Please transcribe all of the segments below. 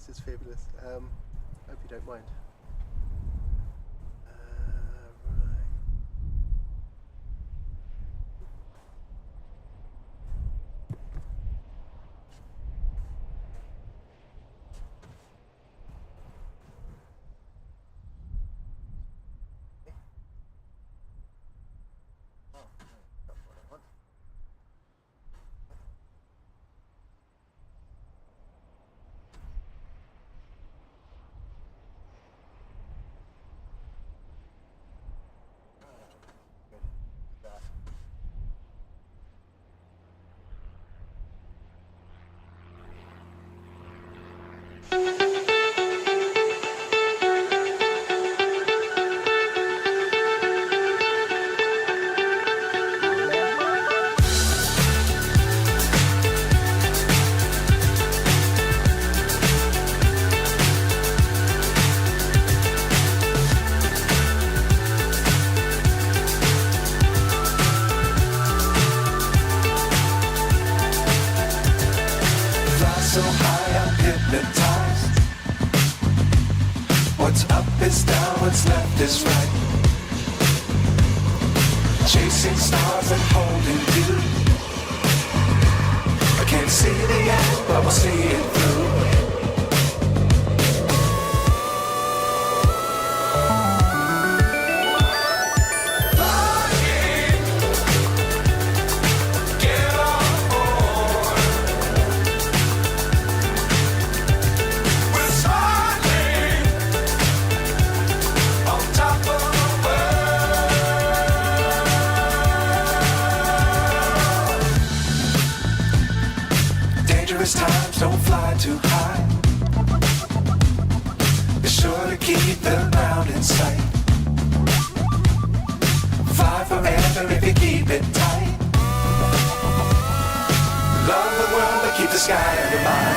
is fabulous. Hope you don't mind. So high I'm hypnotized. What's up is down, what's left is right. Chasing stars and holding you. I can't see the end, but we'll see it through. Times don't fly too high. Be sure to keep the ground in sight. Fly forever if you keep it tight. Love the world but keep the sky on your mind.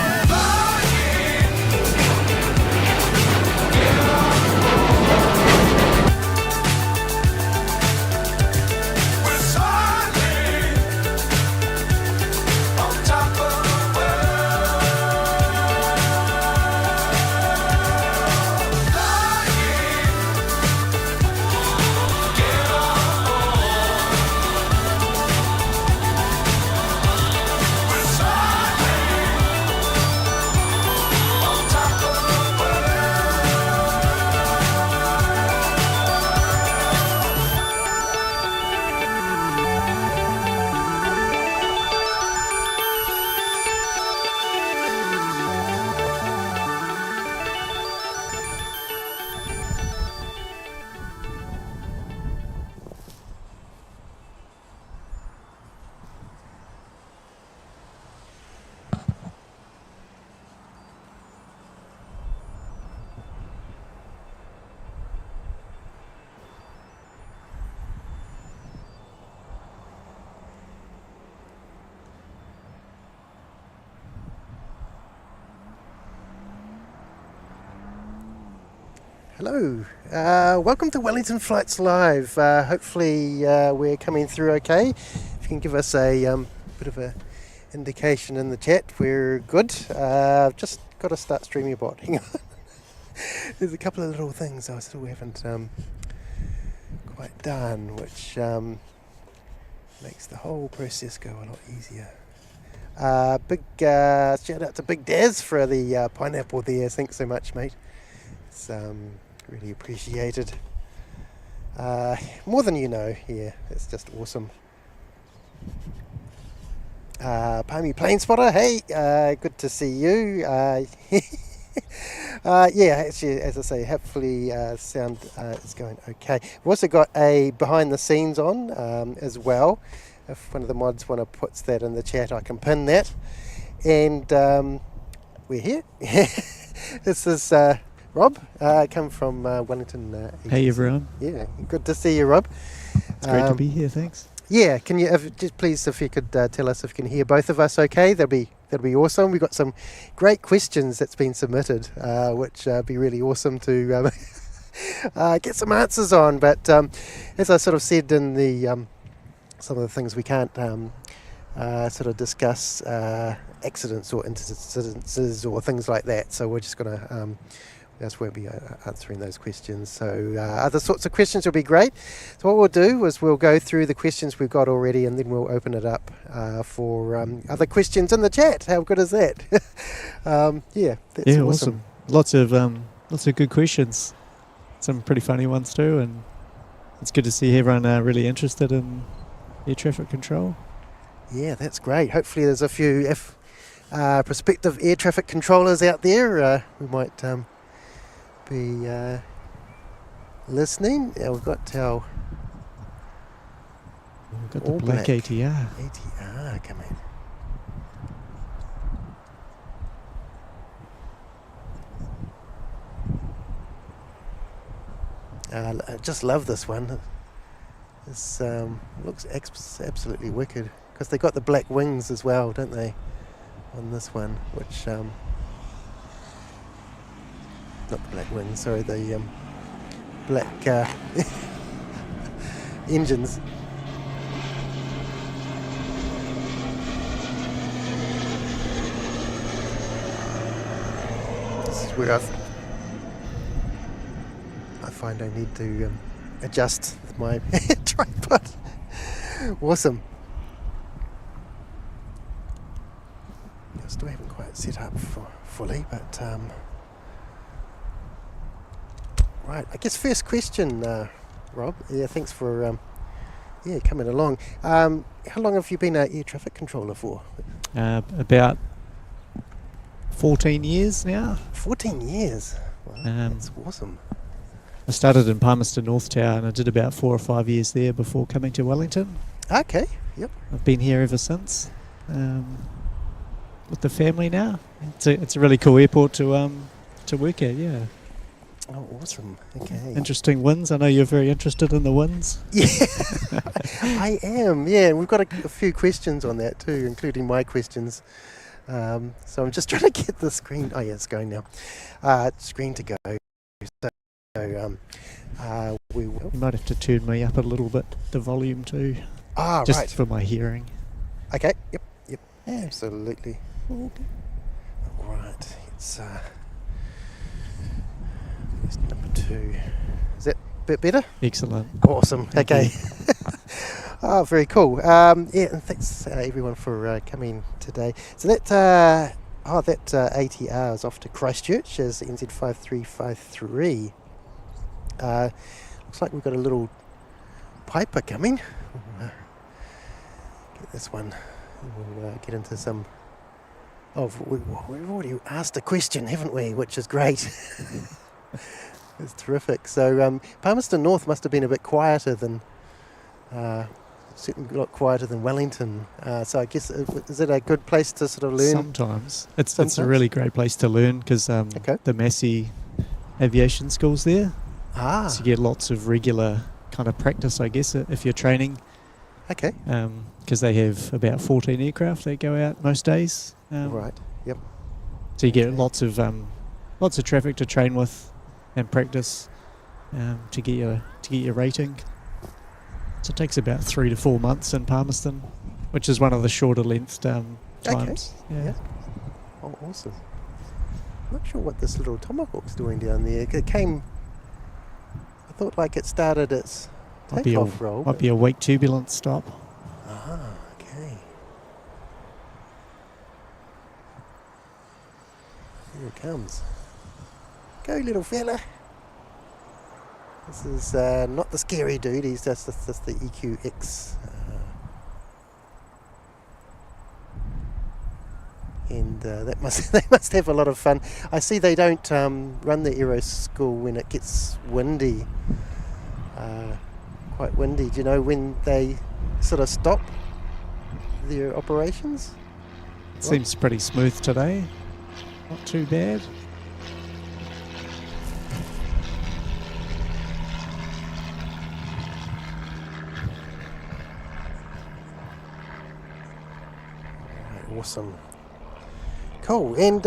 Hello, welcome to Wellington Flights Live. Hopefully we're coming through okay. If you can give us a bit of a indication in the chat, we're good. I've just got to start streaming a bot. Hang on. There's a couple of little things I still haven't quite done, which makes the whole process go a lot easier. Big shout out to Big Daz for the pineapple there. Thanks so much, mate. It's really appreciated. More than you know. Yeah, it's just awesome. Palmy Plane Spotter, hey, good to see you. Yeah, actually, as I say, hopefully sound is going okay. We've also got a behind the scenes on as well. If one of the mods want to put that in the chat, I can pin that. And we're here. This is Rob, come from Wellington. Hey everyone. Yeah, good to see you, Rob. It's great to be here, thanks. Yeah, can you just please, if you could tell us if you can hear both of us okay, that'd be awesome. We've got some great questions that's been submitted, which be really awesome to get some answers on. But as I sort of said in the some of the things we can't sort of discuss accidents or incidences or things like that. So we're just going to that's where we'll be answering those questions. So other sorts of questions will be great. So what we'll do is we'll go through the questions we've got already, and then we'll open it up for other questions in the chat. How good is that? That's awesome. Lots of good questions. Some pretty funny ones too, and it's good to see everyone really interested in air traffic control. Yeah, that's great. Hopefully there's a few prospective air traffic controllers out there who might be listening. We've got the black ATR. ATR coming. I just love this one. This looks absolutely wicked, because they got the black wings as well, don't they, on this one, which not the black wings, sorry, the black engines. This is where I find I need to adjust my tripod. Awesome. I still haven't quite set up fully, but right. I guess first question, Rob. Yeah, thanks for coming along. How long have you been an air traffic controller for? About 14 years now. 14 years. Wow, that's awesome. I started in Palmerston North Tower, and I did about 4 or 5 years there before coming to Wellington. Okay, yep. I've been here ever since with the family now. It's a really cool airport to work at, yeah. Oh, awesome. Okay. Interesting winds. I know you're very interested in the winds. Yeah, I am. Yeah, we've got a few questions on that too, including my questions. So I'm just trying to get the screen. Oh yeah, it's going now. Screen to go. So we will. You might have to turn me up a little bit, the volume too. Just right. for my hearing. Okay. Yep. Yeah. Absolutely. Okay. Right. It's number 2. Is that a bit better? Excellent. Awesome. Okay. Oh, very cool. And thanks everyone for coming today. So that ATR is off to Christchurch as NZ5353. Looks like we've got a little Piper coming. Get this one. We'll get into some. We've already asked a question, haven't we? Which is great. It's terrific. So Palmerston North must have been a bit quieter than, certainly a lot quieter than Wellington. So I guess, is it a good place to sort of learn? Sometimes. It's a really great place to learn, because the Massey Aviation school's there. So you get lots of regular kind of practice, I guess, if you're training. Okay. Because they have about 14 aircraft that go out most days. Right. Yep. So you get lots of traffic to train with and practice to get your rating. So it takes about 3 to 4 months in Palmerston, which is one of the shorter length times. Okay. Yeah. Oh, awesome. I'm not sure what this little Tomahawk's doing down there. It came. I thought like it started its takeoff roll. Might be a wake turbulence stop. Okay. Here it comes. Go, little fella. This is not the scary dude. He's just the EQX. And they must have a lot of fun. I see they don't run the aero school when it gets windy. Quite windy. Do you know when they sort of stop their operations? It seems pretty smooth today. Not too bad. Awesome. Cool. And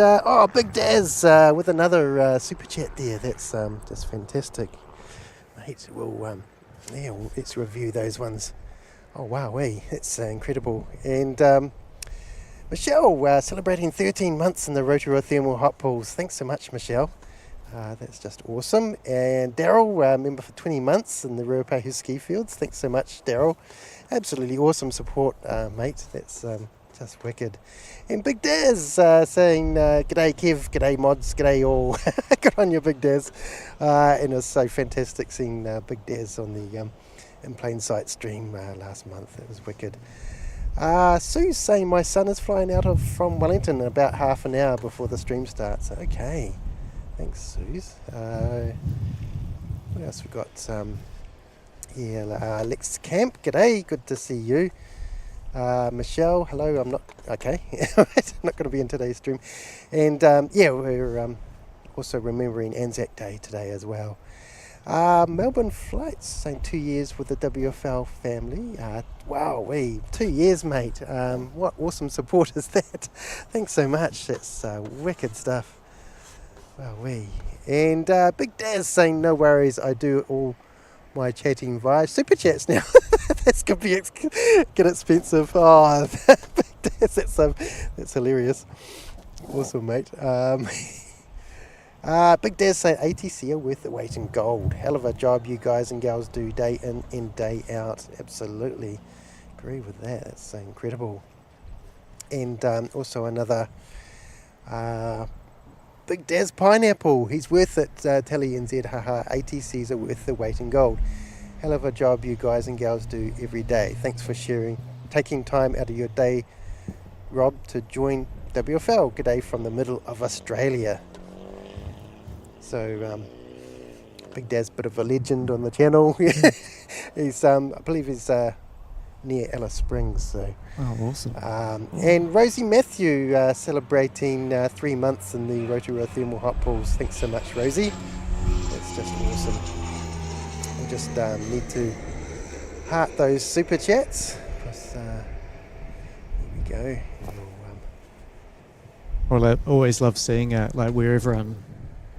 Big Daz with another super chat there. That's just fantastic. Mate, let's review those ones Oh, wow, it's incredible. And Michelle, celebrating 13 months in the rotary-thermal hot pools. Thanks so much, Michelle. That's just awesome. And Daryl, member for 20 months in the Ruapehu ski fields. Thanks so much, Daryl. Absolutely awesome support, mate. That's just wicked. And Big Daz saying, g'day Kev, g'day mods, g'day all. Good on you, Big Daz. And it was so fantastic seeing Big Daz on the In Plain Sight stream last month. It was wicked. Sue's saying my son is flying from Wellington in about half an hour before the stream starts. Okay, thanks, Suze. What else we got? Lex Camp, g'day, good to see you. Michelle, hello. I'm not okay. Not going to be in today's stream. And we're also remembering Anzac Day today as well. Melbourne Flights saying 2 years with the WFL family. Wow, 2 years, mate. What awesome support is that? Thanks so much. That's wicked stuff. Wow, And Big Daz saying no worries. I do all my chatting via super chats now. That's gonna get expensive. Oh, Big Daz, that's hilarious. Awesome, mate. Big Daz say ATC are worth the weight in gold. Hell of a job you guys and gals do day in and day out. Absolutely agree with that. That's so incredible. And also another Big Daz Pineapple. He's worth it. Tally NZ. Haha. ATCs are worth the weight in gold. Hell of a job you guys and gals do every day. Thanks for taking time out of your day, Rob, to join WFL. G'day from the middle of Australia. So, Big Daz, bit of a legend on the channel. He's, I believe he's near Alice Springs. So. Oh, awesome. And Rosie Matthew celebrating 3 months in the rotary-thermal hot pools. Thanks so much, Rosie. That's just awesome. We just need to heart those super chats. Here we go. Well, I always love seeing where everyone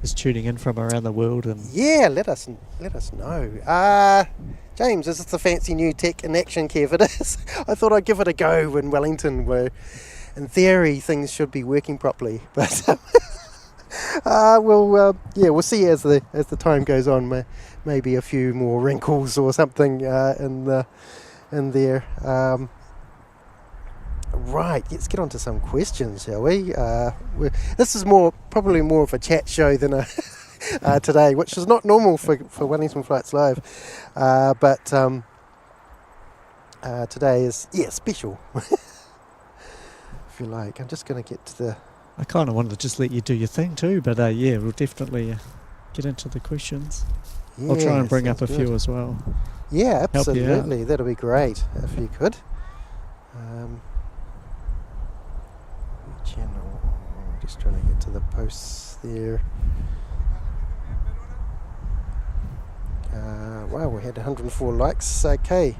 is tuning in from around the world, and let us know. James, is this the fancy new tech in action, Kev? It is. I thought I'd give it a go in Wellington, where in theory things should be working properly, but we'll see as the time goes on. Maybe a few more wrinkles or something in there. Right, let's get on to some questions, shall we? This is probably more of a chat show than today, which is not normal for Wellington Flights Live. But today is, special, if you like. I'm just going to get to the... I kind of wanted to just let you do your thing too, but we'll definitely get into the questions. I'll try and bring up a few as well. Yeah, absolutely. That'll be great if you could. Channel. Just trying to get to the posts there. Wow, we had 104 likes. Okay.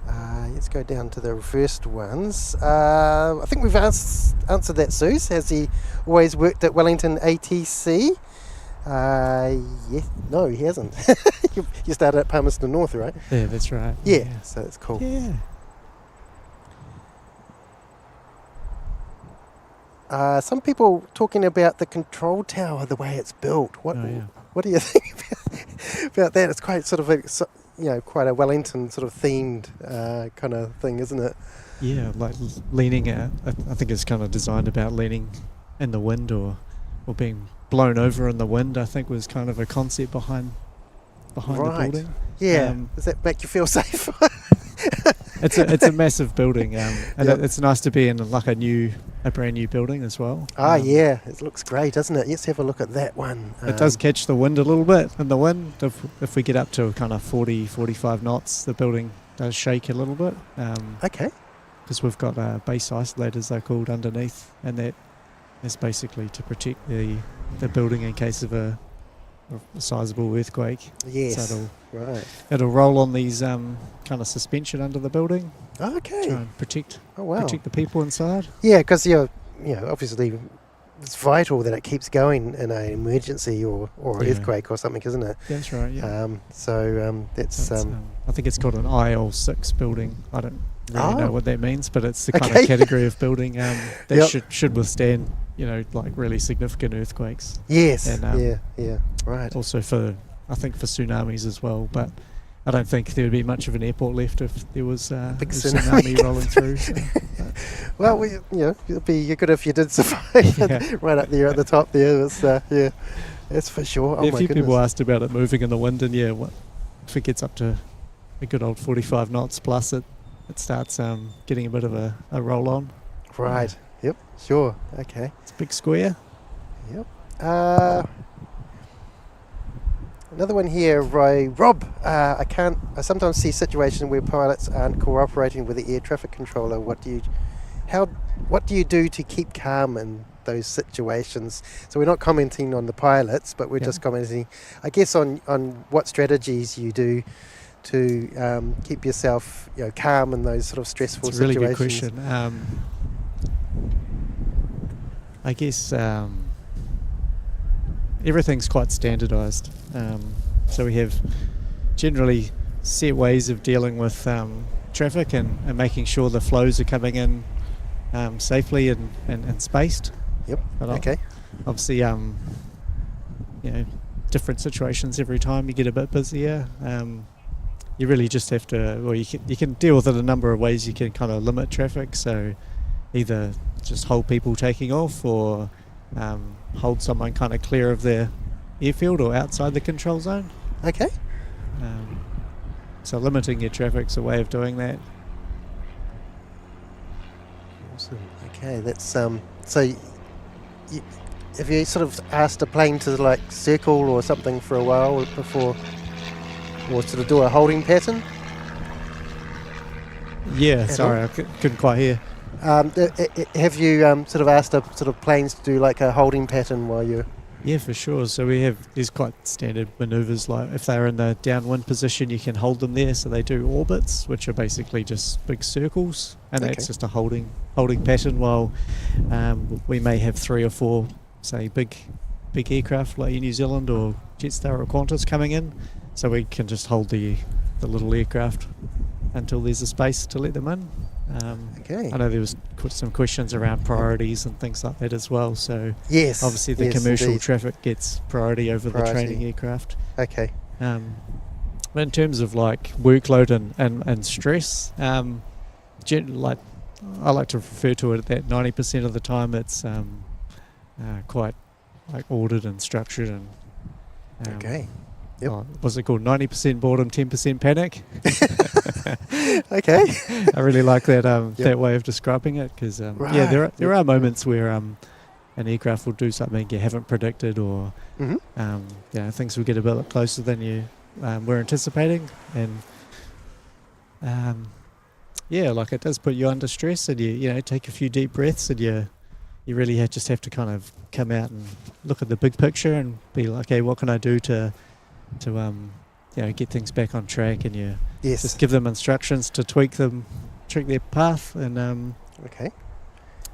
Let's go down to the first ones. I think we've answered that, Suze. Has he always worked at Wellington ATC? No, he hasn't. You started at Palmerston North, right? Yeah, that's right. Yeah, so that's cool. Yeah. Some people talking about the control tower, the way it's built. What do you think about that? It's quite sort of quite a Wellington sort of themed kind of thing, isn't it? Yeah, like leaning out. I think it's kind of designed about leaning in the wind or being blown over in the wind. I think was kind of a concept behind the building. Yeah. Does that make you feel safe? It's a massive building, and it's nice to be in a brand new building as well. It looks great, doesn't it? Let's have a look at that one. It does catch the wind a little bit. In the wind, if we get up to kind of 40-45 knots, the building does shake a little bit. Okay. Because we've got base isolators, they're called, underneath, and that is basically to protect the building in case of a sizable earthquake. Yes. So it'll roll on these kind of suspension under the building. Okay. Try and protect Oh wow. protect the people inside. Yeah, because you're obviously it's vital that it keeps going in an emergency or Yeah. earthquake or something, isn't it? That's right. Yeah. That's I think it's called an IL6 building. I don't really know Oh. what that means, but it's the kind Okay. of category of building that Yep. should withstand, like really significant earthquakes. yes, And, yeah, right. Also for tsunamis as well, but I don't think there would be much of an airport left if there was a Big tsunami rolling through. So, Well, it'd be good if you did survive Yeah. right up there at the top there. It's, yeah, that's for sure. Oh yeah, a my few goodness. people asked about it moving in the wind, and if it gets up to a good old 45 knots plus, it starts getting a bit of a roll on. Right. Yep. Sure. Okay. It's a big square. Yep. Another one here, Rob. I sometimes see situations where pilots aren't cooperating with the air traffic controller. What do you do to keep calm in those situations? So we're not commenting on the pilots, but we're just commenting, I guess, on what strategies you do to keep yourself calm in those sort of stressful It's a really situations. good question. I guess everything's quite standardised. So we have generally set ways of dealing with traffic and making sure the flows are coming in safely and spaced. Yep. But Okay. obviously, different situations every time you get a bit busier. You really just have to, well, you can deal with it a number of ways. You can kind of limit traffic, so either just hold people taking off or hold someone kind of clear of their airfield or outside the control zone. Okay. So limiting your traffic's a way of doing that. Awesome. Okay, that's so. Have you sort of asked a plane to circle or something for a while before, or sort of do a holding pattern? Yeah, At sorry, all? I couldn't quite hear. Have you sort of asked planes to do a holding pattern while you're? Yeah, for sure. So we have these quite standard manoeuvres, like if they're in the downwind position, you can hold them there. So they do orbits, which are basically just big circles, and Okay. that's just a holding pattern. While we may have 3 or 4, say, big aircraft like New Zealand or Jetstar or Qantas coming in, so we can just hold the little aircraft until there's a space to let them in. Okay. I know there was some questions around priorities and things like that as well. So Yes. obviously the yes, commercial indeed. traffic gets priority over the Priority. training aircraft. Okay. But in terms of workload and stress, I like to refer to it that 90% of the time it's quite ordered and structured and Okay. Yep. What's it called? 90% boredom, 10% panic. Okay. I really like that Yep. that way of describing it because Right. there are moments where an aircraft will do something you haven't predicted or Mm-hmm. things will get a bit closer than you were anticipating, and it does put you under stress, and you take a few deep breaths, and you really just have to kind of come out and look at the big picture and be like, okay, what can I do to get things back on track, and you Yes. just give them instructions to tweak their path, and Okay.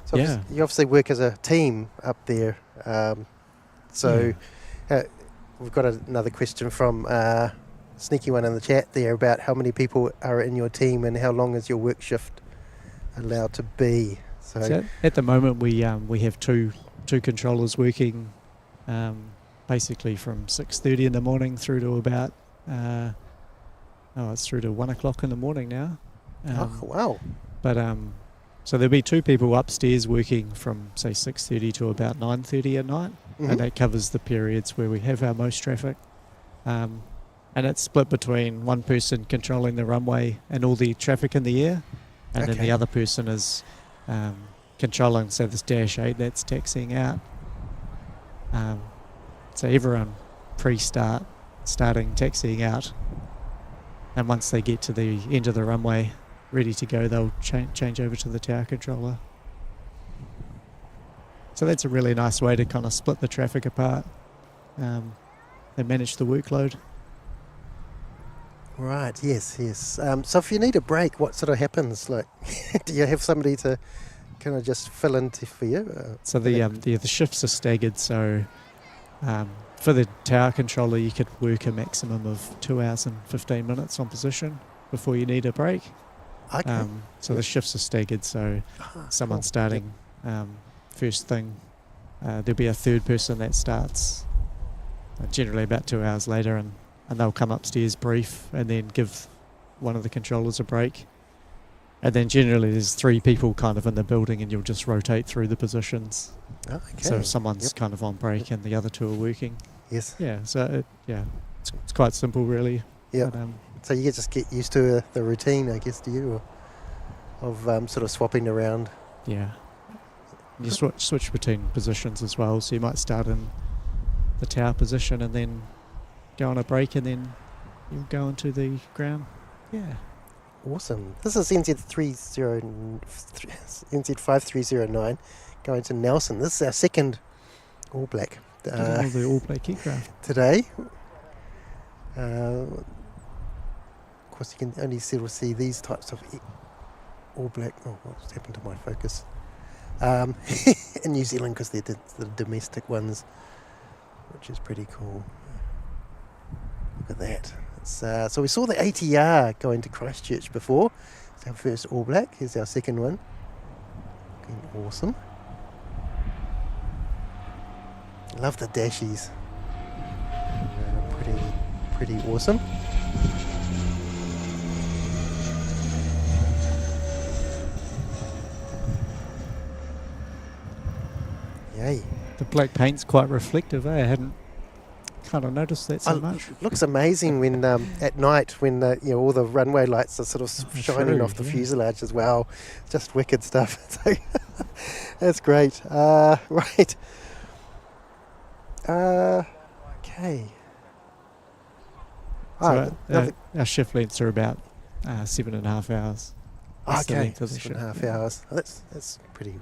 So Yeah. you obviously work as a team up there. We've got another question from sneaky one in the chat there about how many people are in your team and how long is your work shift allowed to be. So at the moment we have two controllers working basically from 6:30 in the morning through to about it's through to 1 o'clock in the morning now. oh wow. But so there'll be 2 people upstairs working from say 6:30 to about 9:30 at night, Mhm. and that covers the periods where we have our most traffic. And it's split between one person controlling the runway and all the traffic in the air, and then Okay. the other person is controlling, say, this Dash 8 that's taxiing out. So everyone starting taxiing out, and once they get to the end of the runway ready to go, they'll change over to the tower controller. So that's a really nice way to kind of split the traffic apart and manage the workload. Right, yes. So if you need a break, what sort of happens? Do you have somebody to can I just fill in for you? So the shifts are staggered. So for the tower controller, you could work a maximum of 2 hours and 15 minutes on position before you need a break. Okay. So the shifts are staggered. So someone cool. starting first thing, there'll be a third person that starts generally about 2 hours later, and they'll come upstairs, brief, and then give one of the controllers a break. And then generally there's 3 people kind of in the building, and you'll just rotate through the positions. Oh, okay. So if someone's kind of on break and the other 2 are working. Yes. Yeah, so it's quite simple really. Yeah. But, so you just get used to the routine, I guess, do you, of sort of swapping around? Yeah. You switch between positions as well, so you might start in the tower position and then go on a break, and then you'll go into the ground. Yeah. Awesome. This is NZ5309 going to Nelson. This is our second All Black The All Black aircraft. today. Of course, you can only sort of see these types of All Black. Oh, what's happened to my focus? In New Zealand, because they're the domestic ones, which is pretty cool. Look at that. So we saw the ATR going to Christchurch before. It's our first All Black. Here's our second one. Looking awesome. Love the dashies. Pretty awesome. Yay. The black paint's quite reflective, I hadn't kind of noticed that so much. It looks amazing when at night when all the runway lights are sort of shining off the fuselage as well. Just wicked stuff. So that's great. Right. Okay. So our shift lengths are about 7.5 hours. That's the okay. length of the 7.5 shift. hours. Oh, that's pretty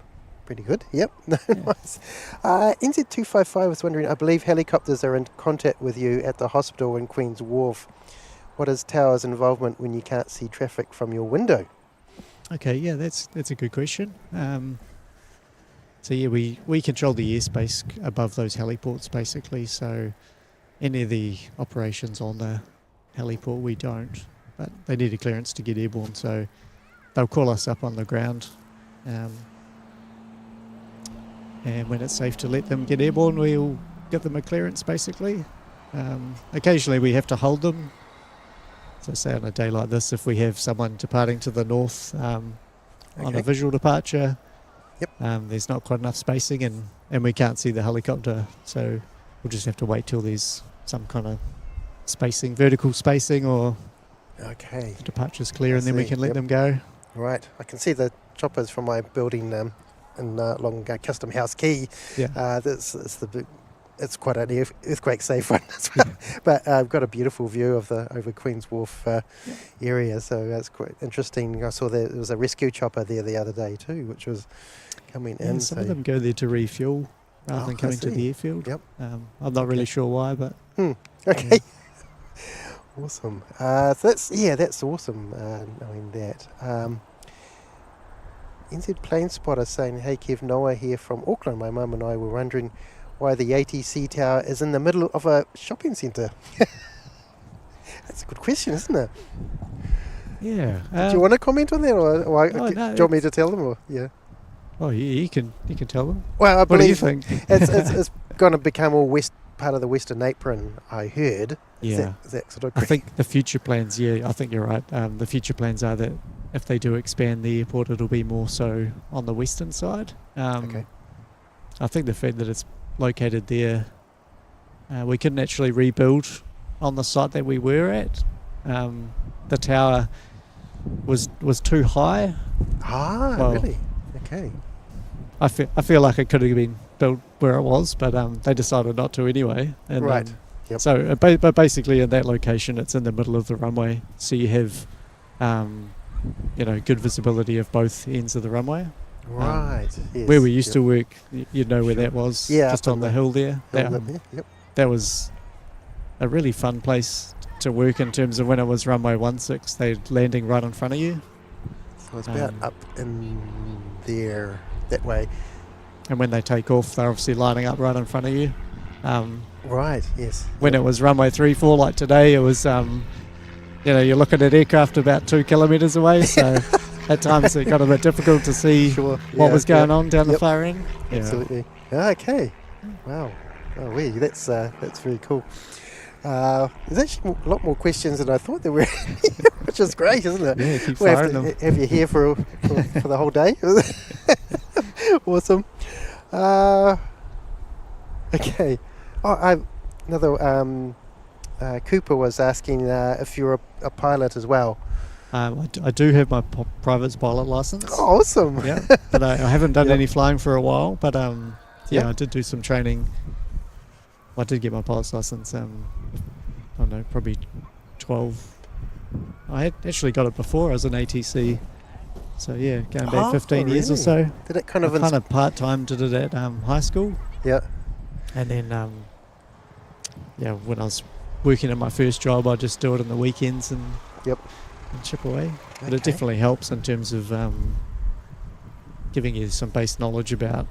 good. Yep. Nice. NZ255 was wondering, I believe helicopters are in contact with you at the hospital in Queen's Wharf. What is Tower's involvement when you can't see traffic from your window? Okay, yeah, that's a good question. So yeah, we control the airspace above those heliports basically. So any of the operations on the heliport we don't, but they need a clearance to get airborne. So they'll call us up on the ground, and when it's safe to let them get airborne, we'll give them a clearance basically. Occasionally we have to hold them. So say on a day like this, if we have someone departing to the north on a visual departure, there's not quite enough spacing and we can't see the helicopter, so we'll just have to wait till there's some kind of spacing, vertical spacing, or the departure's clear, and then we can let them go. Right, I can see the choppers from my building in along Custom House Quay. Yeah. It's quite an earthquake safe one as well. But I've got a beautiful view of the over Queen's Wharf area, so that's quite interesting. I saw there was a rescue chopper there the other day too, which was coming in. Some of them go there to refuel rather than coming to the airfield. Yep. I'm not really sure why, but okay. Awesome. So that's awesome. Knowing that. NZ Plane Spotter saying, "Hey Kev, Noah here from Auckland. My mum and I were wondering why the ATC tower is in the middle of a shopping centre." That's a good question, isn't it? Yeah. Do you want to comment on that, or do you want me to tell them? Or Oh, yeah, you can tell them. Well, I What do you believe think? it's going to become all part of the Western Apron. I heard. Yeah. Is that sort of? I think the future plans. Yeah, I think you're right. The future plans are that if they do expand the airport, it'll be more so on the western side. Okay. I think the fact that it's located there, we couldn't actually rebuild on the site that we were at. The tower was too high. Really? Okay. I feel like it could have been built where it was, but they decided not to anyway. And, Right. Yep. So, but basically in that location, it's in the middle of the runway, so you have, good visibility of both ends of the runway. Right. Yes. Where we used to work, you'd know where that was, Yeah, just up on in the the hill there. Yep. That was a really fun place to work in terms of when it was runway 16, they're landing right in front of you. So it's about up in there, that way. And when they take off, they're obviously lining up right in front of you. Right, yes. When it was runway 34 like today, it was, you're looking at aircraft about 2 kilometres away, so at times it got a bit difficult to see what was going on down the far end. Yeah. Absolutely. Okay. Wow. Oh, that's very cool. There's actually a lot more questions than I thought there were, which is great, isn't it? Yeah, keep we'll firing have them. to have you here for the whole day. Awesome. Okay. Another Cooper was asking if you're a pilot as well. I do have my private pilot license. Oh, awesome. Yeah, but I haven't done any flying for a while. But I did do some training. I did get my pilot's license. I don't know, probably 12. I had actually got it before. I was an ATC. So yeah, going back 15 years or so. Did it kind of part time did it at high school. Yeah. And then when I was working at my first job, I just do it on the weekends and chip away. But it definitely helps in terms of giving you some base knowledge about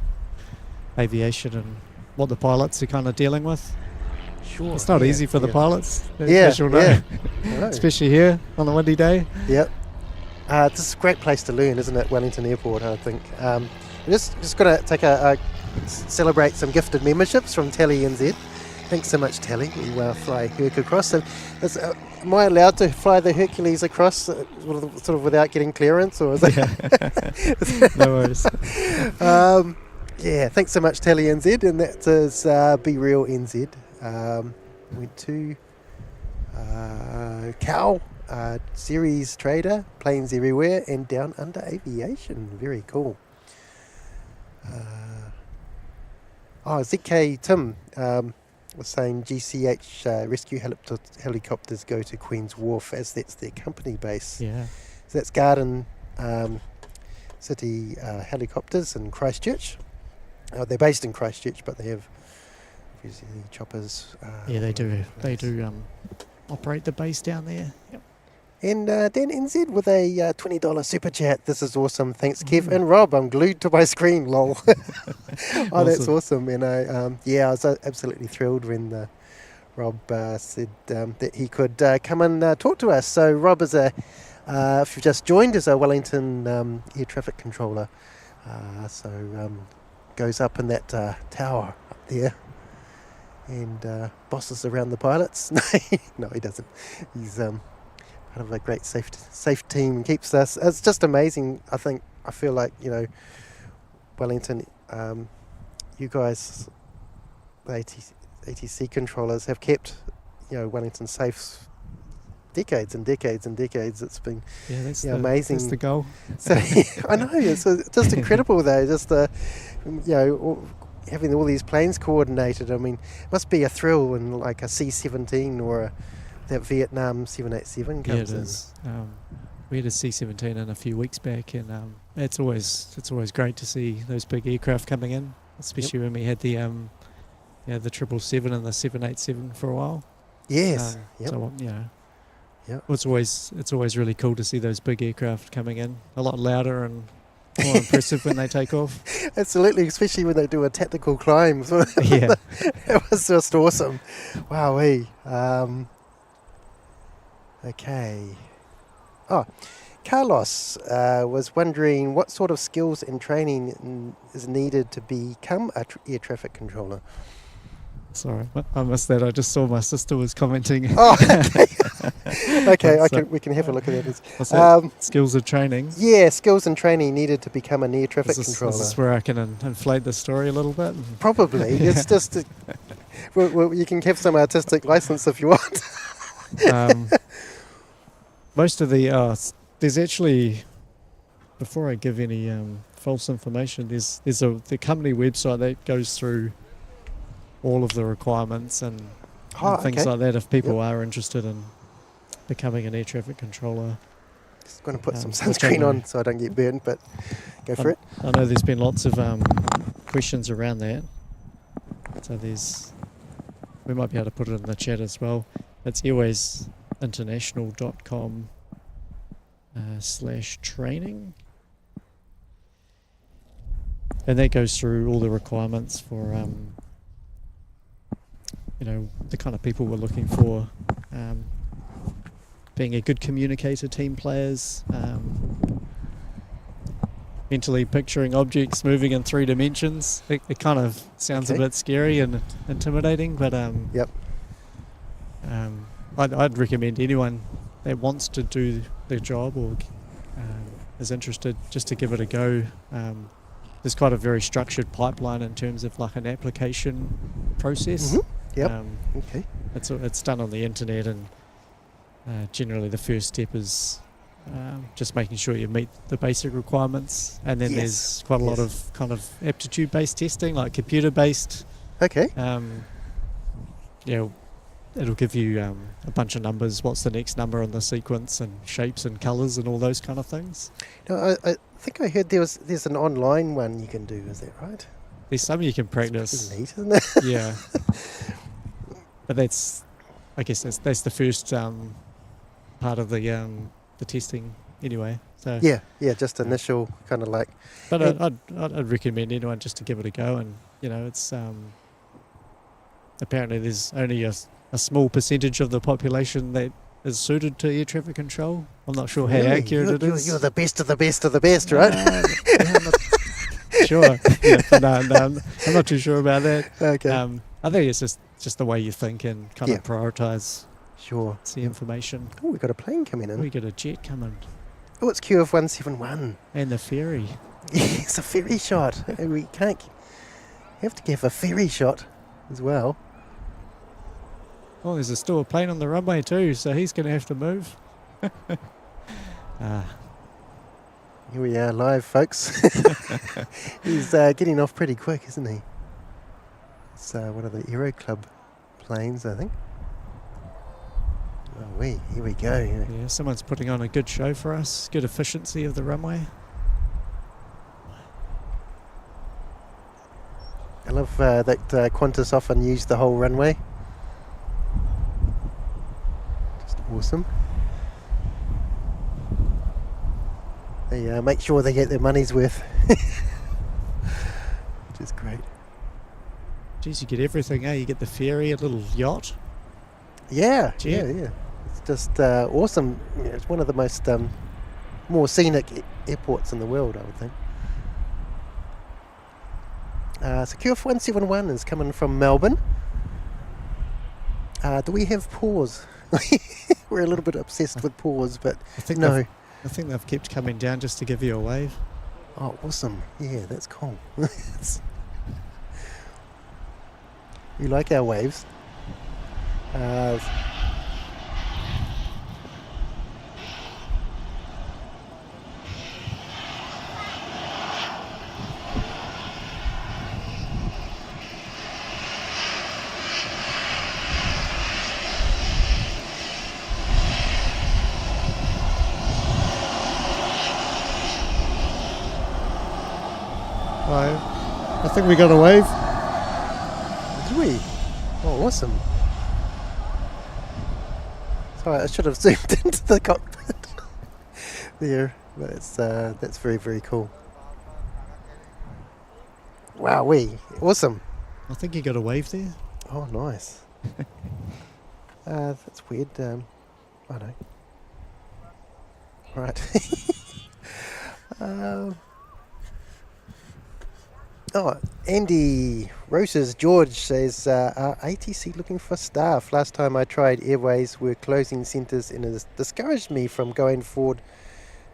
aviation and what the pilots are kind of dealing with. Sure. It's not easy for the pilots, as you'll know. Especially here on a windy day. Yep. This is a great place to learn, isn't it? Wellington Airport, I think. We're just going to take celebrate some gifted memberships from Tally NZ. Thanks so much, Tally. We fly Herc across. So, am I allowed to fly the Hercules across sort of without getting clearance, or is it? No worries. Thanks so much, Tally NZ, and that is Be Real NZ. Went to Cow, Series Trader, Planes Everywhere, and Down Under Aviation. Very cool. ZK Tim was saying GCH rescue helicopters go to Queen's Wharf, as that's their company base. Yeah. So that's Garden City helicopters in Christchurch. They're based in Christchurch, but they have obviously choppers. They do. They do operate the base down there. Yep. And Dan NZ with a $20 super chat. This is awesome. Thanks, Kev and Rob. I'm glued to my screen. Lol. Awesome. That's awesome. And I was absolutely thrilled when Rob said that he could come and talk to us. So Rob is if you've just joined, is a Wellington Air Traffic Controller. Goes up in that tower up there and bosses around the pilots. No, he doesn't. He's part of a great safe team and keeps us. It's just amazing. I feel like, Wellington, you guys, the ATC controllers, have kept, Wellington safe decades and decades and decades. It's been amazing. That's the goal. So I know, it's just incredible though. Just having all these planes coordinated. I mean, it must be a thrill when like a C-17 or that Vietnam 787 comes in. We had a C-17 in a few weeks back, and it's always great to see those big aircraft coming in, especially when we had the 777 and the 787 for a while. Yes. It's always really cool to see those big aircraft coming in. A lot louder and more impressive when they take off. Absolutely, especially when they do a tactical climb. Yeah, it was just awesome. Wowee. Okay. Carlos was wondering what sort of skills and training is needed to become an air traffic controller. Sorry, I missed that. I just saw my sister was commenting. Oh, okay. We can have a look at that. What's that? Skills and training. Yeah, skills and training needed to become an air traffic controller. Is this where I can inflate the story a little bit? Probably. It's just you can have some artistic license if you want. Most of there's actually, before I give any false information, there's the company website that goes through all of the requirements and things like that if people are interested in becoming an air traffic controller. Just going to put some sunscreen on so I don't get burned, but go for it. I know there's been lots of questions around that. So we might be able to put it in the chat as well. It's airwaysinternational.com / training. And that goes through all the requirements for, the kind of people we're looking for. Being a good communicator, team players, mentally picturing objects moving in 3 dimensions. It kind of sounds a bit scary and intimidating, but Yep. I'd recommend anyone that wants to do the job or is interested just to give it a go. There's quite a very structured pipeline in terms of like an application process. Mm-hmm. Yep. Okay. It's done on the internet, and generally the first step is just making sure you meet the basic requirements, and then there's quite a lot of kind of aptitude-based testing, like computer-based. Okay. It'll give you a bunch of numbers, what's the next number on the sequence, and shapes and colours and all those kind of things. No, I think I heard there's an online one you can do. Is that right? There's some you can practice. It's neat, isn't it? Yeah. But I guess that's the first part of the testing anyway. So Yeah, just initial kind of like. But I'd recommend anyone just to give it a go, and it's apparently there's only a small percentage of the population that is suited to air traffic control. I'm not sure how accurate it is. You're the best of the best of the best, right? Yeah, I'm not sure. Yeah, but no, I'm not too sure about that. Okay. I think it's just the way you think and kind of prioritise Sure. the information. Oh, we've got a plane coming in. We get a jet coming. Oh, it's QF 171. And the ferry. It's a ferry shot. We can't. You have to give a ferry shot as well. Oh, there's still a plane on the runway too, so he's going to have to move. Here we are live, folks. He's getting off pretty quick, isn't he? It's one of the Aero Club planes, I think. Oh, here we go. Yeah, someone's putting on a good show for us. Good efficiency of the runway. I love that Qantas often use the whole runway. Just awesome. They make sure they get their money's worth. Which is great. Geez, you get everything, eh? You get the ferry, a little yacht. Yeah, Jet. yeah. It's just awesome. Yeah, it's one of the most more scenic airports in the world, I would think. So QF 171 is coming from Melbourne. Do we have pause? We're a little bit obsessed with pause, but no. I think they've kept coming down just to give you a wave. Oh, awesome. Yeah, that's cool. You like our waves? I think we got a wave. Did we? Oh, awesome. Sorry, I should have zoomed into the cockpit there, but that's very, very cool. Wow, awesome. I think you got a wave there. Oh, nice. That's weird. I know. Right. Andy Roses George says, are ATC looking for staff? Last time I tried Airways were closing centres and it has discouraged me from going forward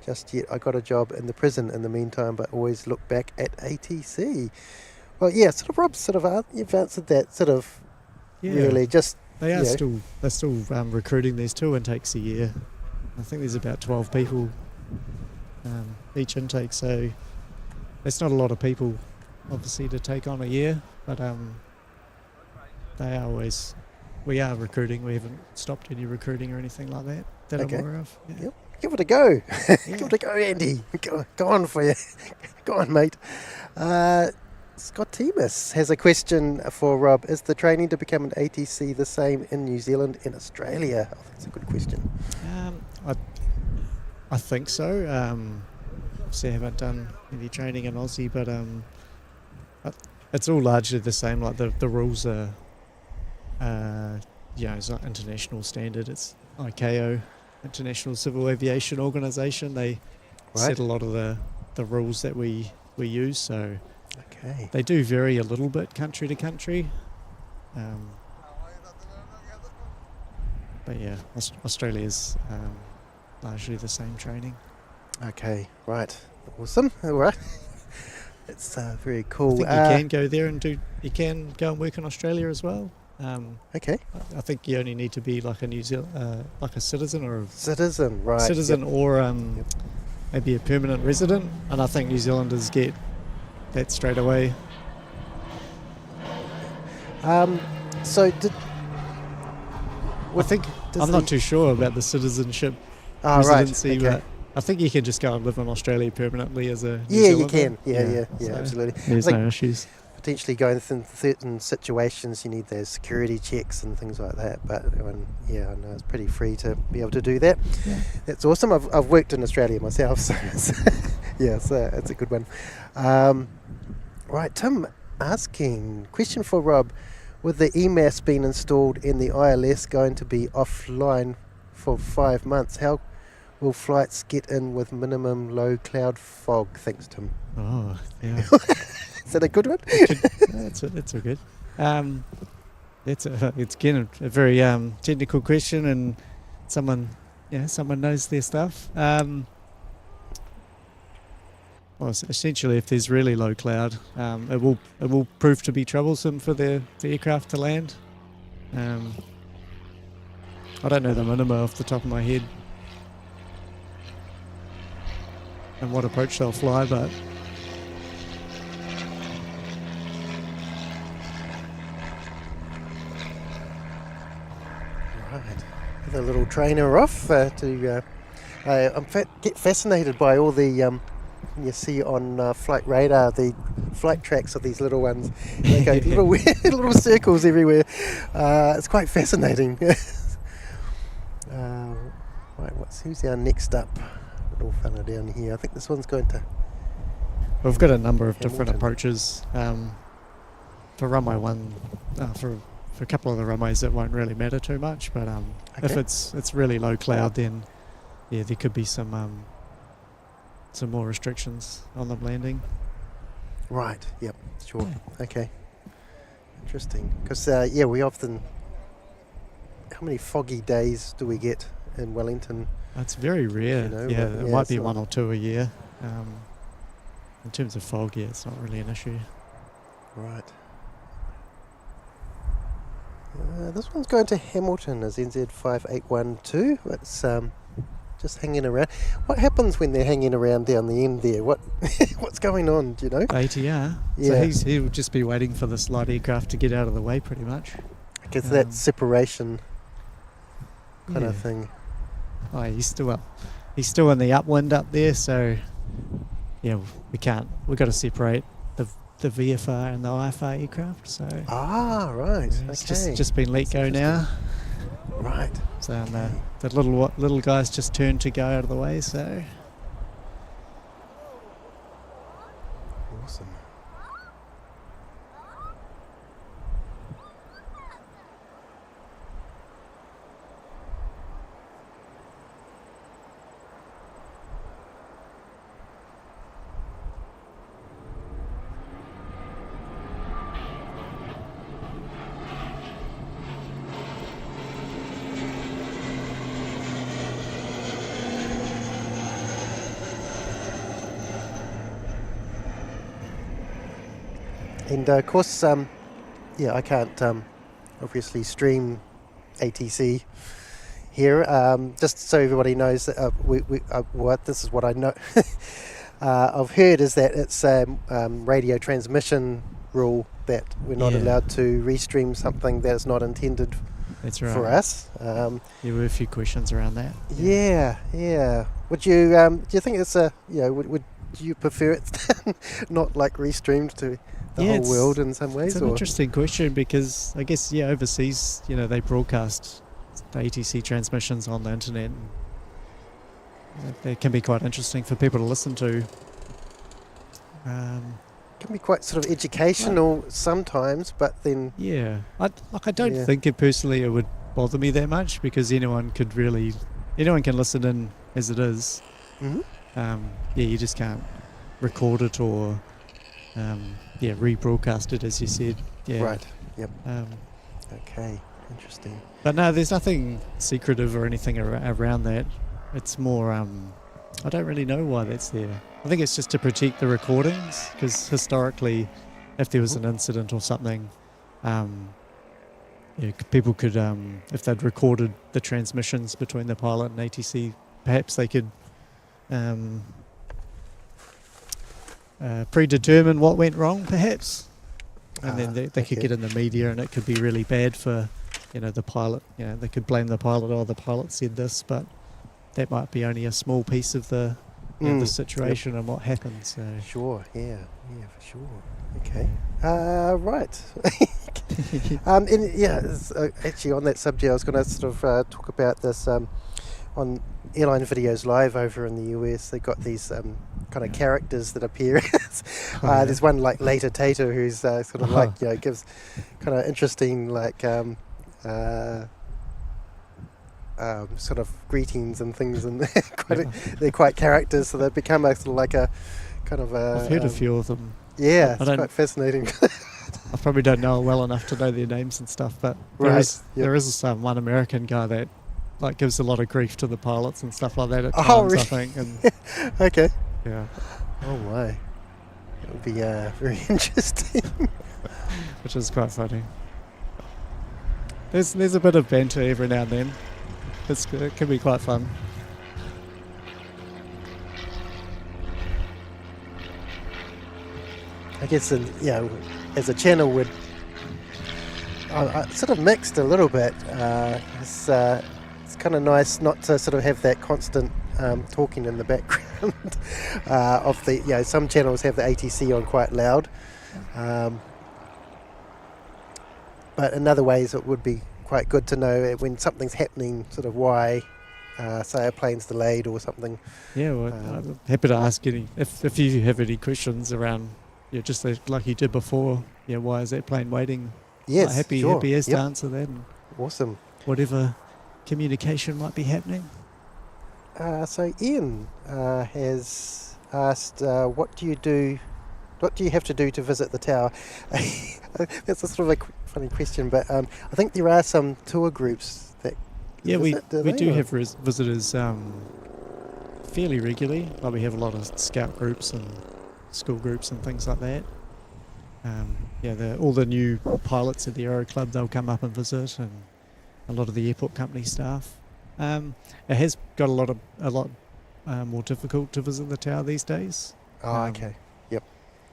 just yet. I got a job in the prison in the meantime, but always look back at ATC. Well, yeah, sort of Rob, you've answered that really just... They're still recruiting. There's 2 intakes a year. I think there's about 12 people each intake, so that's not a lot of people obviously to take on a year, but we are recruiting. We haven't stopped any recruiting or anything like that I'm aware of. Yeah. Yep. Give it a go. Give it a go, Andy. Go on for you. Go on, mate. Scott Temis has a question for Rob. Is the training to become an ATC the same in New Zealand and Australia? I think it's a good question. I think so. Obviously, I haven't done any training in Aussie, but it's all largely the same. Like the rules are, it's not international standard. It's ICAO, International Civil Aviation Organization. They set a lot of the rules that we use. So they do vary a little bit country to country. But yeah, Australia's largely the same training. Okay, right. Awesome. All right. It's very cool. I think you can go there and you can go and work in Australia as well. Okay. I think you only need to be like a New Zealand, like a citizen or citizen, right? Citizen or maybe a permanent resident, and I think New Zealanders get that straight away. So I'm not too sure about the citizenship residency, but I think you can just go and live in Australia permanently as a New Zealander. You can. Yeah, so absolutely. There's no issues. Potentially going in certain situations, you need those security checks and things like that. But I know it's pretty free to be able to do that. Yeah. That's awesome. I've worked in Australia myself, so it's a good one. Right, Tim asking, question for Rob. With the EMAS being installed and the ILS going to be offline for 5 months, how will flights get in with minimum low cloud fog? Thanks, Tim. Oh, yeah. Is that a good one? That's a good. It's again a very technical question, and someone knows their stuff. Well, essentially, if there's really low cloud, it will prove to be troublesome for the aircraft to land. I don't know the minima off the top of my head and what approach they'll fly, but right, with a little trainer off to. Get fascinated by all the. You see on flight radar the flight tracks of these little ones. They go little circles everywhere. It's quite fascinating. Right, who's our next up? Little fella down here. I think this one's going to. We've got a number of different approaches. For runway one, for a couple of the runways, it won't really matter too much. But if it's really low cloud, then there could be some more restrictions on them landing. Right, yep, sure. Yeah. Okay. Interesting. Because, we often... How many foggy days do we get in Wellington? It's very rare. It might be one or two a year. In terms of fog, it's not really an issue. Right. This one's going to Hamilton as NZ5812. It's... just hanging around. What happens when they're hanging around down the end there? What's going on, do you know? ATR. Yeah. So he'll just be waiting for this light aircraft to get out of the way pretty much. I guess that separation kind of thing. Oh, he's still in the upwind up there, so we've got to separate the VFR and the IFR aircraft. So right. It's just been let go now. Right. So the little guys just turned to go out of the way. So awesome. And of course, I can't obviously stream ATC here. Just so everybody knows that this is what I know. I've heard is that it's radio transmission rule that we're not allowed to restream something that is not intended for us. There were a few questions around that. Yeah. Would you do you think it's would you prefer it not like restreamed to the whole world in some ways? It's an interesting question because I guess overseas they broadcast the ATC transmissions on the internet. they can be quite interesting for people to listen to. Can be quite sort of educational sometimes, but then Yeah, I don't think it personally it would bother me that much, because anyone can listen in as it is. You just can't record it or rebroadcast it, as you said. Yeah. right. Yep. Okay. Interesting. But no, there's nothing secretive or anything around that. It's more, I don't really know why that's there. I think it's just to protect the recordings, because historically, if there was an incident or something, people could, if they'd recorded the transmissions between the pilot and ATC, perhaps they could predetermine what went wrong, perhaps. And then they could get in the media, and it could be really bad for, the pilot. They could blame the pilot. Oh, the pilot said this, but that might be only a small piece of the the situation and what happened. So sure, for sure. Okay, right. Actually, on that subject, I was going to sort of talk about this on airline videos live over in the US. They got these kind of characters that appear. There's one like Later Tater who's sort of gives kind of interesting sort of greetings and things, and they're quite characters, so they become a sort of like a kind of a. I've heard a few of them. Yeah, it's quite fascinating. I probably don't know it well enough to know their names and stuff, but there is one American guy that gives a lot of grief to the pilots and stuff like that at times, really? I think. And okay. Yeah. Oh my, it would be very interesting. Which is quite funny. There's a bit of banter every now and then. It can be quite fun. I guess, as a channel would, sort of mixed a little bit. It's kind of nice not to sort of have that constant talking in the background of the. Some channels have the ATC on quite loud, but in other ways it would be quite good to know when something's happening, sort of why. Say a plane's delayed or something. Yeah, well, I'm happy to ask if you have any questions around. Just like you did before. Why is that plane waiting? Yes, happy as to answer that. And awesome. Whatever communication might be happening. So Ian has asked, what do you have to do to visit the tower? That's a sort of a funny question, but I think there are some tour groups that we do have visitors fairly regularly. We have a lot of scout groups and school groups and things like that. All the new pilots at the Aero Club, they'll come up and visit, and a lot of the airport company staff. It has got a lot more difficult to visit the tower these days. Okay. Yep.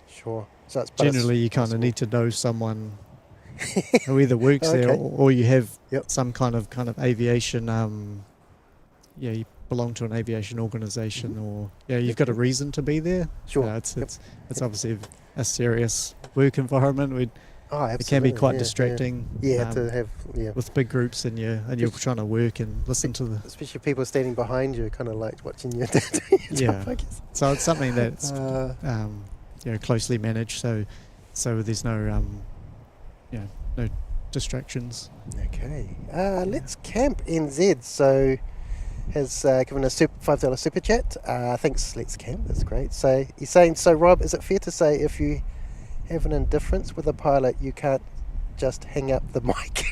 Sure. So it's generally you kind of need to know someone who either works there or you have some kind of aviation. You belong to an aviation organisation, or you've got a reason to be there. Sure. It's obviously a serious work environment. It can be quite distracting. To have with big groups and you're trying to work and listen to the. Especially people standing behind you, kind of like watching you. Job, I guess. So it's something that's closely managed. So there's no no distractions. Okay. Let's Camp NZ. So has given a $5 super chat. Thanks, Let's Camp. That's great. So he's saying, so Rob, is it fair to say if you have an indifference with a pilot, you can't just hang up the mic?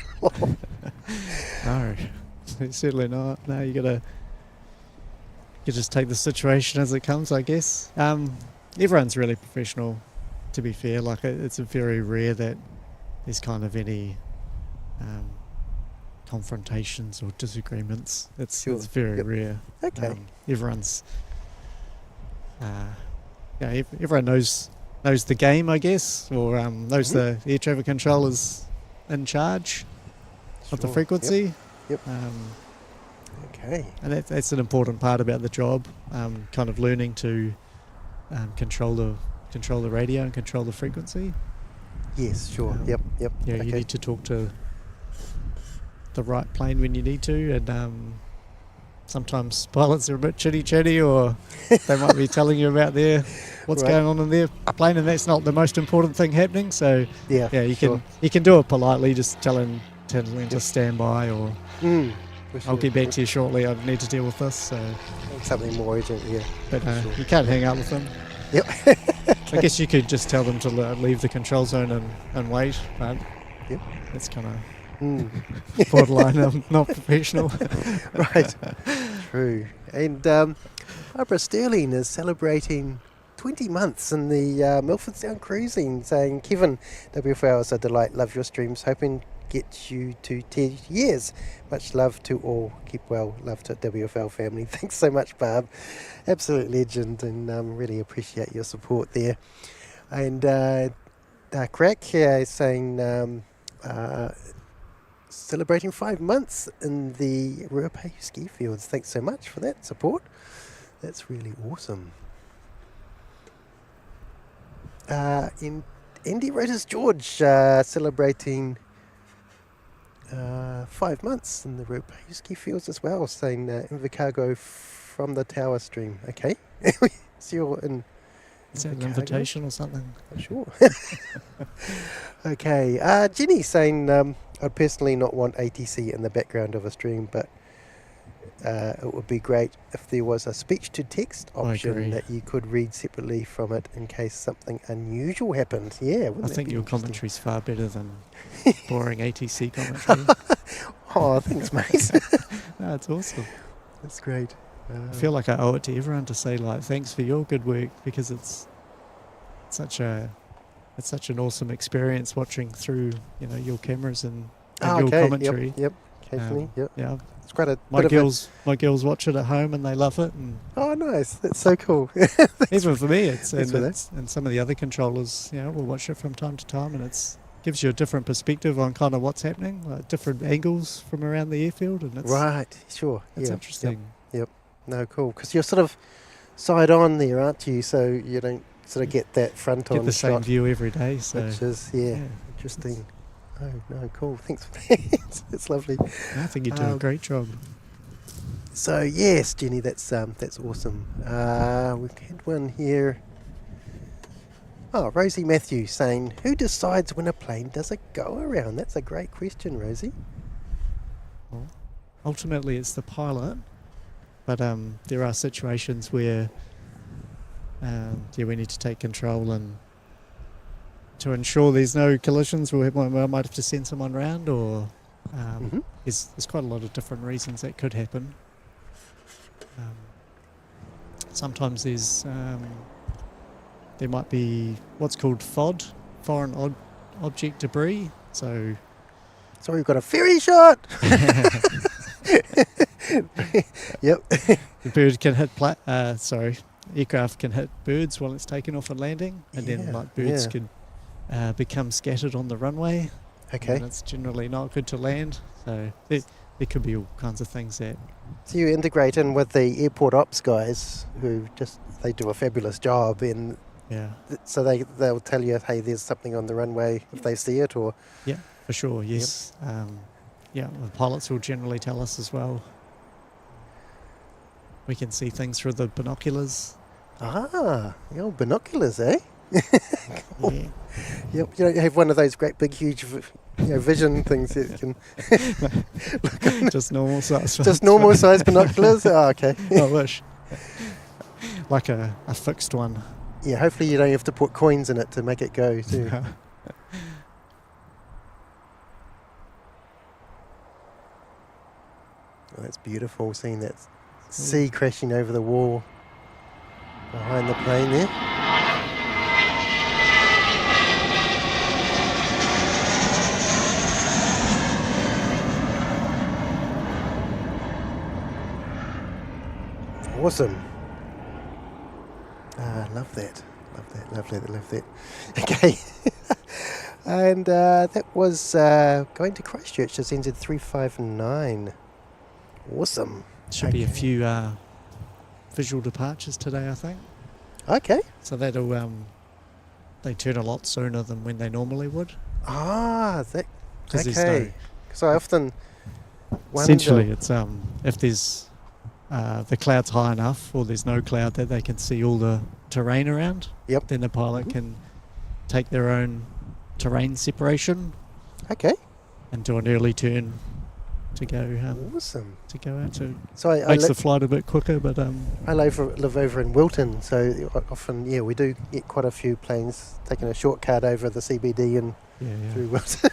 No, certainly not. No, you just take the situation as it comes, I guess. Everyone's really professional, to be fair. It's very rare that there's kind of any confrontations or disagreements. It's very rare. Okay. Everyone's everyone knows the game, I guess, or knows the air traffic controllers in charge of the frequency. Yep. Okay. And that's an important part about the job. Kind of learning to control the radio and control the frequency. Yes, sure. Yep. You need to talk to the right plane when you need to, and sometimes pilots are a bit chitty or they might be telling you about what's Right. going on in their plane, and that's not the most important thing happening. So Yeah, you sure. can do it politely, just telling to stand by, or For I'll sure. get back to you shortly. I need to deal with this. So, Something more urgent, yeah. but Sure. you can't hang out with them. Yep. I guess you could just tell them to leave the control zone and wait, but Yep. that's kind of Mm. borderline not professional. Right. True. And Barbara Sterling is celebrating 20 months in the Milford Sound cruising, saying, Kevin, WFL is a delight, love your streams, hoping get you to 10 years. Much love to all. Keep well. Love to WFL family. Thanks so much, Barb. Absolute legend, and really appreciate your support there. And Crack here is saying celebrating 5 months in the Ruapehu ski fields. Thanks so much for that support. That's really awesome. In Andy Roters George celebrating 5 months in the Ruapehu ski fields as well, saying Invercargo from the Tower stream. Okay. So you're in Is that an Invercargill? invitation or something? Oh, sure. Okay. Jenny saying I'd personally not want ATC in the background of a stream, but it would be great if there was a speech to text I option agree. that you could read separately from it in case something unusual happened. Yeah, wouldn't I that think be your interesting? commentary's far better than boring ATC commentary. Oh, thanks, mate. No, it's awesome. That's great. I feel like I owe it to everyone to say, like, thanks for your good work, because it's such an awesome experience watching through your cameras and your commentary. Yep. Occasionally. Yep. Yeah, It's quite a my bit my girls watch it at home and they love it, and Oh, nice. That's so cool. even for me, and for that. some of the other controllers, will watch it from time to time, and gives you a different perspective on kind of what's happening, like different angles from around the airfield, and it's Right. Sure. it's Yeah. interesting. No, cool. Because you're sort of side on there, aren't you? So you don't sort of get that front on Get the same shot, view every day, so which is interesting. Oh, no, cool. Thanks for that. It's lovely. I think you do a great job. So yes, Jenny, that's awesome. We've had one here. Oh, Rosie Matthews saying, "Who decides when a plane does a go around?" That's a great question, Rosie. Well, ultimately, it's the pilot, but there are situations where we need to take control, and to ensure there's no collisions, we might have to send someone around, or there's quite a lot of different reasons that could happen. Sometimes there might be what's called FOD, foreign object debris. So we've got a ferry shot. Yep. the bird can hit aircraft can hit birds while it's taking off and landing, and then birds could become scattered on the runway. Okay. And it's generally not good to land. So there could be all kinds of things that. So you integrate in with the airport ops guys who they do a fabulous job, and so they'll tell you, hey, there's something on the runway if they see it, or For sure, yes. The pilots will generally tell us as well. We can see things through the binoculars. the old binoculars, eh? Cool. Yeah. Yep. You don't have one of those great big huge vision things that you can Just normal size. just normal size binoculars. Oh, okay. I wish. Like a fixed one. Yeah, hopefully you don't have to put coins in it to make it go too. Oh, that's beautiful, seeing that sea crashing over the wall behind the plane there. Awesome. Love that. Love that. Okay. And that was going to Christchurch. Just ended 359. Awesome. Should be a few visual departures today, I think. Okay. So that'll they turn a lot sooner than when they normally would. That. 'Cause there's Okay. Because I often wonder. essentially, it's if there's the cloud's high enough, or there's no cloud, that they can see all the terrain around. Yep. Then the pilot can take their own terrain separation Okay. and do an early turn to go Awesome. to go out. To So I makes the flight a bit quicker, but I live over in Wilton, so often, we do get quite a few planes taking a shortcut over the CBD and through Wilton,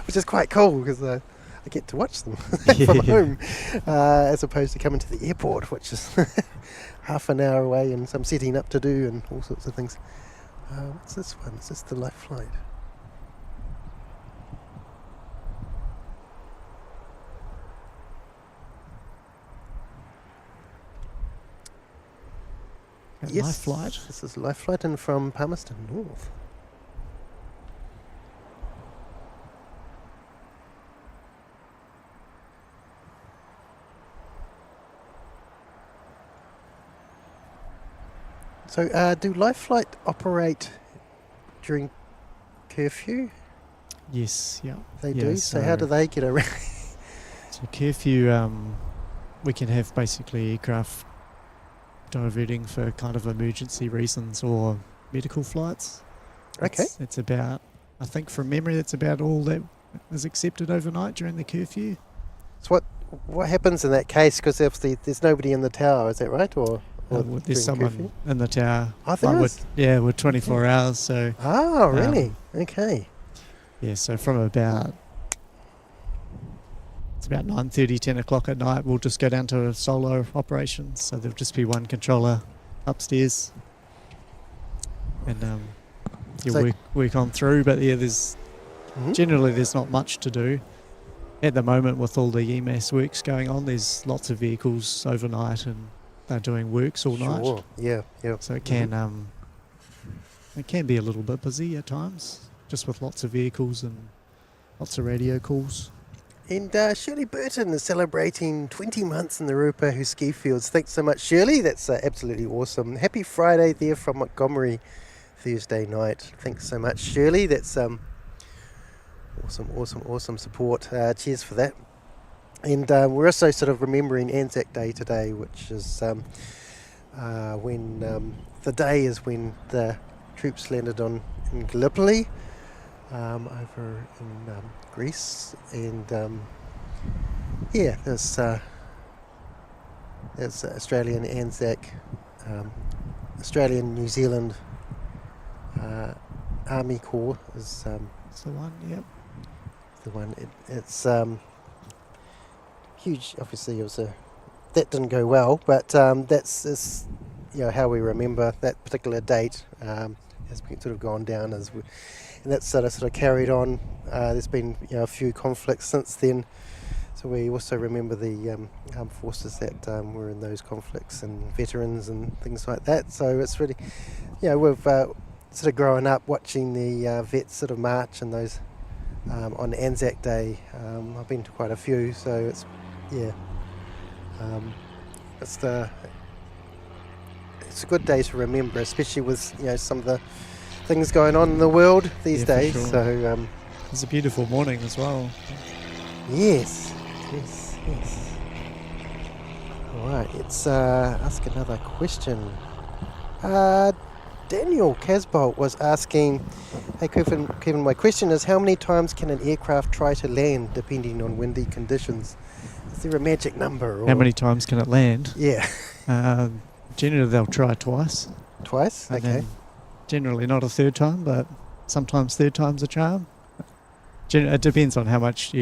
which is quite cool because I get to watch them from home, as opposed to coming to the airport, which is half an hour away and some setting up to do and all sorts of things. What's this one? Is this the light flight? live flight. This is live flight in from Palmerston North. So, do live flight operate during curfew? Yes, yeah. They do. So how do they get around? So curfew, we can have basically aircraft diverting for kind of emergency reasons or medical flights. Okay. It's about, I think from memory, that's about all that is accepted overnight during the curfew. So what happens in that case? Because obviously there's nobody in the tower, is that right? Or there's someone curfew? in the tower. Oh, there is? We're 24 hours, so... Oh, really? Okay. Yeah, so from about... It's about 9:30, 10 o'clock at night, we'll just go down to a solo operation. So there'll just be one controller upstairs. And work on through. But there's... Generally, there's not much to do. At the moment, with all the EMAS works going on, there's lots of vehicles overnight and they're doing works all night. Sure, yeah. So it can be a little bit busy at times, just with lots of vehicles and lots of radio calls. And Shirley Burton is celebrating 20 months in the Ruapehu ski fields. Thanks so much, Shirley. That's absolutely awesome. Happy Friday there from Montgomery, Thursday night. Thanks so much, Shirley. That's awesome support. Cheers for that. And we're also sort of remembering Anzac Day today, which is when the day is when the troops landed in Gallipoli over in Greece, and there's Australian Anzac, Australian New Zealand Army Corps is That's the one, yep. the one. It's huge. Obviously, that didn't go well, but that's how we remember that particular date. Has been sort of gone down and that's sort of carried on. There's been a few conflicts since then, so we also remember the armed forces that were in those conflicts and veterans and things like that. So it's really, we've sort of grown up watching the vets sort of march and those on Anzac Day. I've been to quite a few, so it's it's a good day to remember, especially with some of the things going on in the world these days. For sure. So it's a beautiful morning as well. yes. All right, let's ask another question. Daniel Casbolt was asking, hey Kevin, my question is, how many times can an aircraft try to land depending on windy conditions? Is there a magic number? Or? How many times can it land? Yeah. Generally they'll try twice. Twice? And Okay. then generally not a third time, but sometimes third time's a charm. It depends on how much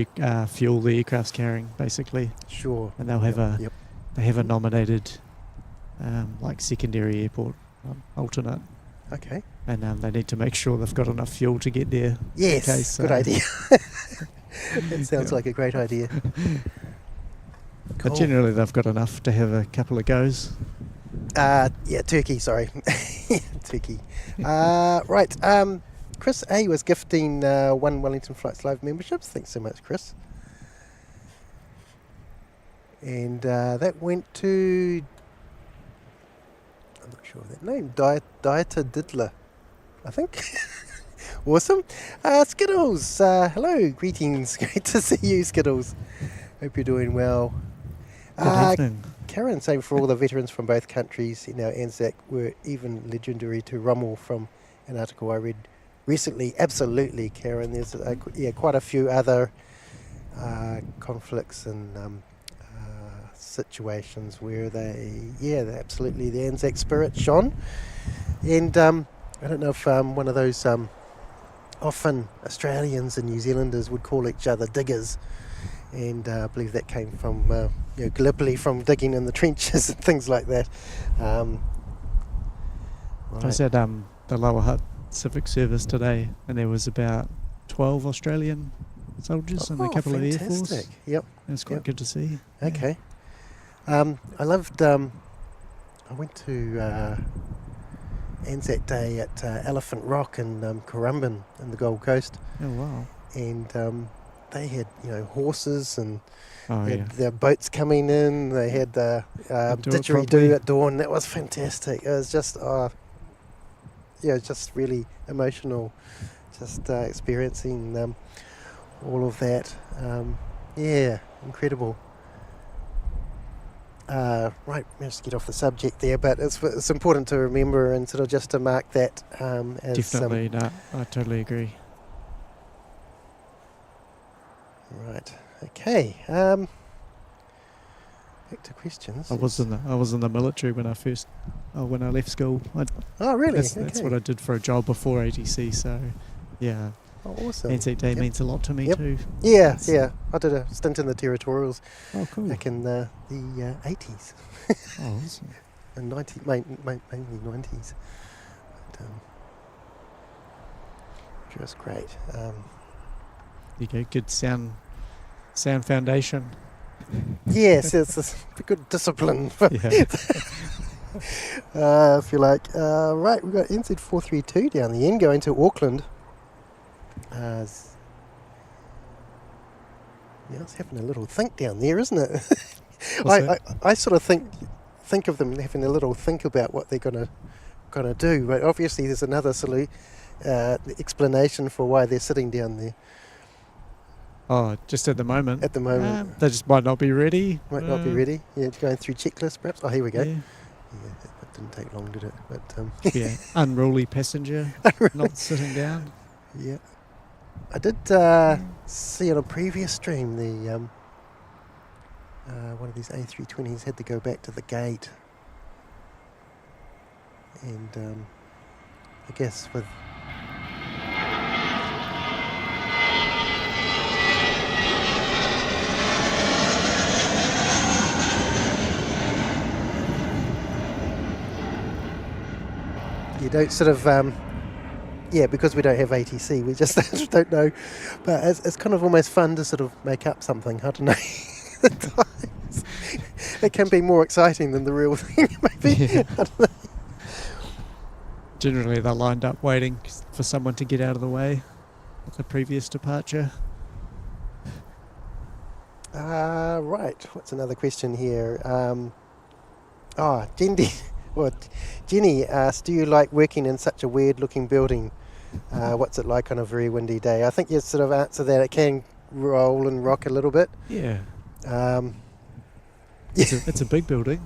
fuel the aircraft's carrying, basically. Sure. And they'll have they have a Yep. nominated secondary airport alternate, Okay. and they need to make sure they've got enough fuel to get there. Yes, case, good idea. That sounds like a great idea. But Cool. generally they've got enough to have a couple of goes. Turkey, sorry. Turkey. Right. Chris A was gifting 1 Wellington Flights Live memberships. Thanks so much, Chris. And that went to, I'm not sure of that name, Dieter Diddler, I think. Awesome. Skittles, hello, greetings. Great to see you, Skittles. Hope you're doing well. Good evening. Karen saying for all the veterans from both countries, Anzac were even legendary to Rommel from an article I read recently. Absolutely, Karen. There's quite a few other conflicts and situations where they're absolutely the Anzac spirit shone. And I don't know if one of those often Australians and New Zealanders would call each other diggers, and I believe that came from Gallipoli, from digging in the trenches and things like that. I was at the Lower Hutt Civic Service today, and there was about 12 Australian soldiers and a couple of Air Force. Yep. It was quite good to see. Okay. I loved. I went to Anzac Day at Elephant Rock in Currumbin in the Gold Coast. Oh wow! And they had horses and yeah. their boats coming in. They had the didgeridoo at dawn. That was fantastic. It was just just really emotional. Just experiencing all of that. Incredible. Right, managed to get off the subject there, but it's important to remember and sort of just to mark that as... Definitely, no, I totally agree. Right, okay. Back to questions. I was in the military when I left school. Oh, really? That's what I did for a job before ATC, so yeah. Oh, awesome. Anzac Day means a lot to me too. Yeah. I did a stint in the territorials back in the 80s. Oh, awesome. And mainly 90s. But, which was great. You go, good sound foundation. Yes, it's a good discipline. Yeah. If you like. Right, we've got NZ432 down the end going to Auckland. It's having a little think down there, isn't it? I sort of think of them having a little think about what they're gonna do, but obviously there's another explanation for why they're sitting down there. Oh, just at the moment. At the moment, they just might not be ready. Not be ready. Yeah, going through checklists perhaps. Oh, here we go. Yeah. That didn't take long, did it? But yeah, unruly passenger, not sitting down. Yeah. I did see on a previous stream the one of these A320s had to go back to the gate, and I guess with you don't sort of because we don't have ATC, we just don't know. But it's kind of almost fun to sort of make up something. I don't know. At times. It can be more exciting than the real thing, maybe. Yeah. I don't know. Generally, they're lined up waiting for someone to get out of the way with the previous departure. Right. What's another question here? Jenny asked, do you like working in such a weird-looking building? What's it like on a very windy day? I think you sort of answered that. It can roll and rock a little bit. Yeah. It's a big building.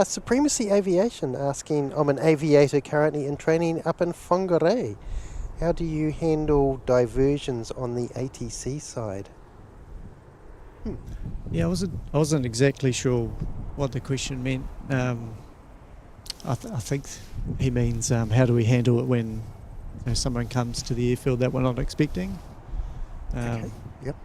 Supremacy Aviation asking, I'm an aviator currently in training up in Whangarei. How do you handle diversions on the ATC side? Yeah, I wasn't exactly sure what the question meant. I think he means how do we handle it when someone comes to the airfield that we're not expecting. Okay. Yep.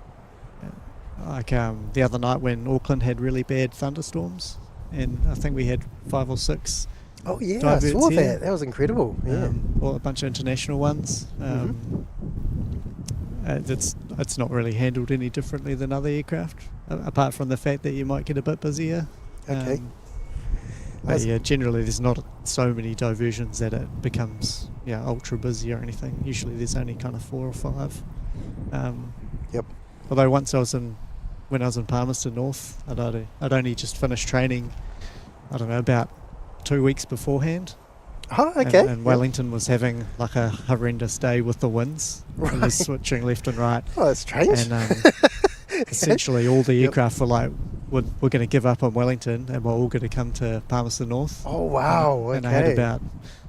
Like the other night when Auckland had really bad thunderstorms, and I think we had 5 or 6. Oh yeah, I saw that. That was incredible. Yeah. Or a bunch of international ones. It's not really handled any differently than other aircraft, apart from the fact that you might get a bit busier. Okay. Generally there's not so many diversions that it becomes ultra busy or anything. Usually there's only kind of 4 or 5. Yep. Although when I was in Palmerston North, I'd only just finished training, I don't know, about 2 weeks beforehand. Oh, okay. And Wellington was having like a horrendous day with the winds. Right. It was switching left and right. Oh, that's strange. And essentially all the aircraft were like, we're going to give up on Wellington and we're all going to come to Palmerston North. Oh, wow. And I okay. had about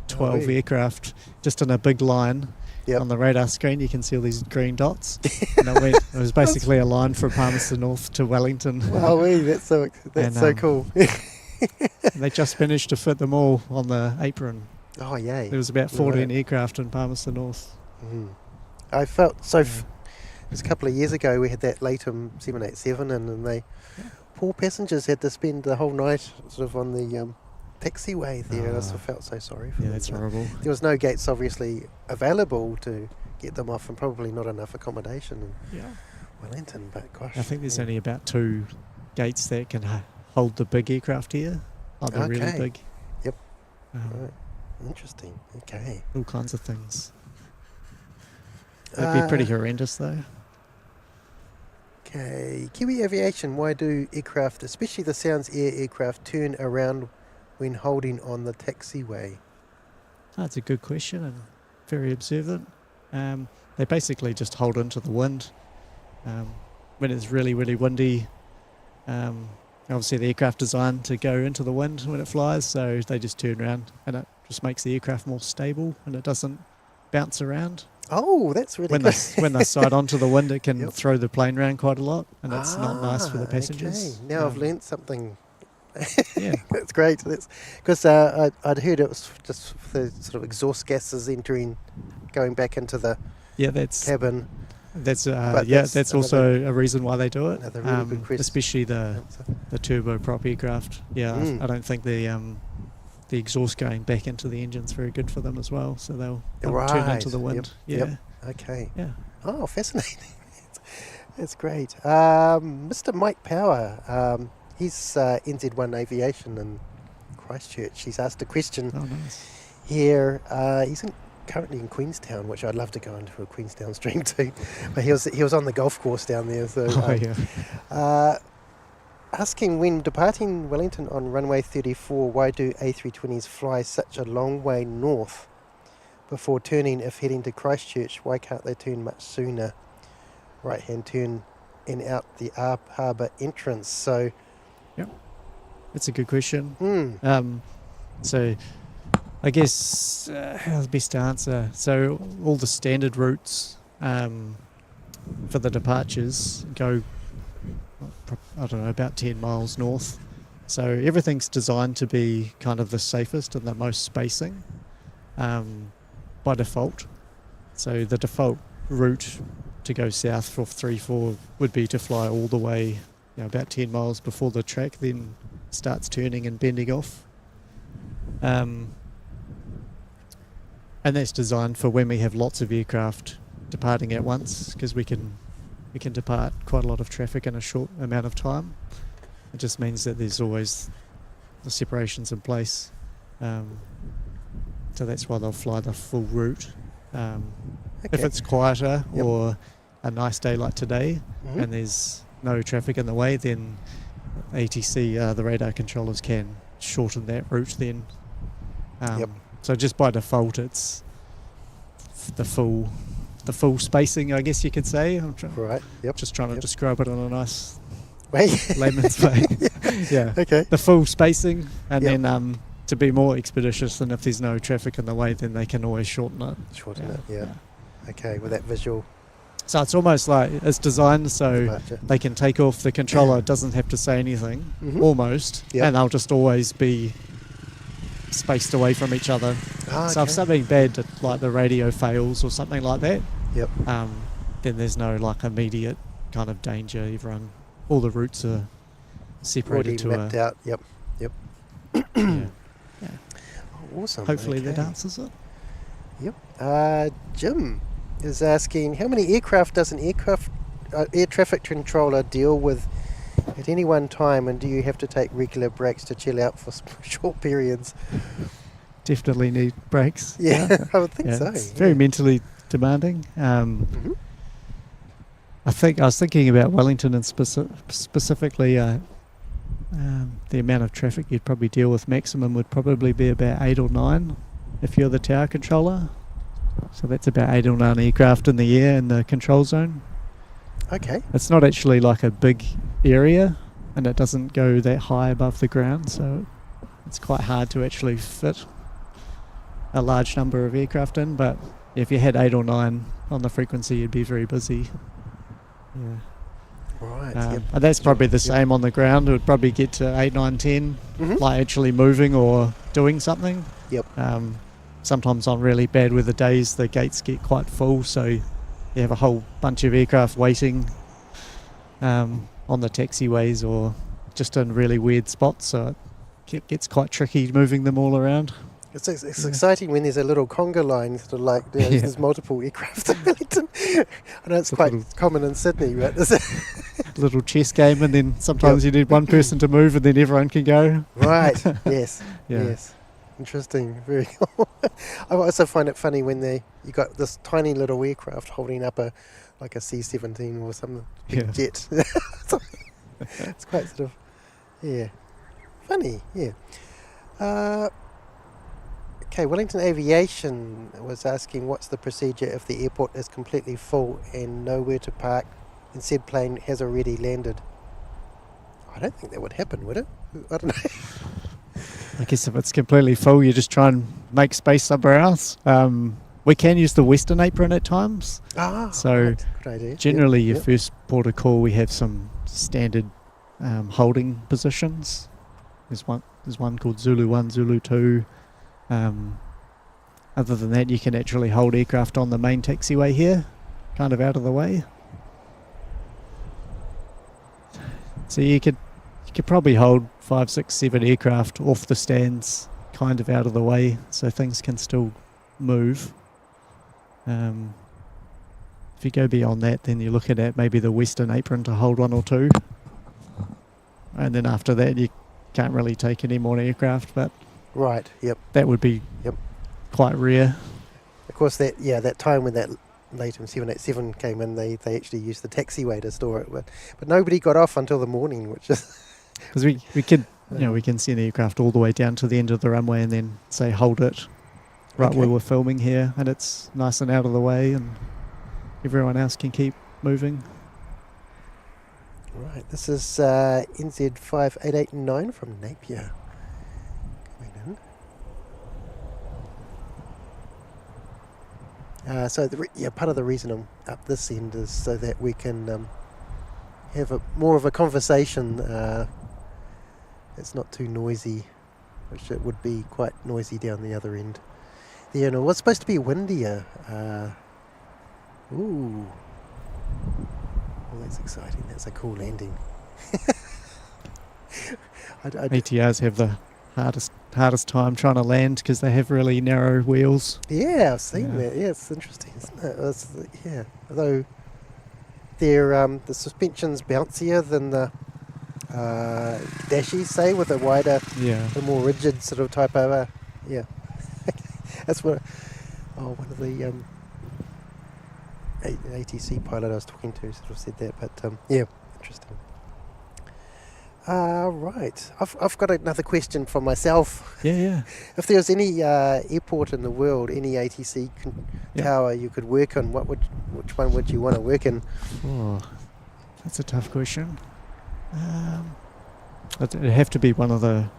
12 aircraft just in a big line. Yep. On the radar screen, you can see all these green dots. And it was basically a line from Palmerston North to Wellington. Wow, that's so cool. They just managed to fit them all on the apron. Oh, yay. There was about 14 aircraft in Palmerston North. I felt so... It was a couple of years ago, we had that Latham 787 and they... Poor passengers had to spend the whole night sort of on the taxiway there. And I sort of felt so sorry for them. Yeah, that's horrible. There was no gates obviously available to get them off and probably not enough accommodation in Wellington, but gosh. I think there's only about 2 gates that can hold the big aircraft here. Like they're really big. Yep. Right. Interesting. Okay. All kinds of things. That'd be pretty horrendous though. Okay. Kiwi Aviation, why do aircraft, especially the Sounds Air aircraft, turn around when holding on the taxiway? That's a good question and very observant. They basically just hold into the wind. When it's really, really windy, obviously the aircraft designed to go into the wind when it flies, so they just turn around and it just makes the aircraft more stable and it doesn't bounce around. Oh, that's really when good. when they side onto the wind, it can throw the plane around quite a lot, and that's not nice for the passengers. Okay. Now I've learnt something. Yeah, that's great. That's because I'd heard it was just the sort of exhaust gases going back into the cabin. That's that's also a reason why they do it. Another really good question. Mm-hmm. Especially the turboprop aircraft. Yeah, I don't think the exhaust going back into the engine's very good for them as well. So they'll turn into the wind. Yep. Okay. Yeah. Oh, fascinating. That's great. Mr. Mike Power, he's NZ1 Aviation in Christchurch. He's asked a question here. He's currently in Queenstown, which I'd love to go into a Queenstown stream too. But he was on the golf course down there. So, asking, when departing Wellington on runway 34, why do A320s fly such a long way north before turning if heading to Christchurch? Why can't they turn much sooner? Right-hand turn and out the harbour entrance. So, that's a good question. So, I guess how's best to answer? So, all the standard routes for the departures go, I don't know, about 10 miles north. So everything's designed to be kind of the safest and the most spacing by default. So the default route to go south for 3-4 would be to fly all the way about 10 miles before the track then starts turning and bending off. And that's designed for when we have lots of aircraft departing at once, because we can depart quite a lot of traffic in a short amount of time. It just means that there's always the separations in place. So that's why they'll fly the full route. If it's quieter or a nice day like today and there's no traffic in the way, then ATC, the radar controllers, can shorten that route then. So just by default, it's the full spacing, I guess you could say. Just trying to describe it in a nice layman's way. Okay. The full spacing, and then to be more expeditious, and if there's no traffic in the way, then they can always shorten it. Okay, with that visual. So it's almost like it's designed so they can take off. The controller doesn't have to say anything, almost, and they'll just always be spaced away from each other. So if something bad, like the radio fails or something like that, then there's no like immediate kind of danger. All the routes are separated to mapped out. Yep. Awesome. Hopefully that answers it. Jim is asking, how many aircraft does an air traffic controller deal with at any one time, and do you have to take regular breaks to chill out for short periods? Definitely need breaks. I would think so. It's very mentally demanding. I think I was thinking about Wellington and specifically the amount of traffic you'd probably deal with maximum would probably be about 8 or 9 if you're the tower controller. So that's about 8 or 9 aircraft in the air in the control zone. Okay. It's not actually like a big area, and it doesn't go that high above the ground, so it's quite hard to actually fit a large number of aircraft in. But if you had 8 or 9 on the frequency, you'd be very busy. Yeah. Right. And that's probably the same on the ground. It would probably get to 8, 9, 10, like actually moving or doing something. Yep. Sometimes on really bad weather days, the gates get quite full, so you have a whole bunch of aircraft waiting on the taxiways or just in really weird spots, so it gets quite tricky moving them all around. It's exciting when there's a little conga line, sort of like there's multiple aircraft in Wellington. I know it's quite common in Sydney, but there's a little chess game, and then sometimes you need one person to move, and then everyone can go. Right. Yes. Yeah. Yes. Interesting. Very cool. I also find it funny when you got this tiny little aircraft holding up a C-17 or some big jet. It's quite sort of funny. Yeah. Okay, Wellington Aviation was asking what's the procedure if the airport is completely full and nowhere to park and said plane has already landed. I don't think that would happen, would it? I don't know. I guess if it's completely full, you just try and make space somewhere else. We can use the Western apron at times. So right. Good idea. generally your first port of call, we have some standard holding positions. There's one called Zulu 1, Zulu 2. Other than that, you can actually hold aircraft on the main taxiway here, kind of out of the way. So you could probably hold 5, 6, 7 aircraft off the stands, kind of out of the way, so things can still move. If you go beyond that, then you're looking at maybe the Western apron to hold 1 or 2. And then after that, you can't really take any more aircraft, but right. Yep. that would be quite rare. Of course, that time when that Leighton 787 came in, they actually used the taxiway to store it, but nobody got off until the morning, which is because we can send the aircraft all the way down to the end of the runway and then say hold it right where we're filming here, and it's nice and out of the way, and everyone else can keep moving. Right, this is NZ 5889 from Napier. Coming in. So part of the reason I'm up this end is so that we can have more of a conversation. It's not too noisy, which it would be quite noisy down the other end. Yeah, no, it was supposed to be windier. Ooh. Well, that's exciting. That's a cool landing. ATRs have the hardest time trying to land because they have really narrow wheels. Yeah, I've seen that. Yeah, it's interesting, isn't it? Although the suspension's bouncier than the dashies, say, with a wider, a more rigid sort of type of That's what. One of the ATC pilot I was talking to sort of said that, but interesting. Right, I've got another question for myself. Yeah. If there was any airport in the world, any ATC tower you could work on, which one would you want to work in? Oh, that's a tough question. It'd have to be one of the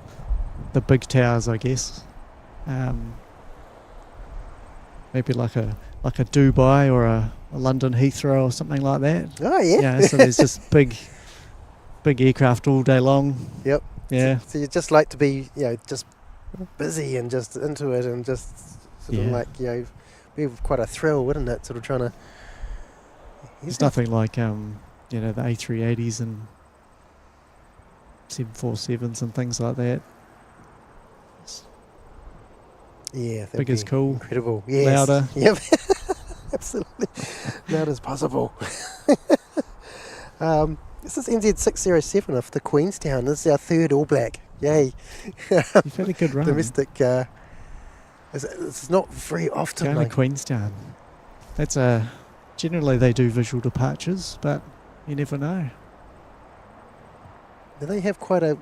big towers, I guess. Maybe like a Dubai or a London Heathrow or something like that. Oh yeah. Yeah. So there's just big aircraft all day long. Yep. Yeah. So you just like to be, just busy and just into it and just sort of like, be quite a thrill, wouldn't it? Sort of trying to. There's nothing like the A380s and 747s and things like that. Yeah, big is cool. Incredible. Yes. Louder. Yep. Absolutely. Loud as possible. This is NZ 607 off the Queenstown. This is our third All Black. Yay. You've had a good run. Domestic. It's not very often. Going to Queenstown. That's generally they do visual departures, but you never know. They have quite a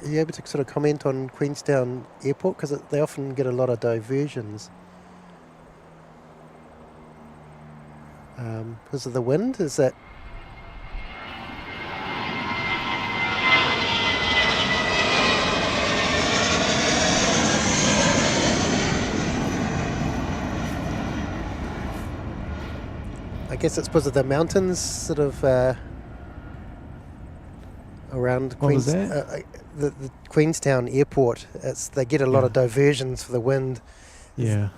are you able to sort of comment on Queenstown Airport? Because they often get a lot of diversions. Because of the wind, is that... I guess it's because of the mountains sort of around What was that? The Queenstown Airport. They get a lot Yeah. of diversions for the wind. Yeah.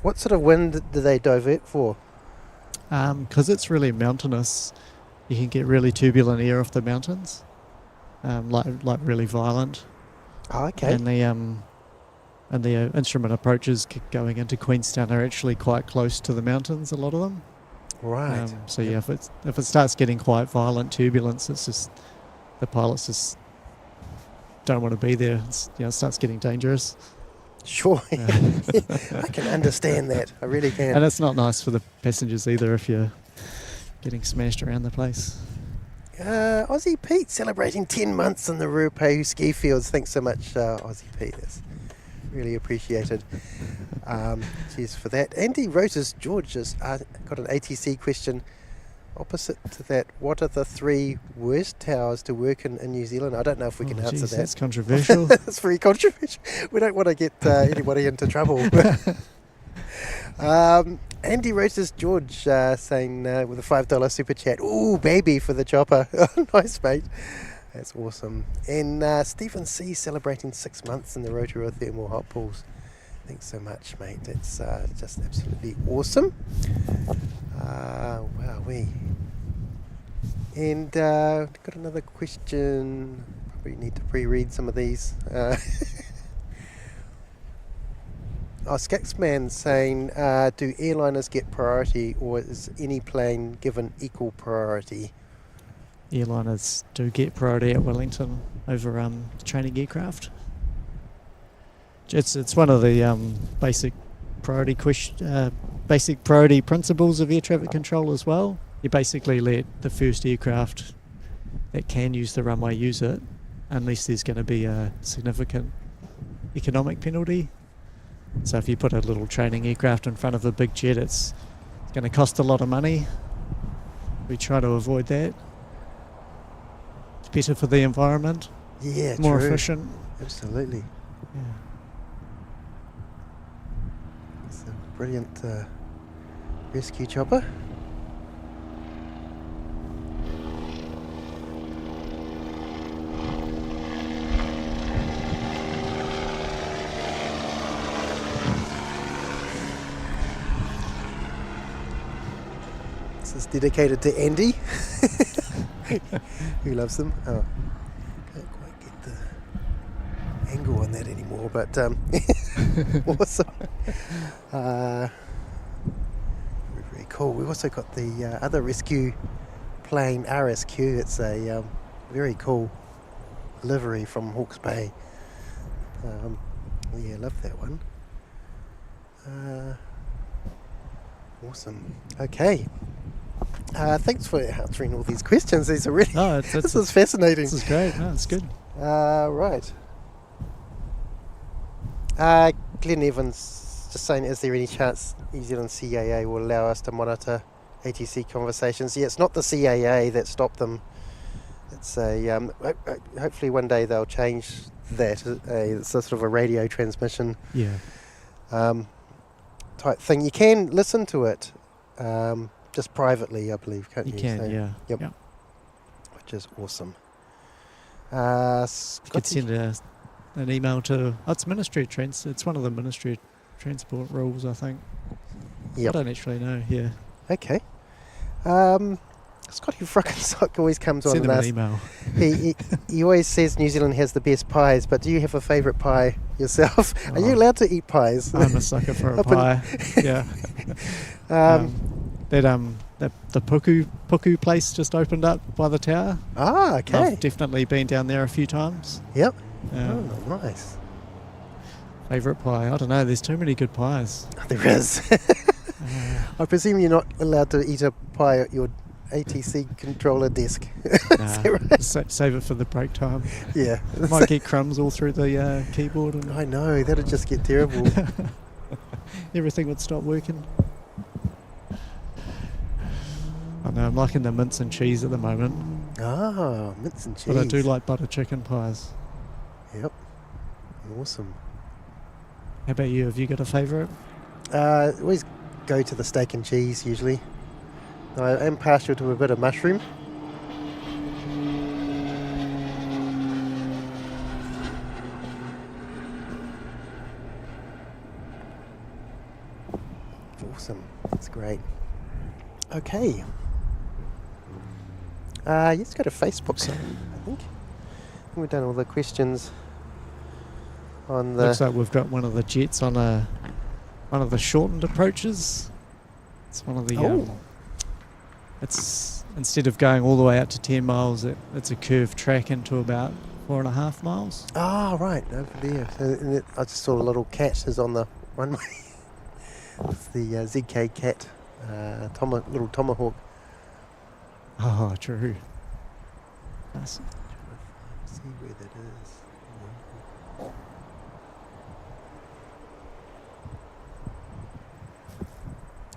What sort of wind do they divert for? Because it's really mountainous, you can get really turbulent air off the mountains, like really violent. Oh, okay. And the instrument approaches going into Queenstown are actually quite close to the mountains. A lot of them. Right. So yeah, if it starts getting quite violent turbulence, it's just the pilots just don't want to be there. It starts getting dangerous. Sure. Yeah. I can understand that. I really can. And it's not nice for the passengers either if you're getting smashed around the place. Aussie Pete celebrating 10 months in the Ruapehu ski fields. Thanks so much, Aussie Pete. That's really appreciated. Cheers for that. Andy Roses George has got an ATC question opposite to that. What are the 3 worst towers to work in New Zealand? I don't know if we can answer that. That's controversial. That's very controversial. We don't want to get anybody into trouble. Andy Roses George saying with a $5 super chat, ooh, baby for the chopper. Nice, mate. That's awesome. And Stephen C celebrating 6 months in the Rotorua Thermal Hot Pools. Thanks so much, mate. That's just absolutely awesome. Wowee. And got another question. Probably need to pre-read some of these. Skaxman saying, do airliners get priority, or is any plane given equal priority? Airliners do get priority at Wellington over training aircraft. It's one of the basic priority principles of air traffic control as well. You basically let the first aircraft that can use the runway use it, unless there's going to be a significant economic penalty. So if you put a little training aircraft in front of a big jet, it's going to cost a lot of money. We try to avoid that. It's better for the environment. Yeah, more true. efficient. Absolutely. Yeah. It's a brilliant rescue chopper. This is dedicated to Andy, who loves them. Oh, can't quite get the angle on that anymore, but awesome. Very, very cool. We've also got the other rescue plane, RSQ. It's a very cool livery from Hawke's Bay. Yeah, love that one. Awesome. Okay. Thanks for answering all these questions. These are really... this is fascinating. This is great. No, it's good. Right. Glenn Evans just saying, is there any chance New Zealand CAA will allow us to monitor ATC conversations? Yeah, it's not the CAA that stopped them. It's a... hopefully one day they'll change that. It's a sort of a radio transmission type thing. You can listen to it just privately, I believe, can't you? You can, So, yeah. Yep. Yep. Which is awesome. You could send an email to... it's Ministry of it's one of the Ministry of Transport rules, I think. Yep. I don't actually know, yeah. Okay. Scotty Frockensock always comes on Send and him an asks, email. he always says New Zealand has the best pies, but do you have a favourite pie yourself? Are you allowed to eat pies? I'm a sucker for a pie. Yeah. The Puku place just opened up by the tower. Ah, okay. I've definitely been down there a few times. Yep. Oh, nice. Favourite pie? I don't know. There's too many good pies. There is. I presume you're not allowed to eat a pie at your ATC controller desk. Nah, right? save it for the break time. Yeah. Might get crumbs all through the keyboard and I know, that'd just get terrible. everything would stop working. I know, I'm liking the mince and cheese at the moment. Ah, mince and cheese. But I do like butter chicken pies. Yep. Awesome. How about you? Have you got a favourite? Always go to the steak and cheese usually. I am partial to a bit of mushroom. Awesome. That's great. Okay. Let's go to Facebook, I think. We've done all the questions on the... Looks like we've got one of the jets on one of the shortened approaches. It's one of the... it's instead of going all the way out to 10 miles, it's a curved track into about 4.5 miles. Oh, right, over there. And I just saw a little cat is on the runway. It's the ZK cat, little tomahawk. Oh, true. Nice. See where that is.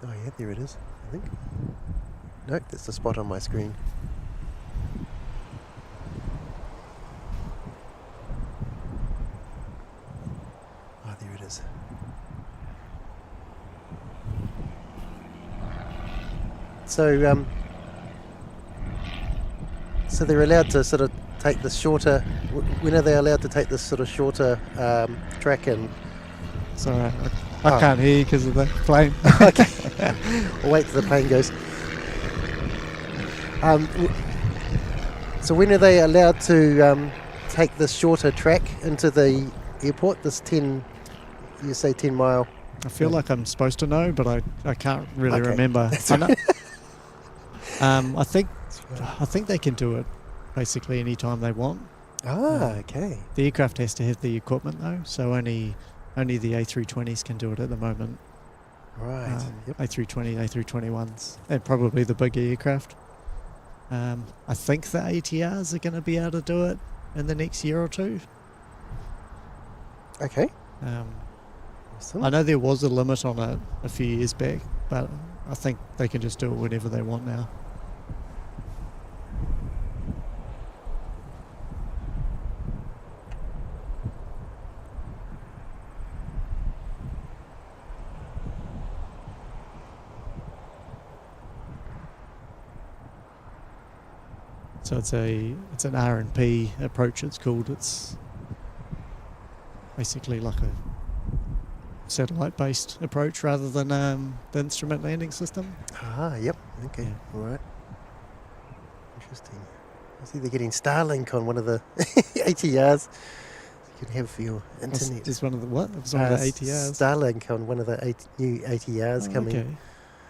Oh yeah, there it is, I think. Nope, that's the spot on my screen. Oh, there it is. So they're allowed to sort of take the shorter... When are they allowed to take this sort of shorter track in? Sorry, I can't hear you because of the plane. Okay. I'll wait till the plane goes. So when are they allowed to take this shorter track into the airport? This 10 mile? I feel like I'm supposed to know, but I can't really Okay. remember. That's I know. I think they can do it basically any time they want. Okay. The aircraft has to have the equipment though, so only the A320s can do it at the moment. Right. Yep. A320, A321s, and probably the bigger aircraft. I think the ATRs are going to be able to do it in the next year or two. Okay. Awesome. I know there was a limit on it a few years back, but I think they can just do it whenever they want now. So it's an R&P approach. It's called. It's basically like a satellite-based approach rather than the instrument landing system. Yep. Okay. Yeah. All right. Interesting. I see they're getting Starlink on one of the ATRs. You can have for your internet. Just one of the what? It was one of the ATRs. Starlink on one of the new ATRs coming. Okay.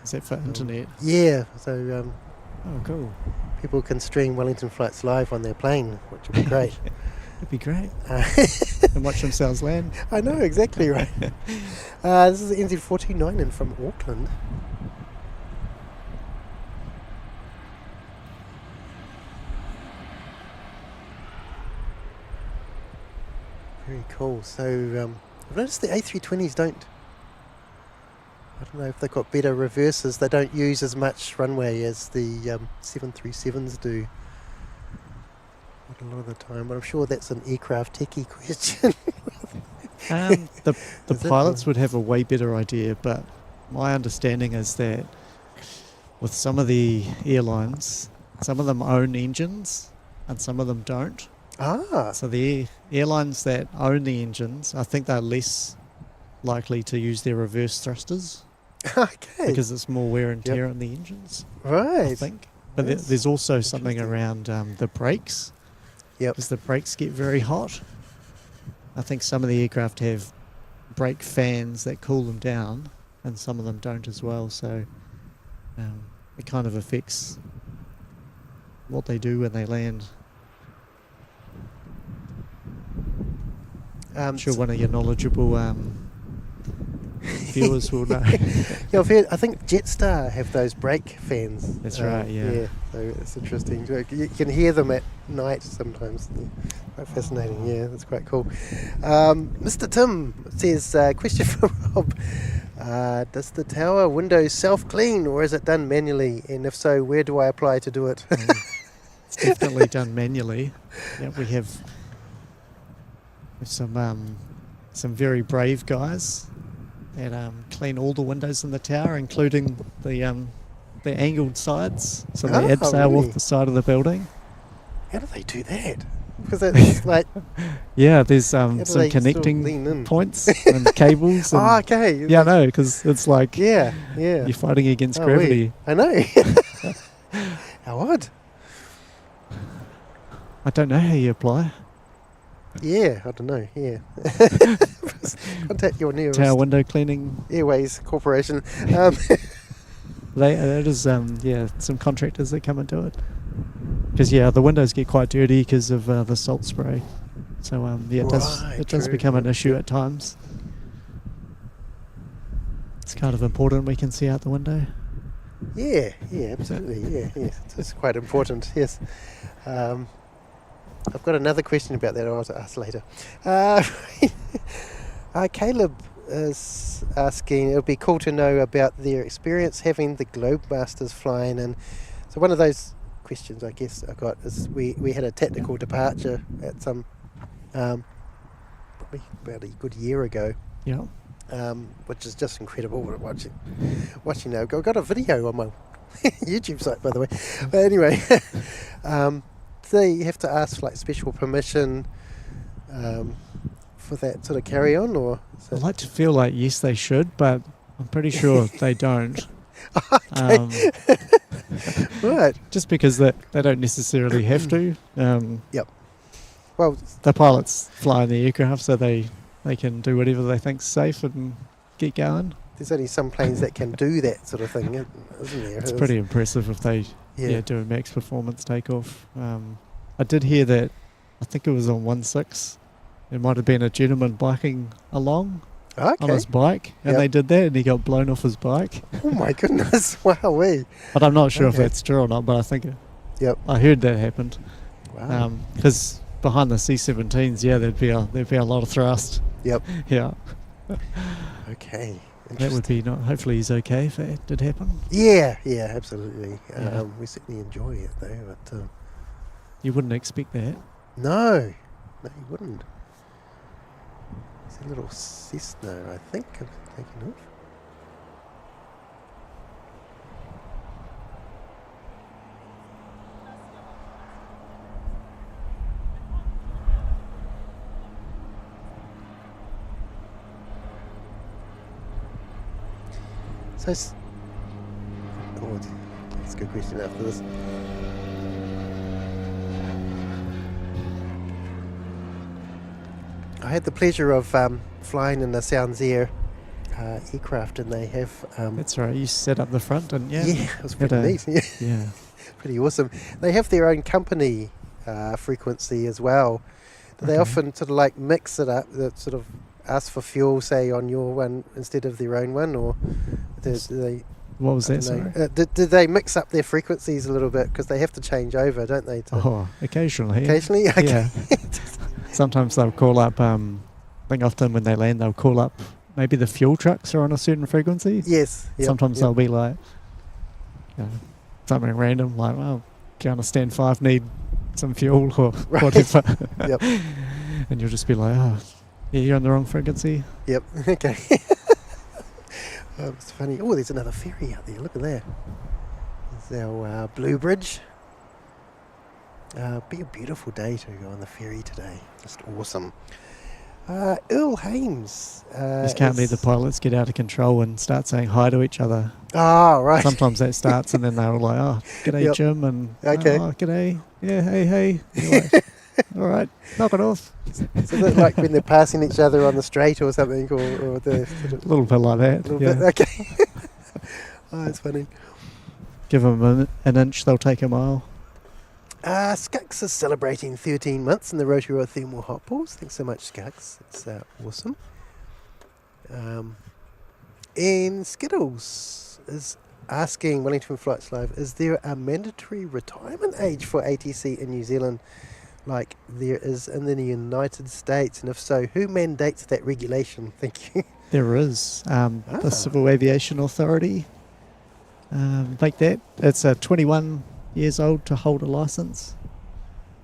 Is that for internet? Yeah. So Oh, cool. people can stream Wellington flights live on their plane, which would be great. That'd be great. And watch themselves land. I know, exactly right. This is the NZ49 in from Auckland. Very cool. So I've noticed the A320s don't... I don't know if they've got better reverses. They don't use as much runway as the 737s do. Not a lot of the time, but I'm sure that's an aircraft techie question. The pilots would have a way better idea, but my understanding is that with some of the airlines, some of them own engines and some of them don't. So the airlines that own the engines, I think they're less likely to use their reverse thrusters. Okay. Because it's more wear and tear on the engines. Right. I think. But there's also something around the brakes. Yep. Because the brakes get very hot. I think some of the aircraft have brake fans that cool them down, and some of them don't as well. So it kind of affects what they do when they land. I'm sure one of your knowledgeable viewers will know. Yeah, I think Jetstar have those brake fans. That's right, yeah. Yeah, so it's interesting. You can hear them at night sometimes. They're quite fascinating. Yeah, that's quite cool. Mr. Tim says, question from Rob. Does the tower windows self-clean or is it done manually? And if so, where do I apply to do it? It's definitely done manually. Yeah, we have some very brave guys that clean all the windows in the tower, including the angled sides, so they abseil really? off the side of the building. How do they do that? Because it's like... Yeah, there's some do they sort of lean connecting in? points and cables. And okay. yeah, I know, because it's like Yeah. you're fighting against Oh, gravity. I know. How odd. I don't know how you apply. Yeah, I don't know. Yeah. Contact your nearest Tower window cleaning. Airways Corporation. That is some contractors that come and do it. Because the windows get quite dirty because of the salt spray. So it does true. become an issue at times. It's kind of important we can see out the window. Yeah, absolutely. Yeah. It's quite important. Yes. I've got another question about that I'll ask later. Caleb is asking, it would be cool to know about their experience having the Globemasters flying. And so one of those questions I guess I got is we had a tactical departure at some probably about a good year ago. Yeah. Which is just incredible watching now. I've got a video on my YouTube site, by the way. But anyway, do they have to ask like special permission for that sort of carry on, or? I'd like to feel like yes, they should, but I'm pretty sure they don't. Right. Just because they don't necessarily have to. Yep. Well, the pilots fly in the aircraft, so they can do whatever they think's safe and get going. There's only some planes that can do that sort of thing, isn't there? It's pretty impressive if they do a max performance takeoff. I did hear that, I think it was on 1.6, there might have been a gentleman biking along on his bike, and they did that and he got blown off his bike. Oh my goodness, wowee. But I'm not sure if that's true or not, but I think I heard that happened. Wow. Because behind the C-17s, there'd be a lot of thrust. Yep. Yeah. Okay. That would be hopefully he's okay if that did happen. Yeah, absolutely. We certainly enjoy it though, but you wouldn't expect that. No, you wouldn't. It's a little Cessna, I think, I'm taking off. So, that's a good question after this. I had the pleasure of flying in the Sounds Air aircraft, and they have... That's right, you set up the front, didn't you? Yeah, it was pretty neat. Yeah. Pretty awesome. They have their own company frequency as well. They often sort of like mix it up, sort of ask for fuel, say, on your one instead of their own one, or do they... What was that, sorry? Did they mix up their frequencies a little bit, because they have to change over, don't they? Occasionally. Occasionally? Okay. Yeah. Sometimes they'll call up, I think often when they land they'll call up, maybe the fuel trucks are on a certain frequency. Yes. Sometimes they'll be like, something random, like, oh, going to stand 5 need some fuel or whatever. Yep. And you'll just be like, oh, yeah, you're on the wrong frequency. Yep, okay. It's funny. Oh, there's another ferry out there. Look at that. There's our Blue Bridge. Be a beautiful day to go on the ferry today. Just awesome. Earl Hames. Just can't let the pilots get out of control and start saying hi to each other. Oh, right. Sometimes that starts and then they're all like, oh, g'day, Jim, and oh, g'day. Yeah, hey. You're like, all right, knock it off. So is it like when they're passing each other on the straight or something, or the sort of a little bit like that. Bit, okay. Oh, it's funny. Give them an inch, they'll take a mile. Skux is celebrating 13 months in the Rotorua Thermal Hot Balls. Thanks so much, Skux. It's awesome. And Skittles is asking Wellington Flights Live, is there a mandatory retirement age for ATC in New Zealand like there is in the United States? And if so, who mandates that regulation? Thank you. There is the Civil Aviation Authority. Like that. It's 21 years old to hold a license.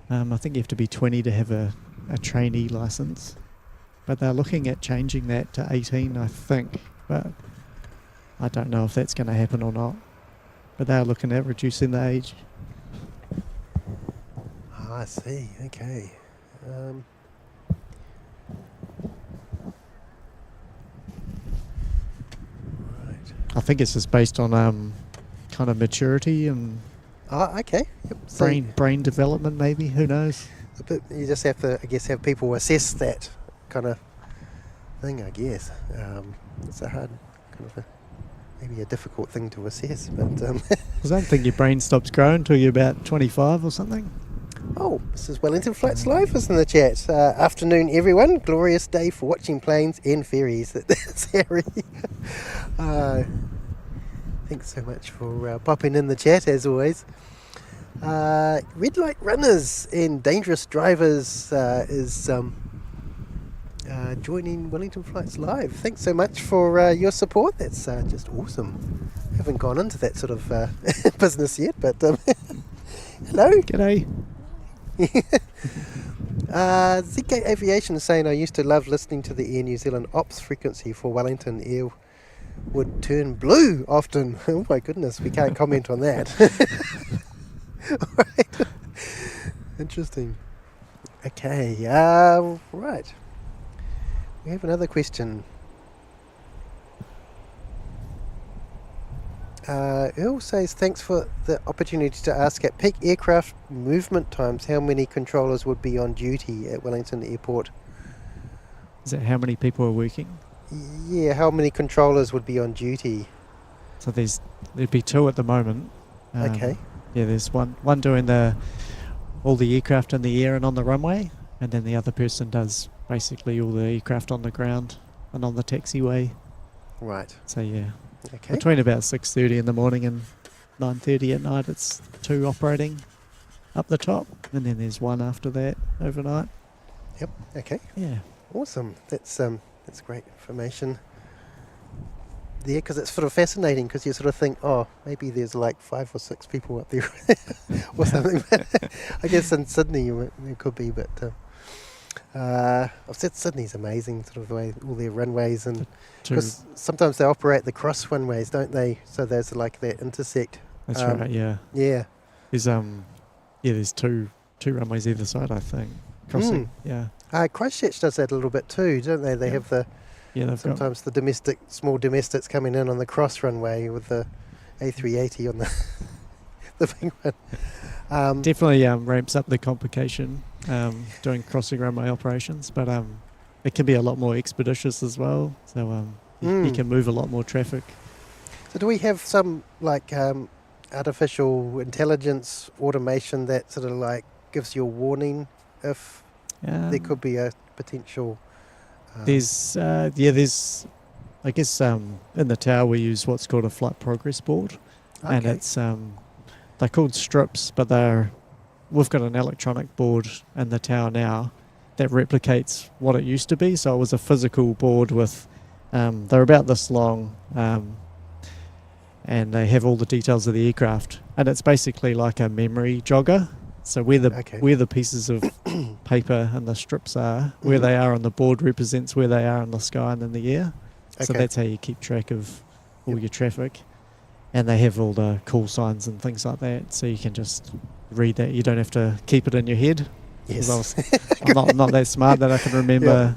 I think you have to be 20 to have a trainee license. But they're looking at changing that to 18, I think. But I don't know if that's going to happen or not. But they're looking at reducing the age. I see. Okay. Right. I think it's just based on kind of maturity and Okay. Yep. So brain development, maybe. Who knows? but you just have to, I guess, have people assess that kind of thing, I guess. It's a hard, kind of maybe a difficult thing to assess, but... I don't think your brain stops growing until you're about 25 or something. Oh, this is Wellington Flights Live is in the chat. Afternoon, everyone. Glorious day for watching planes and ferries. That's Harry. Thanks so much for popping in the chat, as always. Red light runners and dangerous drivers is joining Wellington Flights Live. Thanks so much for your support. That's just awesome. Haven't gone into that sort of business yet, but hello. G'day. ZK Aviation is saying, I used to love listening to the Air New Zealand ops frequency for Wellington Air would turn blue often. Oh my goodness, we can't comment on that. Right. Interesting. Okay, right. We have another question. Earl says, thanks for the opportunity to ask, at peak aircraft movement times, how many controllers would be on duty at Wellington Airport? Is that how many people are working? Yeah, how many controllers would be on duty? So there'd be 2 at the moment. Okay. Yeah, there's one doing all the aircraft in the air and on the runway, and then the other person does basically all the aircraft on the ground and on the taxiway. Right. So yeah. Okay. Between about 6:30 in the morning and 9:30 at night, it's 2 operating up the top, and then there's 1 after that overnight. Yep. Okay. Yeah. Awesome. That's great information there, because it's sort of fascinating, because you sort of think, oh, maybe there's like 5 or 6 people up there or something. I guess in Sydney there could be, but I've said Sydney's amazing, sort of the way all their runways, and because sometimes they operate the cross runways, don't they? So there's like that intersect. That's right. Yeah. Yeah. There's two runways either side, I think. Crossing. Yeah. Christchurch does that a little bit too, don't they? They have the sometimes the small domestics coming in on the cross runway with the A380 on the big one. Definitely ramps up the complication doing crossing runway operations, but it can be a lot more expeditious as well. So you can move a lot more traffic. So do we have some like artificial intelligence automation that sort of like gives you a warning if there could be a potential? There's I guess in the tower we use what's called a flight progress board, and it's they're called strips, but we've got an electronic board in the tower now that replicates what it used to be. So it was a physical board with they're about this long, and they have all the details of the aircraft, and it's basically like a memory jogger. So where the pieces of paper and the strips are, where they are on the board represents where they are in the sky and in the air. So that's how you keep track of all your traffic. And they have all the call signs and things like that, so you can just read that. You don't have to keep it in your head. Yes. I'm not that smart that I can remember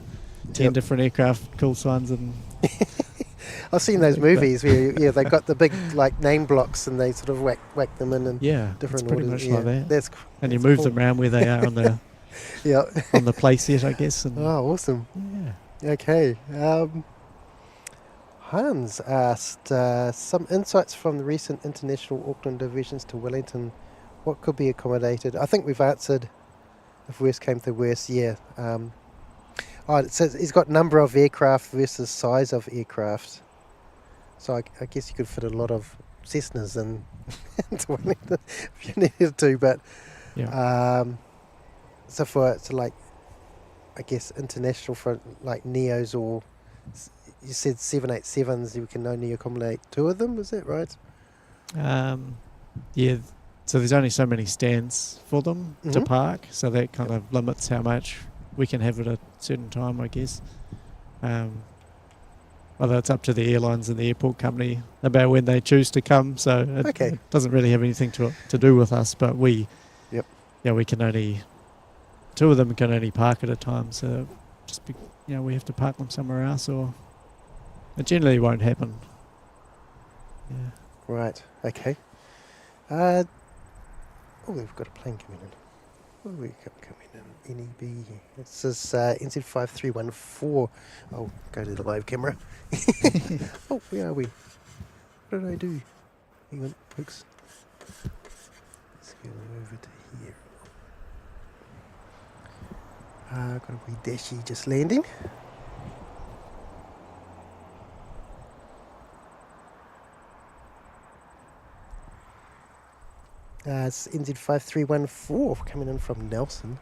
10 different aircraft call signs. And I've seen those movies where they've got the big like name blocks and they sort of whack them in different it's pretty orders. much like that. And you move them around where they are on the on the play set, I guess. And awesome. Yeah. Okay. Hans asked some insights from the recent international Auckland diversions to Wellington. What could be accommodated? I think we've answered. If worst came to worst, it says he's got number of aircraft versus size of aircraft. So I guess you could fit a lot of Cessnas into Wellington if you needed to, but Yeah. so like, I guess international for like Neos, or you said 787s, you can only accommodate 2 of them, is that right? Yeah. So there's only so many stands for them to Mhm. park, so that kind of limits how much we can have at a certain time, I guess. Although it's up to the airlines and the airport company about when they choose to come, so it doesn't really have anything to do with us. But we can only 2 of them can only park at a time, so we have to park them somewhere else, or it generally won't happen. Yeah. Right, okay. We've got a plane coming in. What have we got coming in? NEB. This is NZ5314. Oh, go to the live camera. Oh, where are we? What did I do? Hang on, folks. Let's go over to here. Got a wee Dashi just landing. It's NZ5314 coming in from Nelson.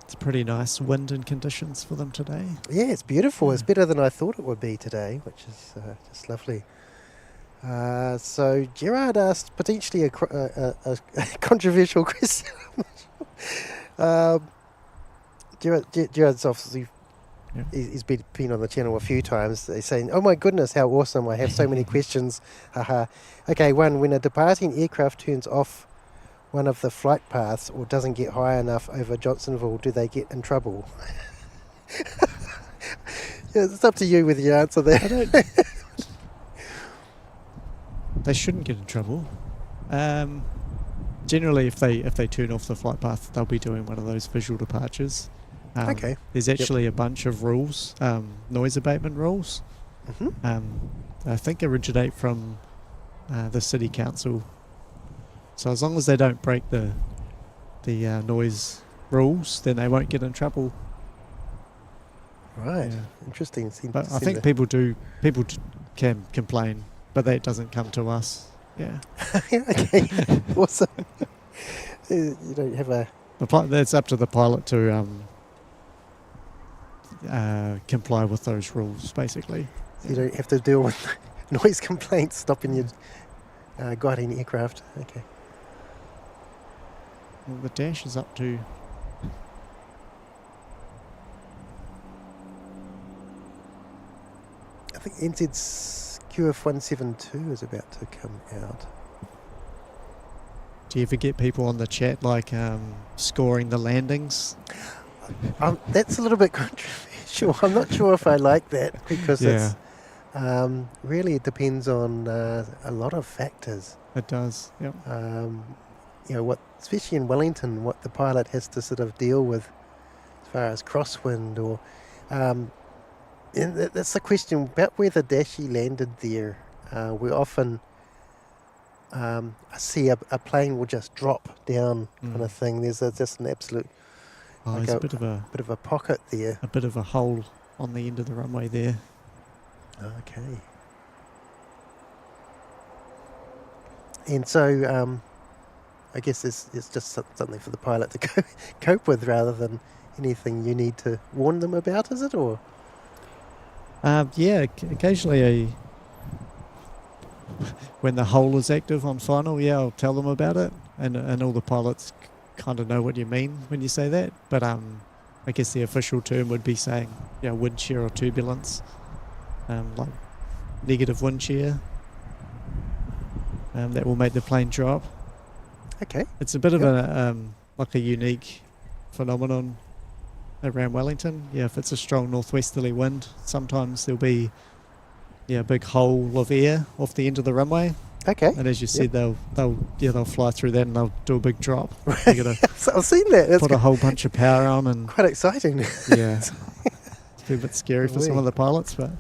It's pretty nice wind and conditions for them today. Yeah, it's beautiful. It's better than I thought it would be today, which is just lovely. So Gerard asked potentially a controversial question. Gerard's obviously he's been on the channel a few times. They're saying, "Oh my goodness, how awesome! I have so many questions." Haha. Okay, one: when a departing aircraft turns off one of the flight paths or doesn't get high enough over Johnsonville, do they get in trouble? Yeah, it's up to you with your answer there. They shouldn't get in trouble. Generally, if they turn off the flight path, they'll be doing one of those visual departures. Okay. There's actually a bunch of rules, noise abatement rules. I think originate from the city council. So as long as they don't break the noise rules, then they won't get in trouble. Right. Yeah. Interesting. But I think people can complain, but that doesn't come to us. Yeah. Okay. Awesome. You don't have a... That's up to the pilot to comply with those rules, basically. So you don't have to deal with noise complaints stopping your guiding aircraft. Okay. Well, the dash is up to... I think NZ's QF172 is about to come out. Do you ever get people on the chat scoring the landings? That's a little bit controversial. I'm not sure if I like that because it's really it depends on a lot of factors. It does, yeah. Especially in Wellington, what the pilot has to sort of deal with as far as crosswind or... and that's the question about where the Dashi landed there. We often see a plane will just drop down kind of thing. There's just an absolute... there's a bit of a pocket there. A bit of a hole on the end of the runway there. Okay. And so I guess it's just something for the pilot to cope with rather than anything you need to warn them about, is it? Or occasionally when the hole is active on final, I'll tell them about it, and all the pilots kind of know what you mean when you say that. But I guess the official term would be saying, wind shear or turbulence, like negative wind shear. That will make the plane drop. Okay. It's a bit of a unique phenomenon around Wellington. If it's a strong northwesterly wind, sometimes there'll be a big hole of air off the end of the runway. Okay. And as you said, they'll fly through that and they'll do a big drop. Right. You gotta I've seen that. That's put a whole bunch of power on, and quite exciting. Yeah, it's a bit scary for some of the pilots, but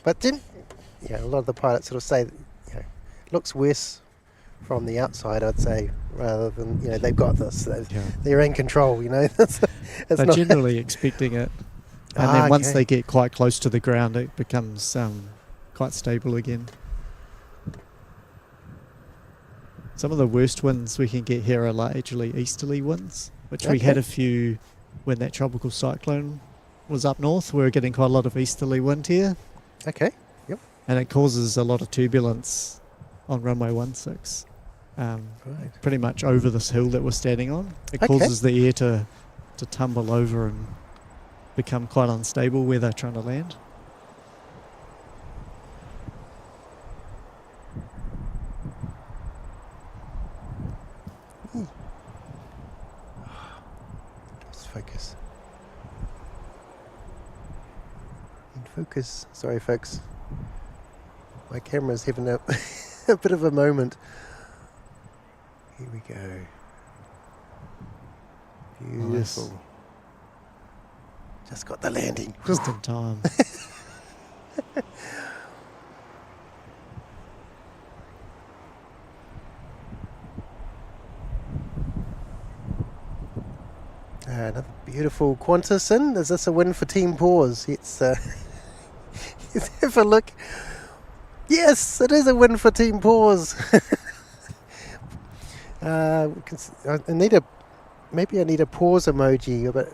but didn't a lot of the pilots sort of say looks worse from the outside, I'd say, rather than they've got this, they're in control. It's They're not generally expecting it. And then once okay. they get quite close to the ground, it becomes quite stable again. Some of the worst winds we can get here are largely easterly winds, which we had Okay. a few when that tropical cyclone was up north. We were getting quite a lot of easterly wind here, Okay. Yep. and it causes a lot of turbulence on runway 16. Right. Pretty much over this hill that we're standing on. It Okay. causes the air to tumble over and become quite unstable where they're trying to land. Just focus. In focus. Sorry, folks. My camera's having a, a bit of a moment. Here we go. Beautiful. Nice. Just got the landing. Just in time. Another beautiful Qantas. Is this a win for Team Paws? Let's have a look. Yes, it is a win for Team Paws. I need maybe I need a pause emoji, but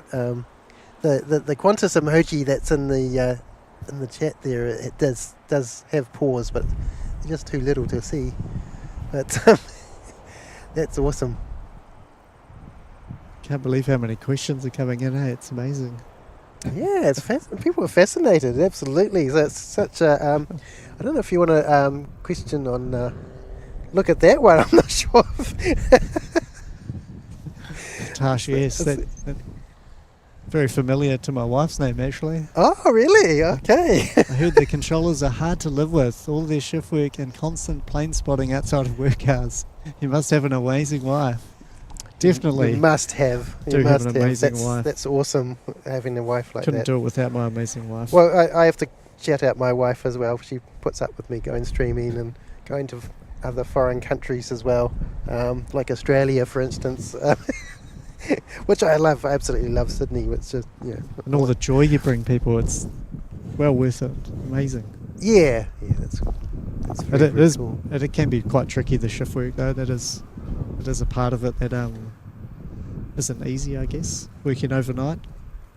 the Qantas emoji that's in the chat there, it does have pause, but it's just too little to see. But that's awesome. Can't believe how many questions are coming in. Hey, it's amazing. Yeah, it's people are fascinated. Absolutely. So it's such a. I don't know if you want to question on. Look at that one. I'm not sure. Tash, yes. That very familiar to my wife's name, actually. Oh, really? Okay. I heard the controllers are hard to live with. All their shift work and constant plane spotting outside of work hours. You must have an amazing wife. Definitely. You must have. Do You have must an amazing That's, wife. That's awesome having a wife like Couldn't that. do it without my amazing wife. Well, I have to shout out my wife as well. She puts up with me going streaming and going to other foreign countries as well, like Australia, for instance, which I love. I absolutely love Sydney. It's just And all the joy you bring people, it's well worth it. Amazing. yeah, that's But very, it very is. cool. It can be quite tricky, the shift work, though. It is a part of it that isn't easy, I guess. Working overnight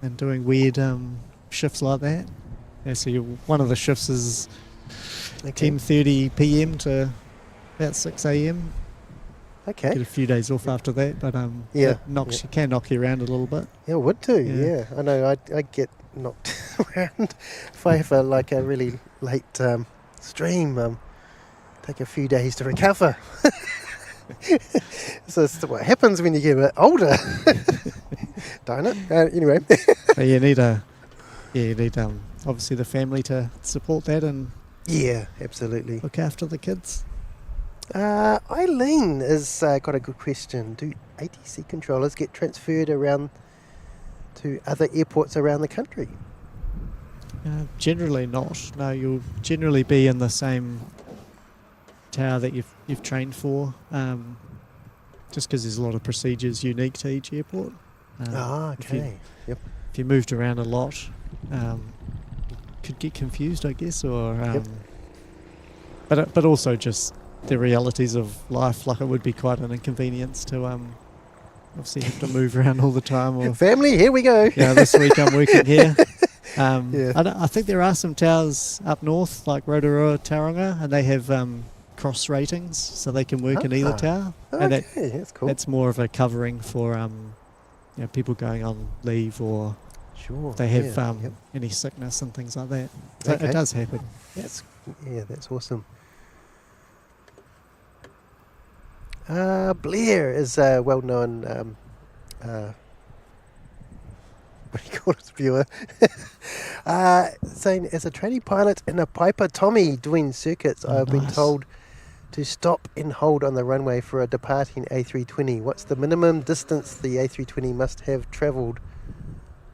and doing weird shifts like that. Yeah, so one of the shifts is Okay. 10:30 p.m. to about 6 a.m. Okay. Get a few days off after that, but Yeah, it can knock you around a little bit. Yeah, would too. Yeah. Yeah, I know. I get knocked around if I have a really late stream. Take a few days to recover. So it's what happens when you get a bit older, don't it? Anyway. But you need obviously the family to support that and Yeah, absolutely. look after the kids. Eileen has got a good question. Do ATC controllers get transferred around to other airports around the country? Generally not. No, you'll generally be in the same tower that you've trained for. Just because there's a lot of procedures unique to each airport. Okay. Yep. If you moved around a lot, could get confused, I guess, or Yep. but also just the realities of life. Like it would be quite an inconvenience to obviously have to move around all the time. Or Family, here we go. this week I'm working here. Yeah. I think there are some towers up north, like Rotorua, Tauranga, and they have cross ratings, so they can work in either tower. And Okay, that's cool. that's more of a covering for people going on leave or Sure. if they have Yep. any sickness and things like that. So Okay. it does happen. That's awesome. Blair is a well-known what do you call it, viewer? Saying, as a trainee pilot in a Piper Tommy doing circuits, Oh, I've been nice. told to stop and hold on the runway for a departing A320. What's the minimum distance the A320 must have travelled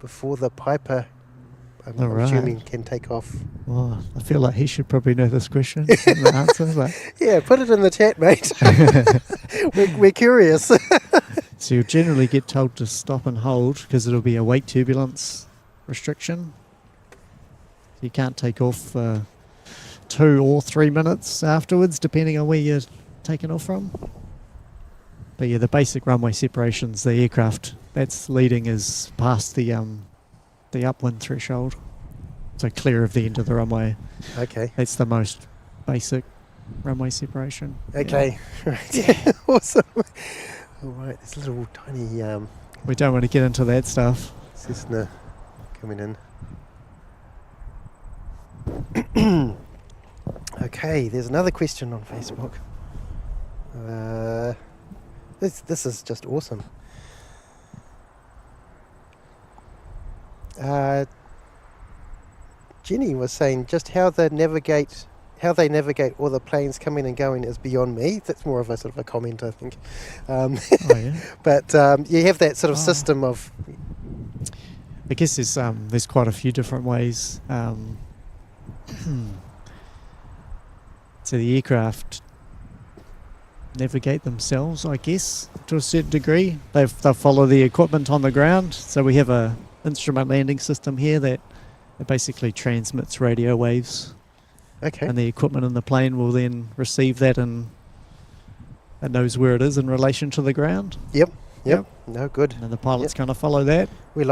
before the Piper, I'm All right. assuming, can take off? Well, I feel like he should probably know this question, the answer. But Yeah, put it in the chat, mate. We're curious. So you'll generally get told to stop and hold because it'll be a weight turbulence restriction. You can't take off for 2 or 3 minutes afterwards, depending on where you're taking off from. But yeah, the basic runway separations, the aircraft that's leading is past the upwind threshold, so clear of the end of the runway. Okay. That's the most basic runway separation. Okay. Right. Awesome. All right. There's a little tiny We don't want to get into that stuff. Cessna coming in. Okay, there's another question on Facebook. This is just awesome. Jenny was saying just how they navigate all the planes coming and going is beyond me. That's more of a sort of a comment, I think. Oh, yeah. But you have that sort of system of. I guess there's quite a few different ways. So the aircraft navigate themselves, I guess, to a certain degree. They follow the equipment on the ground. So we have a instrument landing system here that basically transmits radio waves. Okay. And the equipment in the plane will then receive that and it knows where it is in relation to the ground. Yep. No, good. And the pilots kind of follow that. We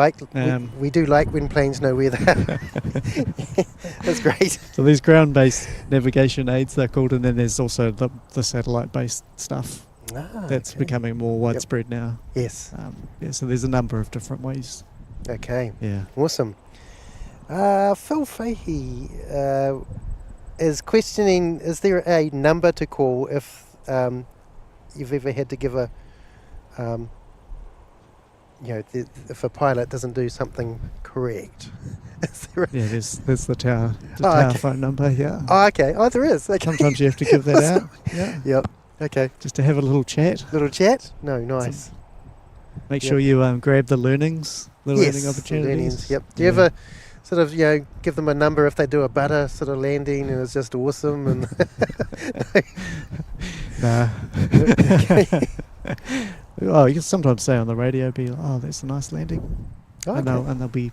do like when planes know where they are. That's great. So there's ground-based navigation aids, they're called, and then there's also the satellite-based stuff that's becoming more widespread now. Yes. So there's a number of different ways. Okay. Yeah. Awesome. Phil Fahey is questioning, is there a number to call if you've ever had to give a if a pilot doesn't do something correct? There's the tower okay. phone number, yeah. Oh, okay. Oh, there is. Okay. Sometimes you have to give that out. Yeah. Yep. Okay. Just to have a little chat. Little chat? No, nice. Make sure you grab the learning opportunities. Learnings, yep. Do you ever sort of, give them a number if they do a butter sort of landing and it's just awesome? And Nah. Okay. Oh, you can sometimes say on the radio, be like, oh, that's a nice landing. Oh, and okay. they'll be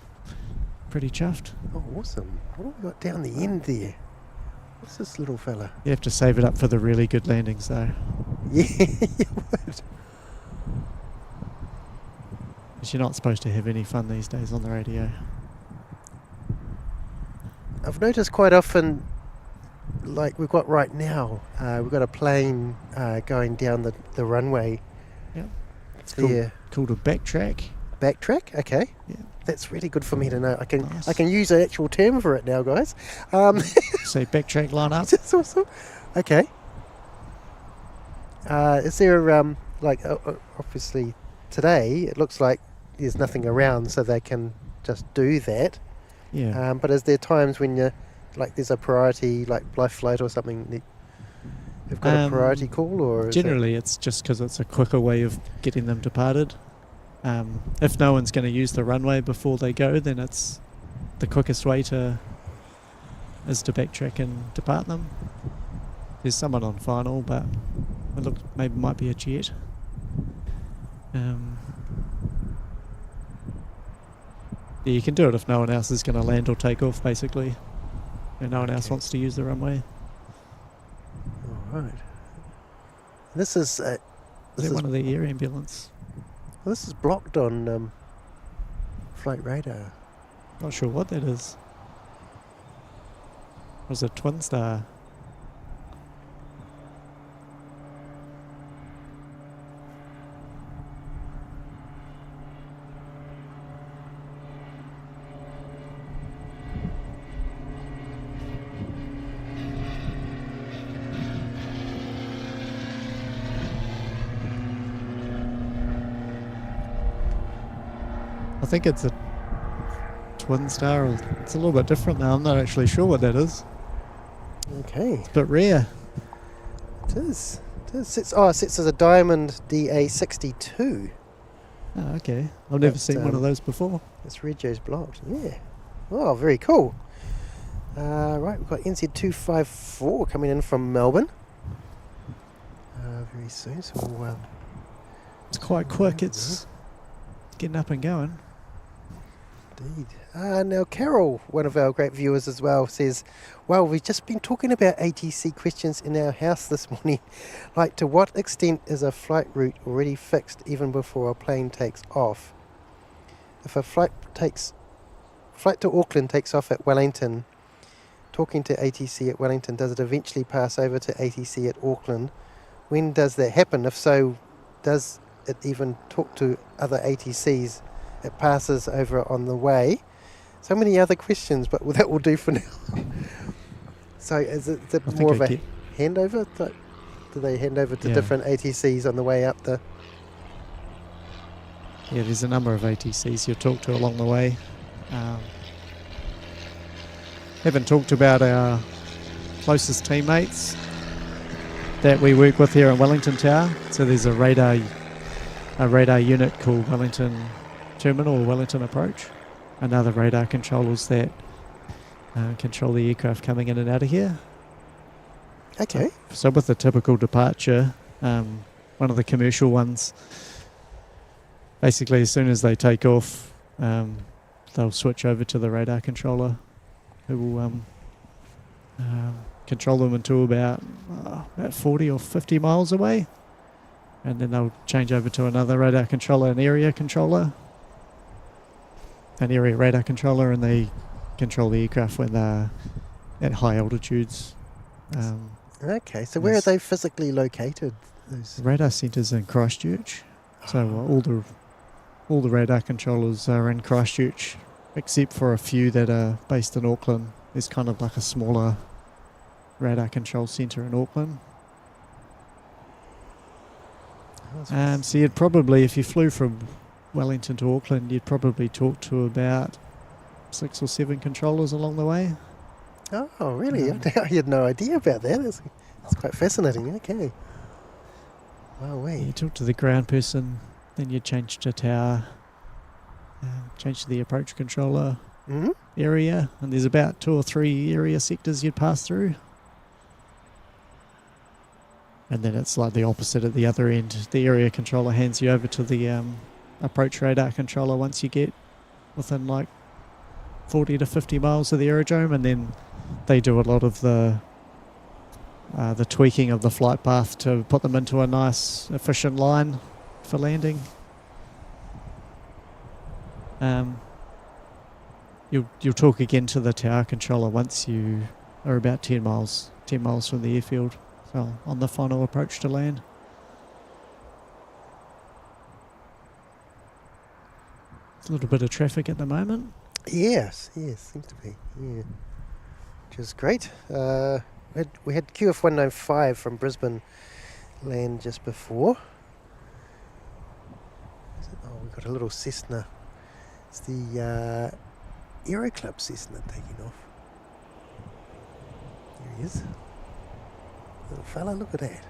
pretty chuffed. Oh, awesome. What have we got down the end there? What's this little fella? You have to save it up for the really good landings, though. Yeah, you would. Because you're not supposed to have any fun these days on the radio. I've noticed quite often, like we've got right now, we've got a plane going down the runway. Yep. It's called a backtrack. Backtrack? Okay. Yeah. That's really good for me to know. Nice. I can use an actual term for it now, guys. Say backtrack line up. That's awesome. Okay. Is there, obviously today it looks like there's nothing around so they can just do that. Yeah. But is there times when there's a priority, like life flight or something, you've got a priority call, or generally it's just because it's a quicker way of getting them departed. If no one's going to use the runway before they go, then it's the quickest way is to backtrack and depart them. There's someone on final, but it might be a jet. You can do it if no one else is going to land or take off, basically, and no one else wants to use the runway. All right. This is one of the air ambulance. Well, this is blocked on flight radar. Not sure what that is. It was a twin star. I think it's a twin star. It's a little bit different now. I'm not actually sure what that is. Okay. It's a bit rare. It is. It sits as a Diamond DA62. Oh, okay. I've never seen one of those before. This regio's blocked. Yeah. Oh, very cool. Right, we've got NZ254 coming in from Melbourne. Very soon, so we'll It's quite quick. It's getting up and going. Indeed. Now, Carol, one of our great viewers as well, says, well, we've just been talking about ATC questions in our house this morning. Like, to what extent is a flight route already fixed even before a plane takes off? If a flight to Auckland takes off at Wellington, talking to ATC at Wellington, does it eventually pass over to ATC at Auckland? When does that happen? If so, does it even talk to other ATCs? It passes over on the way. So many other questions, but that will do for now. So is it more of a handover? Do they hand over to different ATCs on the way up the... Yeah, there's a number of ATCs you'll talk to along the way. Haven't talked about our closest teammates that we work with here in Wellington Tower. So there's a radar unit called Wellington Terminal or Wellington Approach, and other radar controllers that control the aircraft coming in and out of here. Okay. So with the typical departure, one of the commercial ones, basically as soon as they take off, they'll switch over to the radar controller, who will control them until about 40 or 50 miles away, and then they'll change over to another radar controller, an area radar controller, and they control the aircraft when they're at high altitudes. Okay, so where are they physically located? Those radar centres in Christchurch. So all the radar controllers are in Christchurch, except for a few that are based in Auckland. There's kind of like a smaller radar control centre in Auckland. So you'd probably, if you flew from Wellington to Auckland, you'd probably talk to about 6 or 7 controllers along the way. Oh, really? I had no idea about that. That's quite fascinating. Okay. Wow, wait. You talk to the ground person, then you change to tower, change to the approach controller area, and there's about 2 or 3 area sectors you'd pass through. And then it's like the opposite at the other end. The area controller hands you over to the approach radar controller once you get within like 40 to 50 miles of the aerodrome, and then they do a lot of the tweaking of the flight path to put them into a nice efficient line for landing. You'll talk again to the tower controller once you are about 10 miles from the airfield, so on the final approach to land. A little bit of traffic at the moment. Yes, seems to be. Yeah, which is great. We had QF 195 from Brisbane land just before. We've got a little Cessna. It's the Aero Club Cessna taking off. There he is. Little fella, look at that.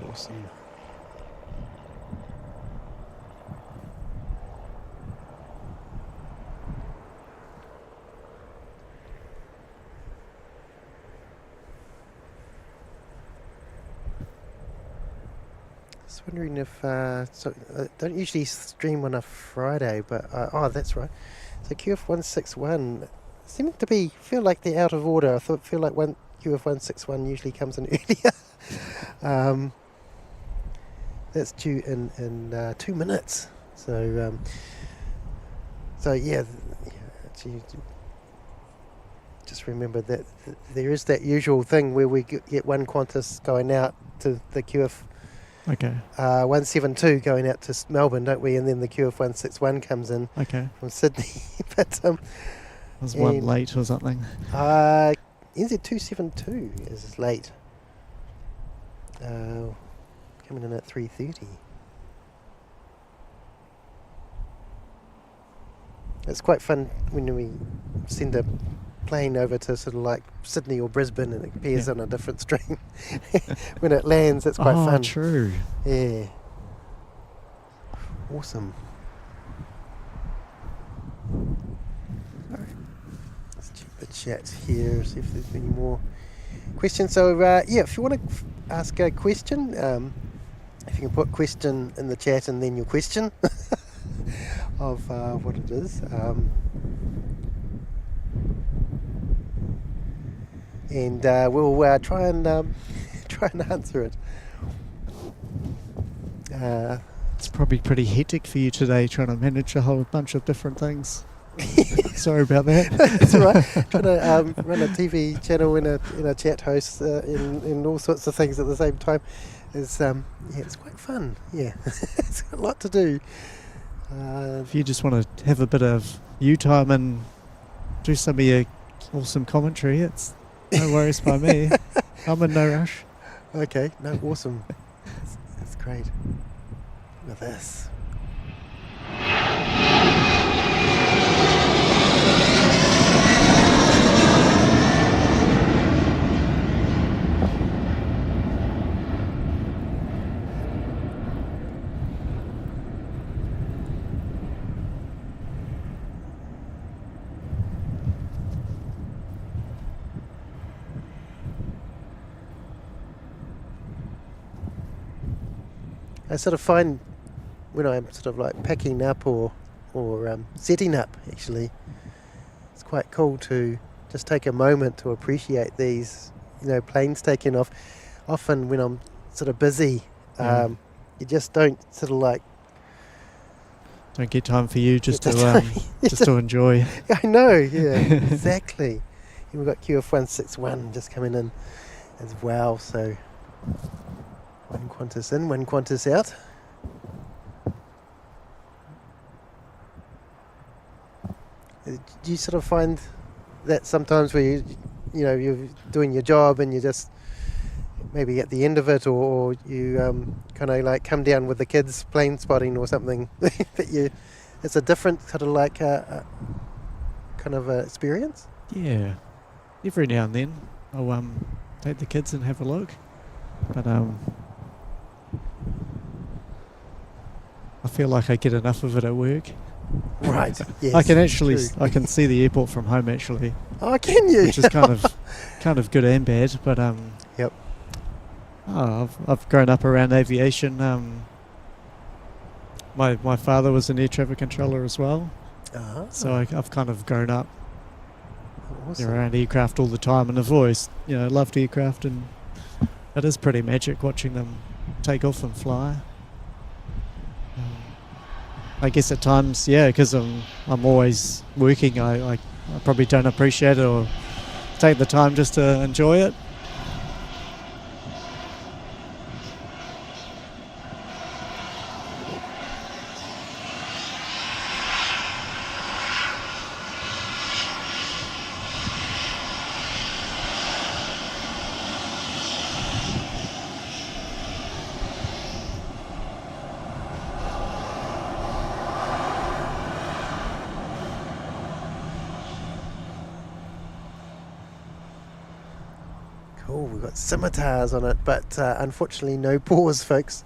Awesome. Just wondering if I don't usually stream on a Friday, but that's right. So QF 161 seem to feel like they're out of order. I feel like QF 161 usually comes in earlier. That's due in 2 minutes. So yeah. Actually, just remember that there is that usual thing where we get one Qantas going out to the QF 172 going out to Melbourne, don't we? And then the QF 161 comes in from Sydney. But was one late or something? NZ 272 is late. Coming in at 3:30. It's quite fun when we send a plane over to sort of like Sydney or Brisbane, and it appears on a different stream. When it lands, it's quite fun. Oh, true. Yeah. Awesome. Let's check the chat here, see if there's any more questions. So, if you want to ask a question, if you can put question in the chat and then your question of what it is. And we'll try and answer it. It's probably pretty hectic for you today, trying to manage a whole bunch of different things. Sorry about that. That's all right. Trying to run a TV channel and a chat host in all sorts of things at the same time is it's quite fun. Yeah, it's got a lot to do. If you just want to have a bit of you time and do some of your awesome commentary, it's no worries by me. I'm in no rush. Okay, no, awesome. That's great. Look at this. I sort of find when I'm sort of like packing up or setting up, actually, it's quite cool to just take a moment to appreciate these, planes taking off. Often when I'm sort of busy, you just don't sort of like... Don't get time for you just to enjoy. I know, yeah, exactly. And we've got QF161 just coming in as well, so... One Qantas in, one Qantas out. Do you sort of find that sometimes where you're doing your job and you just maybe at the end of it, or you kind of like come down with the kids plane spotting or something, that it's a different sort of like kind of experience? Yeah, every now and then I'll take the kids and have a look, but I feel like I get enough of it at work. Right. Yes. I can see the airport from home actually. Oh, can you? Which is kind of good and bad, but Yep. I've grown up around aviation. My father was an air traffic controller as well, so I've kind of grown up around aircraft all the time, and I've always loved aircraft, and it is pretty magic watching them take off and fly. I guess at times, because I'm always working, I probably don't appreciate it or take the time just to enjoy it. Cool, we've got scimitars on it, but unfortunately no paws, folks.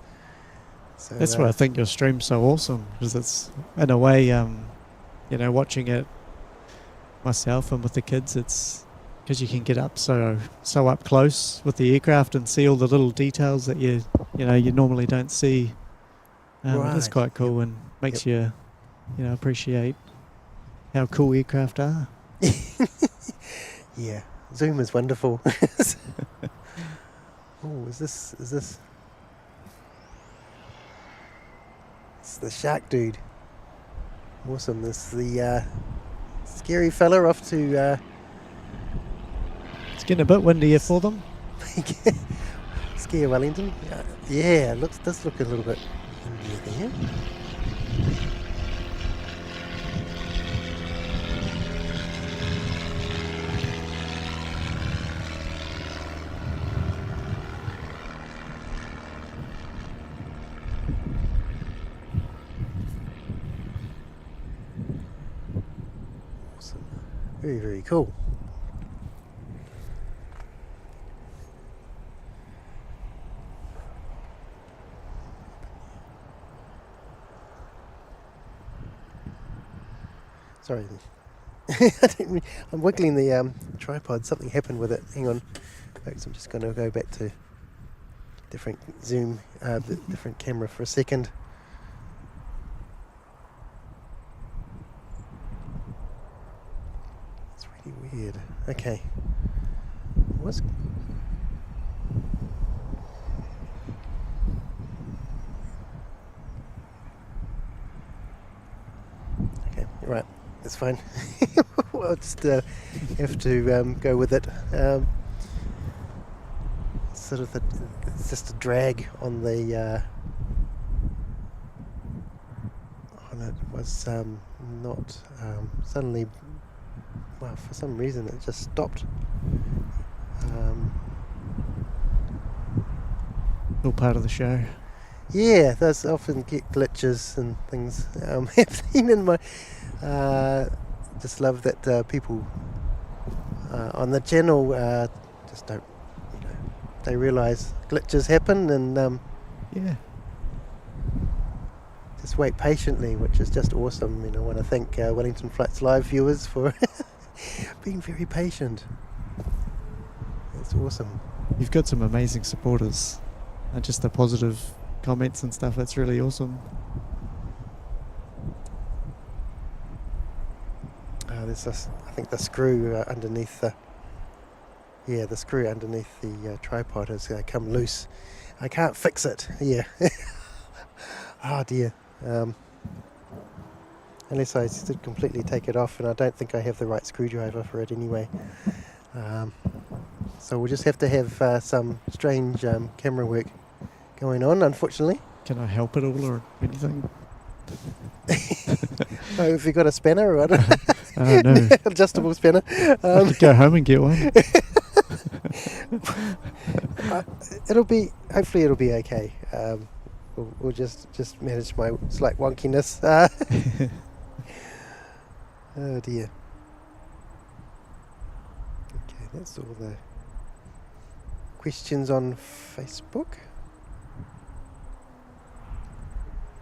So, that's why I think your stream's so awesome, because it's, in a way, watching it myself and with the kids, it's because you can get up so up close with the aircraft and see all the little details that you normally don't see. It's quite cool and makes you appreciate how cool aircraft are. Yeah. Zoom is wonderful. Oh, is this? It's the shark dude. Awesome. This is the scary fella off to... It's getting a bit windy here for them. Scare Wellington. Yeah, does look a little bit windy there. Very, very cool. Sorry. I'm wiggling the tripod. Something happened with it. Hang on. Folks, I'm just going to go back to different zoom, different camera for a second. It's really weird. Okay. What's... Okay, right. That's fine. We'll just have to go with it. Sort of it's just a drag on the on it was not suddenly. Well, for some reason it just stopped. All part of the show. Yeah, there's often get glitches and things happening in my. Just love that people on the channel just don't, they realise glitches happen and Yeah. just wait patiently, which is just awesome. I want to thank Wellington Flights Live viewers for being very patient. It's awesome. You've got some amazing supporters. And just the positive comments and stuff, that's really awesome. There's this, I think the screw underneath the screw underneath the tripod has come loose. I can't fix it. Yeah. Oh dear. Unless I did completely take it off, and I don't think I have the right screwdriver for it anyway. So we'll just have to have some strange camera work going on, unfortunately. Can I help at all or anything? Oh, have you got a spanner or what? No. Adjustable spanner. I could go home and get one. Hopefully it'll be okay. We'll just manage my slight wonkiness. Oh dear. Okay, that's all the questions on Facebook.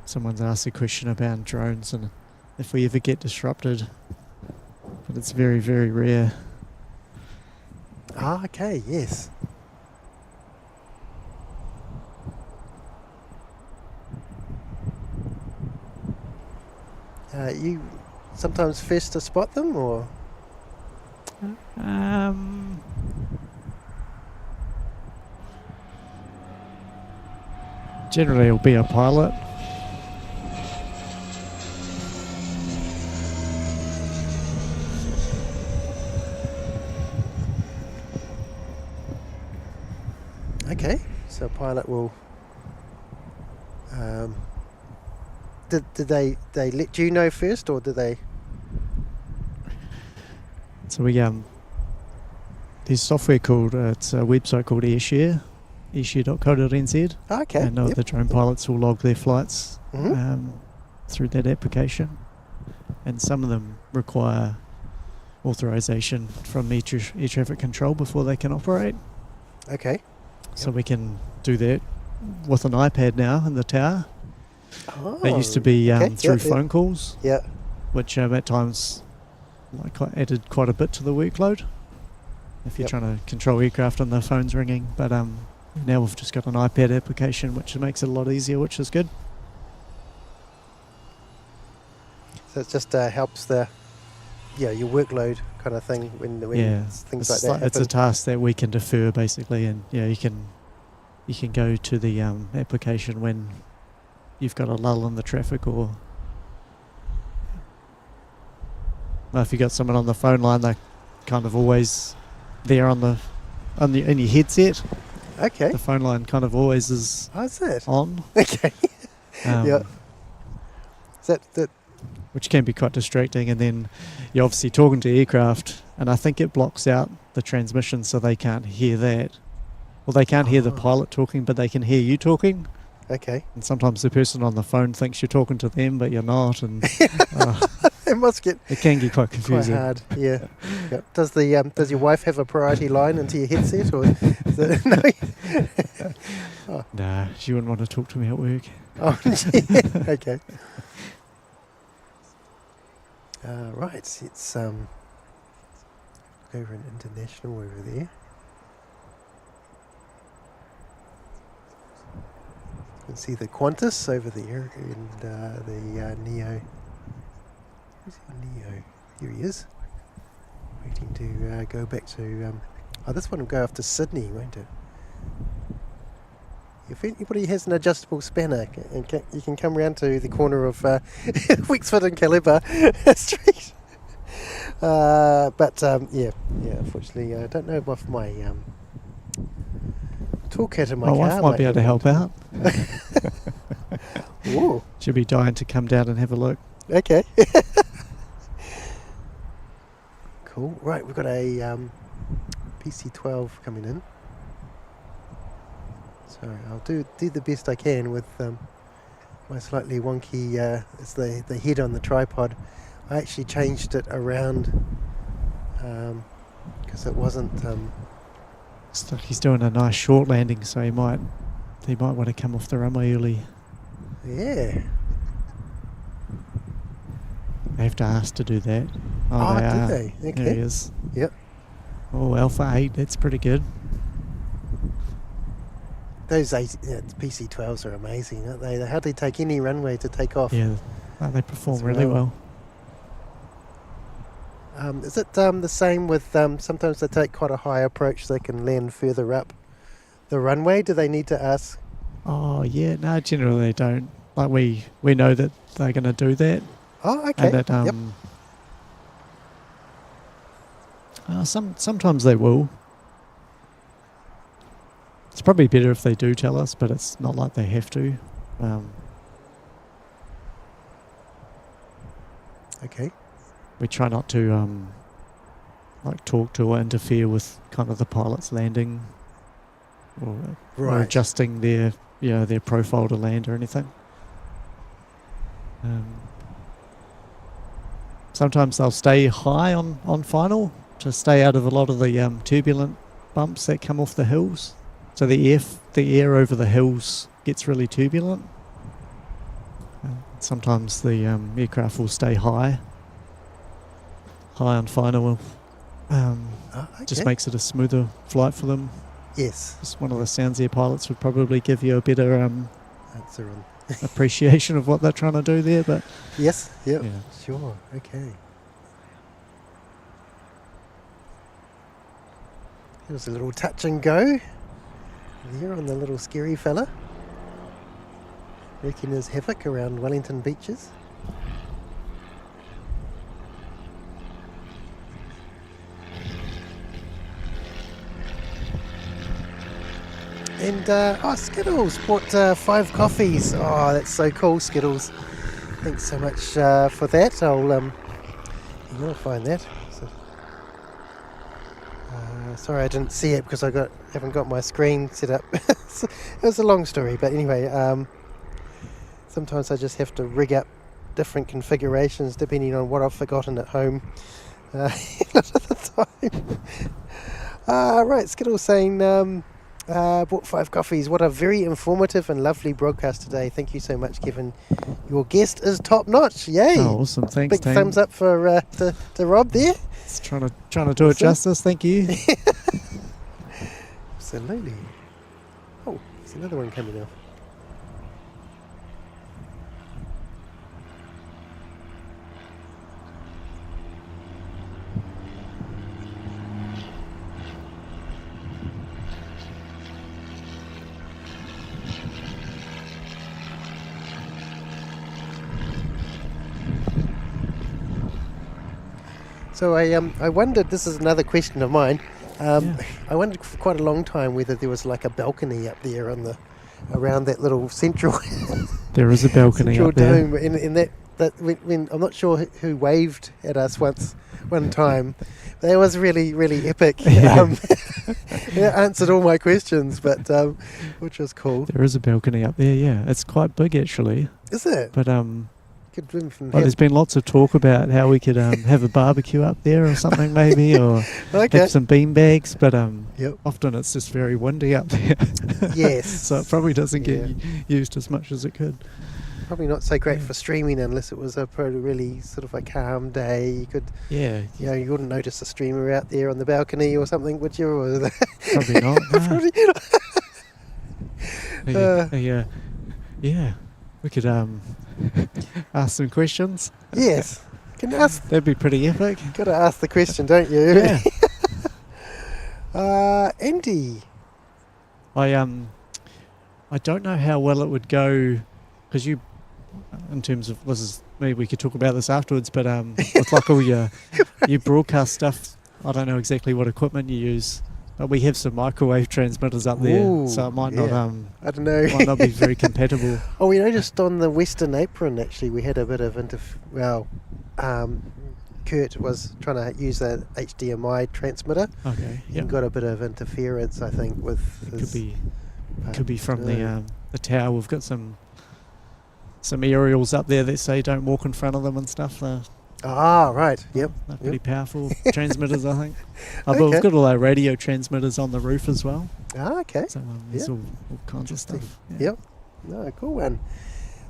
Someone's asked a question about drones and if we ever get disrupted, but it's very, very rare. Ah, okay, yes. You sometimes first to spot them, or? Generally it'll be a pilot. Okay, so a pilot will. Did they let you know first, or did they? So we there's software called it's a website called Airshare, airshare.co.nz. Okay. And the drone pilots will log their flights through that application, and some of them require authorization from air traffic control before they can operate. Okay. So we can do that with an iPad now in the tower. Oh, It used to be okay. through Yeah. phone calls, Yeah. which at times added quite a bit to the workload if you're Yep. trying to control aircraft and the phone's ringing. But now we've just got an iPad application, which makes it a lot easier, which is good. So it just helps your workload kind of thing when things like that It's a happen. task that we can defer basically, and you can go to the application when you've got a lull in the traffic, or if you've got someone on the phone line, they're kind of always there in your headset. Okay. The phone line kind of always is How's that? on. Okay. Yeah. Is that Which can be quite distracting, and then you're obviously talking to aircraft, and I think it blocks out the transmission so they can't hear that. Well, they can't hear the pilot talking, but they can hear you talking. okay? And sometimes the person on the phone thinks you're talking to them, but you're not. And It must get It can get quite quite confusing. hard. Yeah. Yep. Does your wife have a priority line into your headset, or is it, no? Nah, she wouldn't want to talk to me at work. Oh, yeah. Okay. Right. It's over an international over there. You can see the Qantas over there and the Neo. Where's the Neo? Here he is. Waiting to go back to. This one will go off to Sydney, won't it? If anybody has an adjustable spanner, you can come round to the corner of Wexford and Calibre Street. Yeah. Unfortunately, I don't know if my toolkit in my My car wife might be able to help out. Ooh, She'll be dying to come down and have a look. okay. Cool. Right, we've got a PC-12 coming in. So I'll do the best I can with my slightly wonky. It's the head on the tripod. I actually changed it around because it wasn't. Looks like he's doing a nice short landing, so he might want to come off the runway early. Yeah. They have to ask to do that. Oh, they did are. they? There Okay. he is. Yep. Oh, Alpha 8, that's pretty good. Those PC-12s are amazing, aren't they? They hardly take any runway to take off. Yeah, they perform As really well. well. Is it the same with sometimes they take quite a high approach, they can land further up the runway? Do they need to ask? Oh, yeah, no, generally they don't. Like we know that they're going to do that. Oh, okay. And that, Yep. Sometimes they will. It's probably better if they do tell us, but it's not like they have to. Okay. We try not to talk to or interfere with kind of the pilot's landing or Right. adjusting their profile to land or anything. Sometimes they'll stay high on final to stay out of a lot of the turbulent bumps that come off the hills. So the air over the hills gets really turbulent. Sometimes the aircraft will stay high on final. Just Okay. makes it a smoother flight for them. Yes. Just one of the sounds air pilots would probably give you a better Answer on. appreciation of what they're trying to do there. But Yes. Yep. yeah. Sure. Okay. Here's a little touch and go there on the little scary fella, wreaking his havoc around Wellington beaches. And Skittles bought 5 coffees. Oh, that's so cool, Skittles. Thanks so much for that. You'll find that. Sorry, I didn't see it because haven't got my screen set up. It was a long story, but anyway, sometimes I just have to rig up different configurations depending on what I've forgotten at home. A lot of the time. Right, Skittles saying, bought 5 coffees. What a very informative and lovely broadcast today. Thank you so much, Kevin. Your guest is top notch. Yay! Oh, awesome! Thanks, Big team. thumbs up for to Rob there. It's trying to do it justice. Thank you. Absolutely. Oh, there's another one coming off. So I wondered, this is another question of mine, I wondered for quite a long time whether there was like a balcony up there around that little central There is a balcony central up there. dome, in that when I'm not sure who waved at us one time. That was really, really epic. It answered all my questions, but which was cool. There is a balcony up there. Yeah, it's quite big actually. Is it? But Can Could even Well, there's been lots of talk about how we could have a barbecue up there or something maybe, or have some bean bags, but often it's just very windy up there. Yes. So it probably doesn't get used as much as it could. Probably not so great for streaming unless it was a really sort of a calm day. You could, you wouldn't notice a streamer out there on the balcony or something, would you? Or Probably not. No. Probably not. Yeah. We could ask some questions. Yes. Can ask. That'd be pretty epic. Got to ask the question, don't you? Yeah. Andy. I don't know how well it would go, because you, in terms of, maybe we could talk about this afterwards, but with like all your broadcast stuff, I don't know exactly what equipment you use, but we have some microwave transmitters up there. Ooh, so it might not I don't know. Might not be very compatible. Oh, we noticed on the Western Apron actually we had a bit of Kurt was trying to use that HDMI transmitter. Okay. Yeah. Got a bit of interference, I think, with. Could be from the tower. We've got some aerials up there that say don't walk in front of them and stuff. Right. Yep. They're pretty powerful transmitters, I think. But we've got all our radio transmitters on the roof as well. Okay. So there's all kinds of stuff. Yeah. Yep. No, cool one.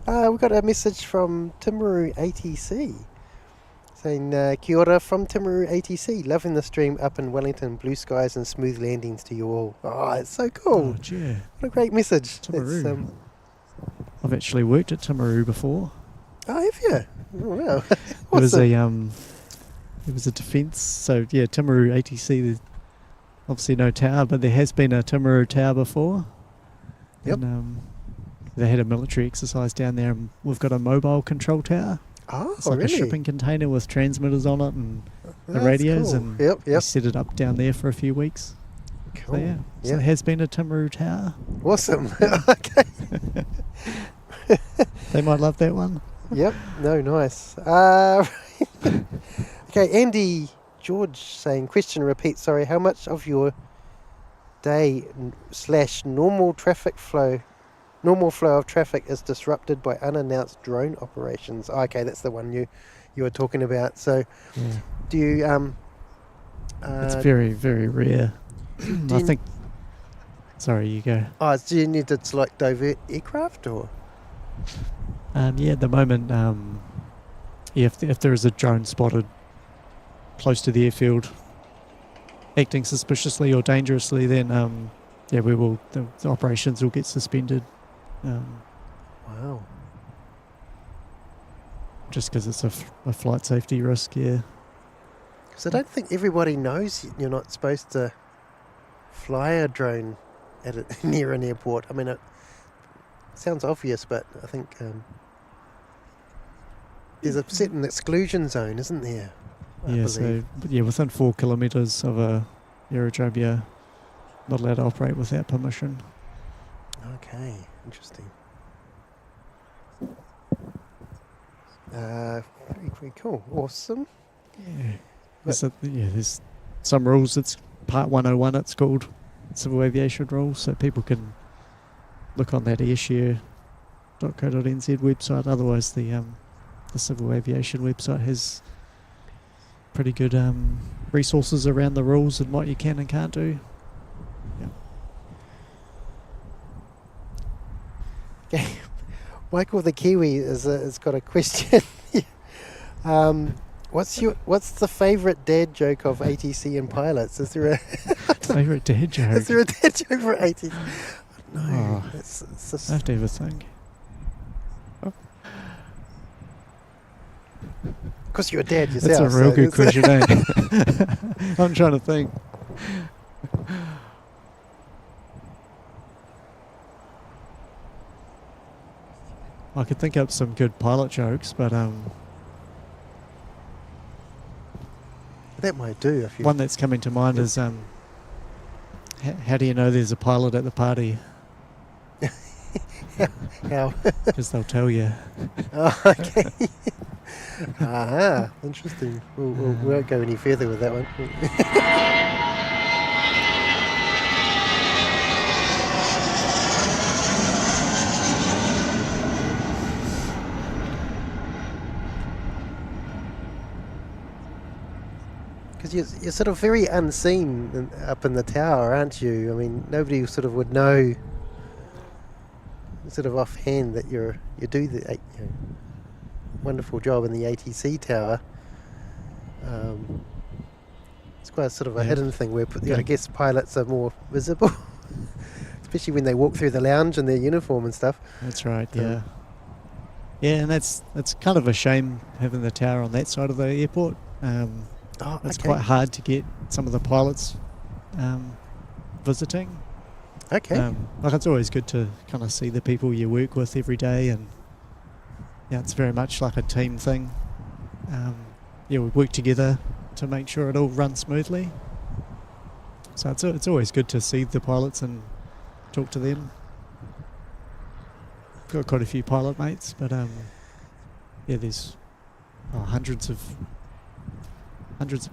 We've got a message from Timaru ATC saying, kia ora from Timaru ATC. Loving the stream up in Wellington. Blue skies and smooth landings to you all. Oh, it's so cool. Oh, yeah. What a great message. Timaru. I've actually worked at Timaru before. Oh, have you? Oh, wow. It was a defence. So yeah, Timaru ATC. There's obviously no tower, but there has been a Timaru tower before. Yep. And, they had a military exercise down there, and we've got a mobile control tower. Oh, it's like really? a shipping container with transmitters on it and the That's radios, cool. and we set it up down there for a few weeks. Cool. So, so it has been a Timaru tower. Awesome. Okay. They might love that one. Yep. No, nice. Okay, Andy George saying, question repeat, sorry, how much of your day / normal flow of traffic is disrupted by unannounced drone operations? Okay, that's the one you were talking about. So do you it's very, very rare. I think sorry, you go. Do you need to like divert aircraft or? At the moment, if there is a drone spotted close to the airfield acting suspiciously or dangerously, then we will. The operations will get suspended. Wow. Just because it's a flight safety risk, yeah. Because I don't think everybody knows you're not supposed to fly a drone near an airport. I mean, it sounds obvious, but I think there's a certain exclusion zone, isn't there? Within 4 kilometres of a aerodrome, not allowed to operate without permission. Okay, interesting. Very, very cool. Awesome. Yeah. There's some rules. It's Part 101, it's called Civil Aviation Rules, so people can look on that airshare.co.nz website. Otherwise, the Civil Aviation website has pretty good resources around the rules and what you can and can't do. Okay. Michael the Kiwi has got a question. What's the favourite dad joke of ATC and pilots? Is there a favourite dad joke? Is there a dad joke for ATC? No, I have to have a think. Because you're a dad yourself. That's a real good question, eh? I'm trying to think. I could think up some good pilot jokes, but that might do. If you one that's coming to mind is how do you know there's a pilot at the party? How? Because they'll tell you. Oh, okay. Interesting. We won't go any further with that one. Because you're sort of very unseen up in the tower, aren't you? I mean, nobody sort of would know, sort of offhand, that you do the wonderful job in the ATC tower. It's quite a sort of a hidden thing where I guess pilots are more visible, especially when they walk through the lounge in their uniform and stuff. That's right. Yeah. Yeah, and that's kind of a shame having the tower on that side of the airport. It's quite hard to get some of the pilots visiting. Okay. Like it's always good to kind of see the people you work with every day, and it's very much like a team thing. We work together to make sure it all runs smoothly. So it's always good to see the pilots and talk to them. Got quite a few pilot mates, but there's hundreds of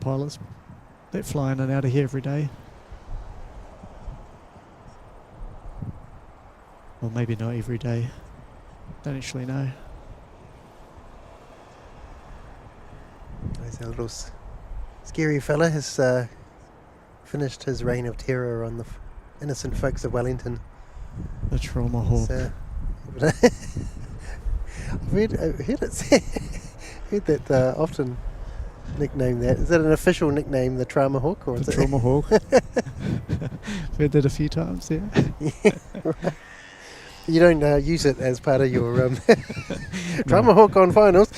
pilots that fly in and out of here every day. Well, maybe not every day. Don't actually know. There's a little scary fella has finished his reign of terror on the innocent folks of Wellington. The trauma hawk. I've heard that often nickname that. Is that an official nickname, the Trauma Hawk? Or the Trauma Hawk. I've heard that a few times, yeah. Right. You don't use it as part of your Trauma Hawk on finals.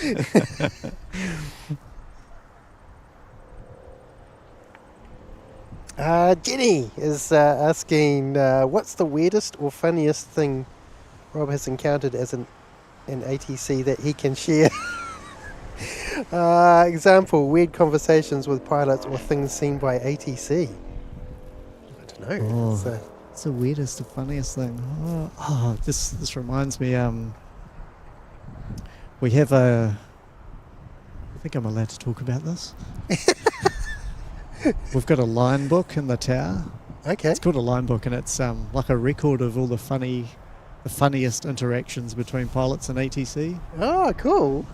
Jenny is asking, what's the weirdest or funniest thing Rob has encountered as an ATC that he can share? Example, weird conversations with pilots or things seen by ATC. I don't know. It's the weirdest, the funniest thing. This reminds me. We have I think I'm allowed to talk about this. We've got a line book in the tower. Okay. It's called a line book, and it's like a record of all the funniest interactions between pilots and ATC. Oh, cool.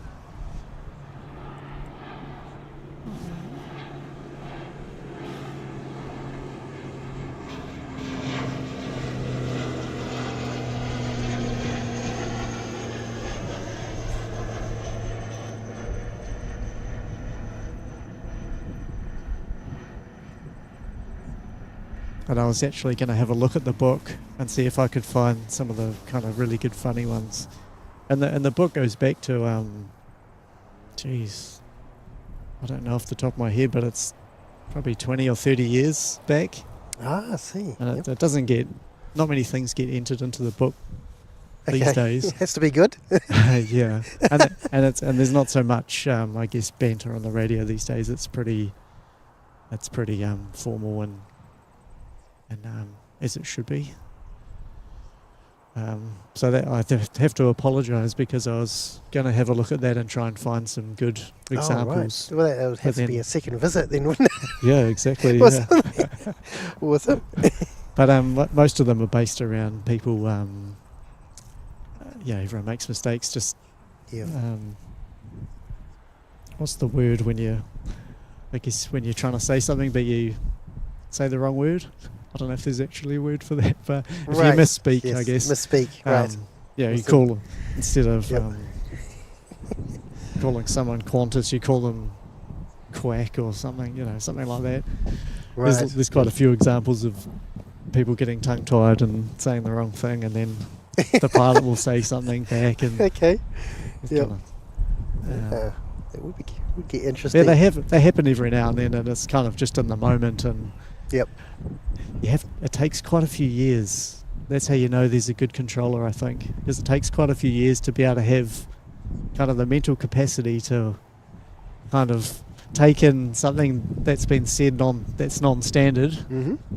And I was actually going to have a look at the book and see if I could find some of the kind of really good funny ones. And the book goes back to, I don't know off the top of my head, but it's probably 20 or 30 years back. I see. And it doesn't not many things get entered into the book these days. It has to be good. Yeah. And there's not so much, I guess, banter on the radio these days. It's pretty formal and as it should be. So that I have to apologise because I was going to have a look at that and try and find some good examples. Oh, right. Well, that would have to be a second visit then, wouldn't it? Yeah, exactly. Awesome. But most of them are based around people. Everyone makes mistakes. Just what's the word when you're trying to say something but you say the wrong word? I don't know if there's actually a word for that, but if you misspeak, yes, I guess. Misspeak, right. You call them, instead of calling someone Qantas, you call them quack or something, something like that. Right. There's quite a few examples of people getting tongue-tied and saying the wrong thing, and then the pilot will say something back. And okay. Yeah. It would get interesting. Yeah, they happen every now and then, and it's kind of just in the moment. And yep. It takes quite a few years. That's how you know there's a good controller, I think, because it takes quite a few years to be able to have kind of the mental capacity to kind of take in something that's been said that's non-standard,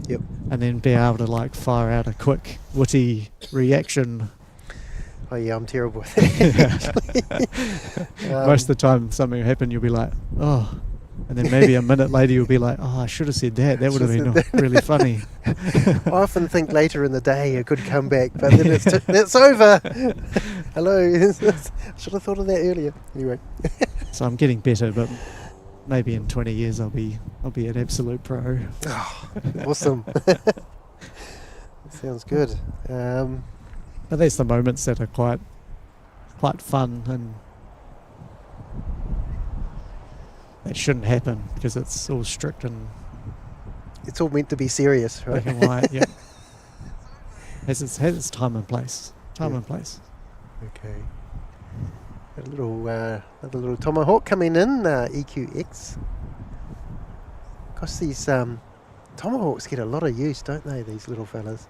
Yep. and then be able to fire out a quick, witty reaction. Oh yeah, I'm terrible with that. Most of the time something will happen, you'll be like, oh. And then maybe a minute later you'll be like, oh, I should have said that. That would have been really funny. I often think later in the day a good comeback, but then it's over. Hello. I should have thought of that earlier. Anyway. So I'm getting better, but maybe in 20 years I'll be an absolute pro. Oh, awesome. Sounds good. But there's the moments that are quite fun, and that shouldn't happen because it's all strict and It's all meant to be serious, right? black and white. Yeah, has its time and place. And place. Okay. Another little tomahawk coming in, EQX. Gosh, these tomahawks get a lot of use, don't they, these little fellas?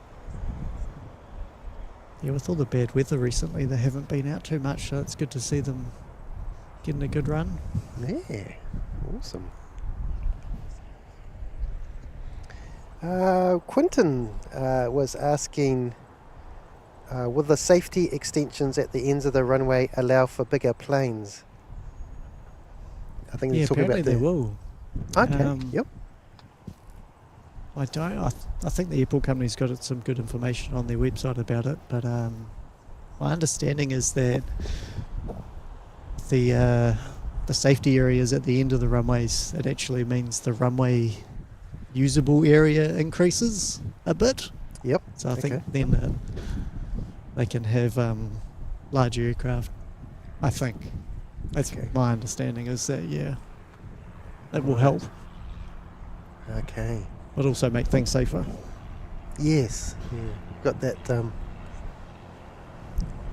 Yeah, with all the bad weather recently, they haven't been out too much, so it's good to see them getting a good run. Yeah, awesome. Quinton was asking, will the safety extensions at the ends of the runway allow for bigger planes? I think Yeah, he's talking apparently about they will. Okay, yep. I don't. I think the airport company's got some good information on their website about it, but my understanding is that the safety areas at the end of the runways, it actually means the runway usable area increases a bit. Yep. So I think then they can have large aircraft. I think that's my understanding, is that it will help, Okay. but also make things safer. Yes. Yeah. Got that.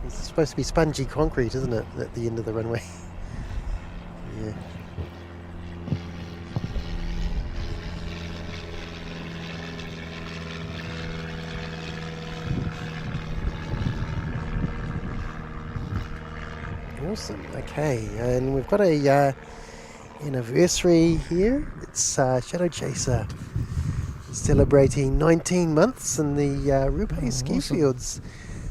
It's supposed to be spongy concrete, isn't it, at the end of the runway? Yeah. Awesome. Okay, and we've got a anniversary here. It's Shadow Chaser celebrating 19 months in the Rupe ski fields.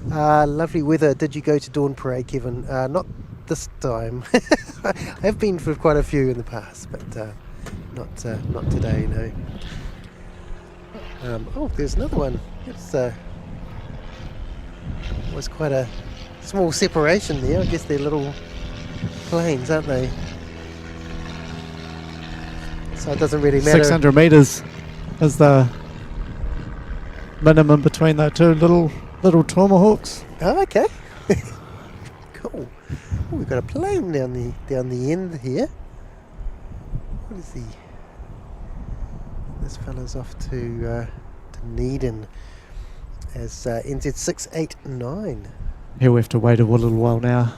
Lovely weather. Did you go to Dawn Parade, Kevin? Not this time. I have been for quite a few in the past, but not today, no. Oh, there's another one. It's was quite a small separation there. I guess they're little planes, aren't they? So it doesn't really matter. 600 metres is the minimum between the two little tomahawks. Oh, okay. Cool. Oh, we've got a plane down the end here. What is he? This fella's off to Dunedin as NZ689. He'll have to wait a little while now.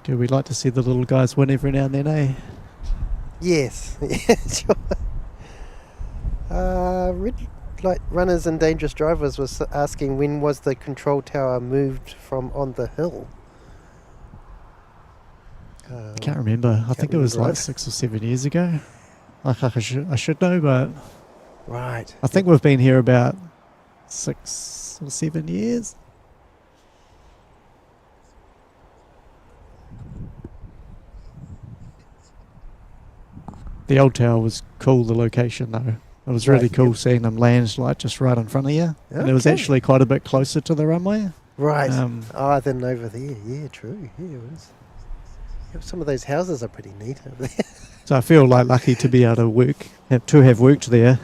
Do we like to see the little guys win every now and then, eh? Yes, yeah, sure. Red Light Runners and Dangerous Drivers was asking, when was the control tower moved from on the hill? I can't remember. I think it was like 6 or 7 years ago. I should know, but Right. I think we've been here about 6 or 7 years. The old tower was cool, the location though. It was really cool seeing them land like just right in front of you. And it was actually quite a bit closer to the runway. Right. Then over there. Yeah, true. Yeah, it was. Yep, some of those houses are pretty neat over there. So I feel like lucky to be able to have worked there.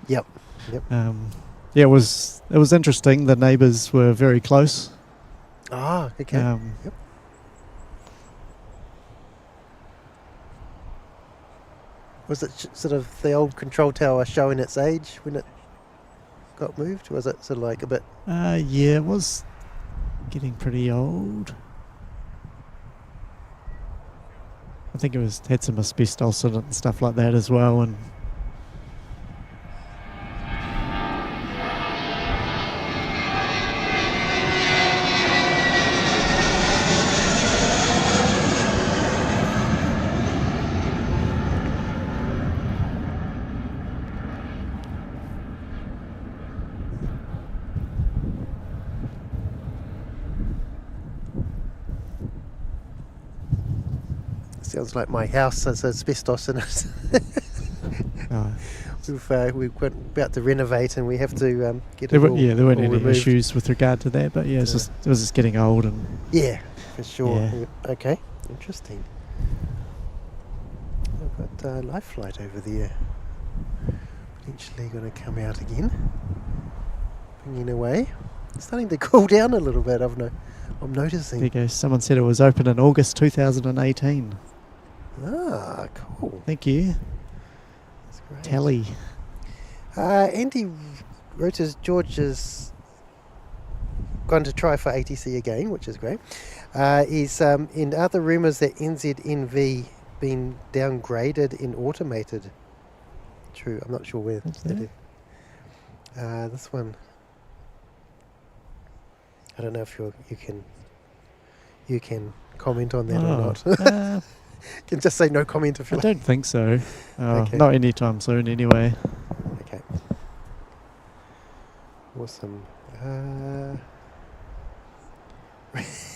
Yep. Yeah, it was interesting. The neighbours were very close. Okay. Yep. Was it sort of the old control tower showing its age when it got moved? Was it sort of like a bit... Yeah, it was getting pretty old. I think it had some asbestos in it and stuff like that as well. And sounds like my house has asbestos in it. We're about to renovate and we have to get it all there weren't any removed. issues with regard to that, but it was just getting old. And yeah, for sure. Yeah. Okay, interesting. I've got life flight over there. Potentially going to come out again. Bringing away. It's starting to cool down a little bit, I'm noticing. There you go. Someone said it was open in August 2018. Ah, cool. Thank you. That's great. Tally. Andy wrote us George has gone to try for ATC again, which is great. He's in other rumours that NZNV been downgraded in automated. True, I'm not sure where that is. This one, I don't know if you can comment on that or not. You can just say no comment if you I like. don't think so. Okay. Not anytime soon anyway. Okay. Awesome.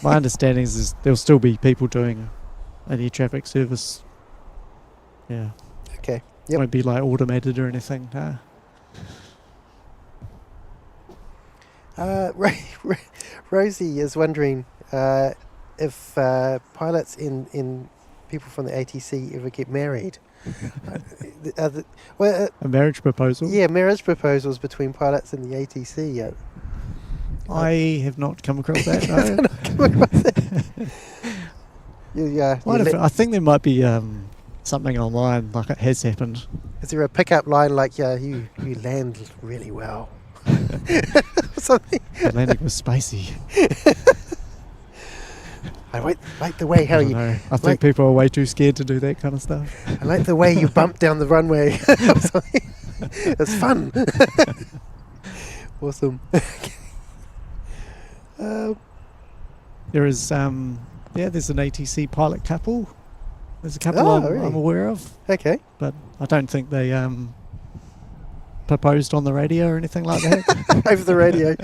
My understanding is there'll still be people doing an air traffic service. Yeah. Okay. Yep. Won't be like automated or anything. Rosie is wondering if pilots in people from the ATC ever get married. A marriage proposal? Yeah, marriage proposals between pilots and the ATC. I have not come across that, no. I think there might be something online, like it has happened. Is there a pickup line like, you land really well? Something. The landing was spacey. I like the way how you... I think people are way too scared to do that kind of stuff. I like the way you bump down the runway. It's fun. Awesome. There is, there's an ATC pilot couple. There's a couple really? I'm aware of. Okay. But I don't think they proposed on the radio or anything like that. Over the radio.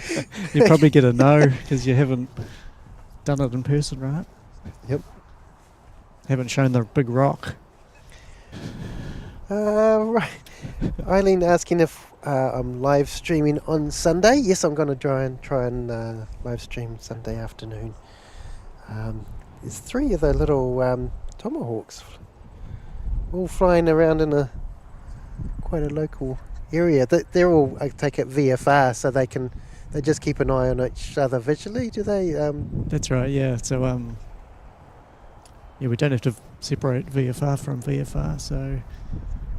You probably get a no because you haven't done it in person, right? Yep. Haven't shown the big rock. Right. Eileen asking if I'm live streaming on Sunday. Yes, I'm going to try and live stream Sunday afternoon. There's 3 of the little Tomahawks all flying around in quite a local area. They're all, I take it, VFR, so they just keep an eye on each other visually, do they? That's right, yeah. So we don't have to separate VFR from VFR, so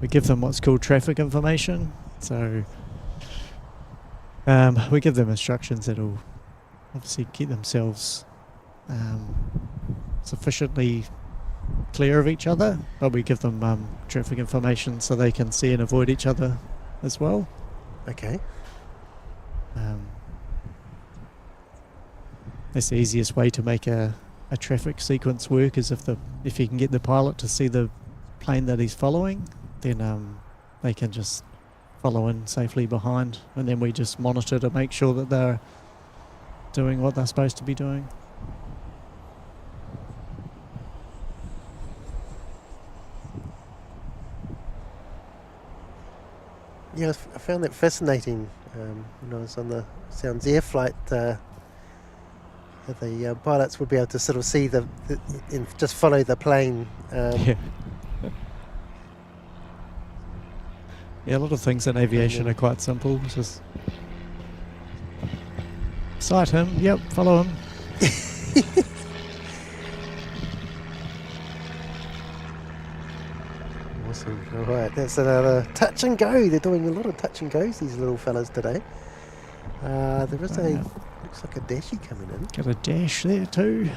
we give them what's called traffic information. So we give them instructions that'll obviously keep themselves sufficiently clear of each other, but we give them traffic information so they can see and avoid each other as well. Okay. That's the easiest way to make a traffic sequence work, is if you can get the pilot to see the plane that he's following, then they can just follow in safely behind, and then we just monitor to make sure that they're doing what they're supposed to be doing. Yeah, I found that fascinating when I was on the Sounds Air flight. The pilots would be able to sort of see and just follow the plane. Yeah, a lot of things in aviation are quite simple. Just sight him, yep, follow him. Awesome. All right, that's another touch and go. They're doing a lot of touch and goes, these little fellas today. There is looks like a dashy coming in. Got a dash there too.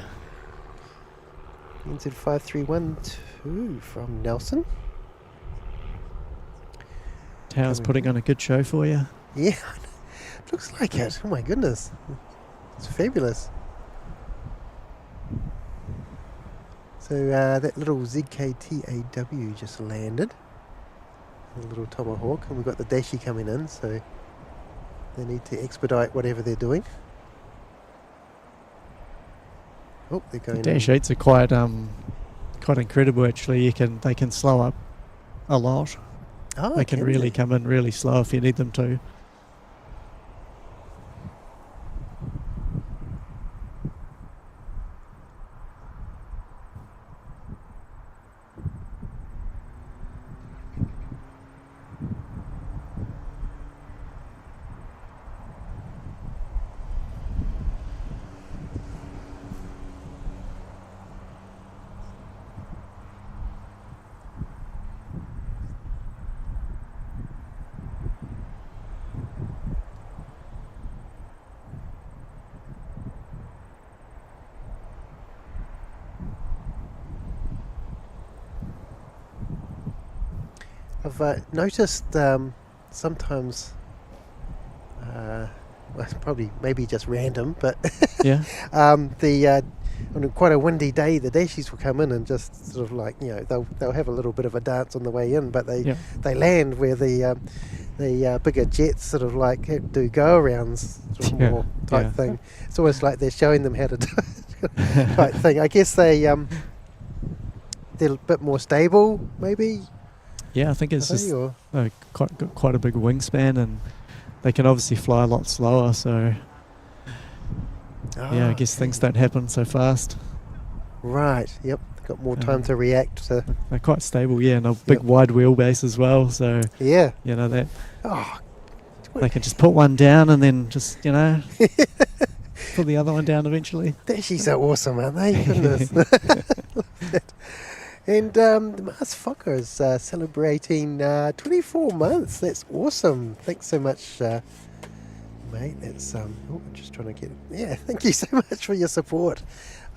NZ5312 from Nelson. Tower's putting on a good show for you. Yeah, looks like it. Oh my goodness. It's fabulous. So that little ZKTAW just landed. A little Tomahawk, and we've got the Dashi coming in, so they need to expedite whatever they're doing. Oh, they're going. The Dash 8s are quite incredible actually. They can slow up a lot. Oh, They can really come in really slow if you need them to. I've noticed sometimes, well, it's probably maybe just random, but Yeah. on quite a windy day, the dashies will come in and just sort of like, you know, they'll have a little bit of a dance on the way in, but they land where the bigger jets sort of like do go-arounds sort of more type thing. It's almost like they're showing them how to do it type thing. I guess they're a bit more stable, maybe. Yeah, I think it's just quite a big wingspan, and they can obviously fly a lot slower, so I guess things don't happen so fast. Right, yep. Got more time to react to. They're quite stable, and a big wide wheelbase as well, so yeah. You know that they can just put one down and then just, you know, put the other one down eventually. Dashies are awesome, aren't they? Goodness. And the Mars Fokker is celebrating 24 months. That's awesome. Thanks so much, mate. That's I'm just trying to get. Yeah, thank you so much for your support.